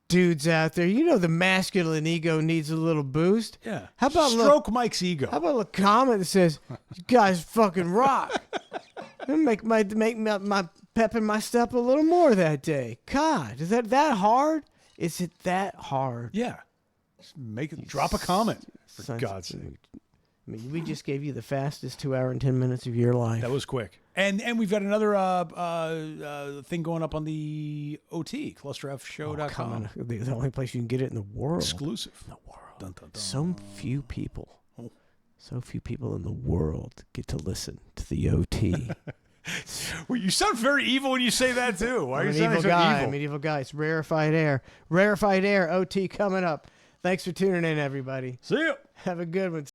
dudes out there, the masculine ego needs a little boost. Yeah. How about stroke Mike's ego? How about a comment that says, "You guys fucking rock"? Make my pep in my step a little more that day. God, is that hard? Is it that hard? Yeah. Just drop a comment, for God's sake. I mean, we just gave you the fastest 2 hour and 10 minutes of your life. That was quick. And we've got another thing going up on the OT, clusterfshow.com. The only place you can get it in the world. Exclusive. In the world. Dun, dun, dun. So few people in the world get to listen to the OT. Well, you sound very evil when you say that too. Why are I'm you an sounding evil so guy. evil? I'm an evil guy. It's Rarefied Air. Rarefied Air OT coming up. Thanks for tuning in, everybody. See ya. Have a good one.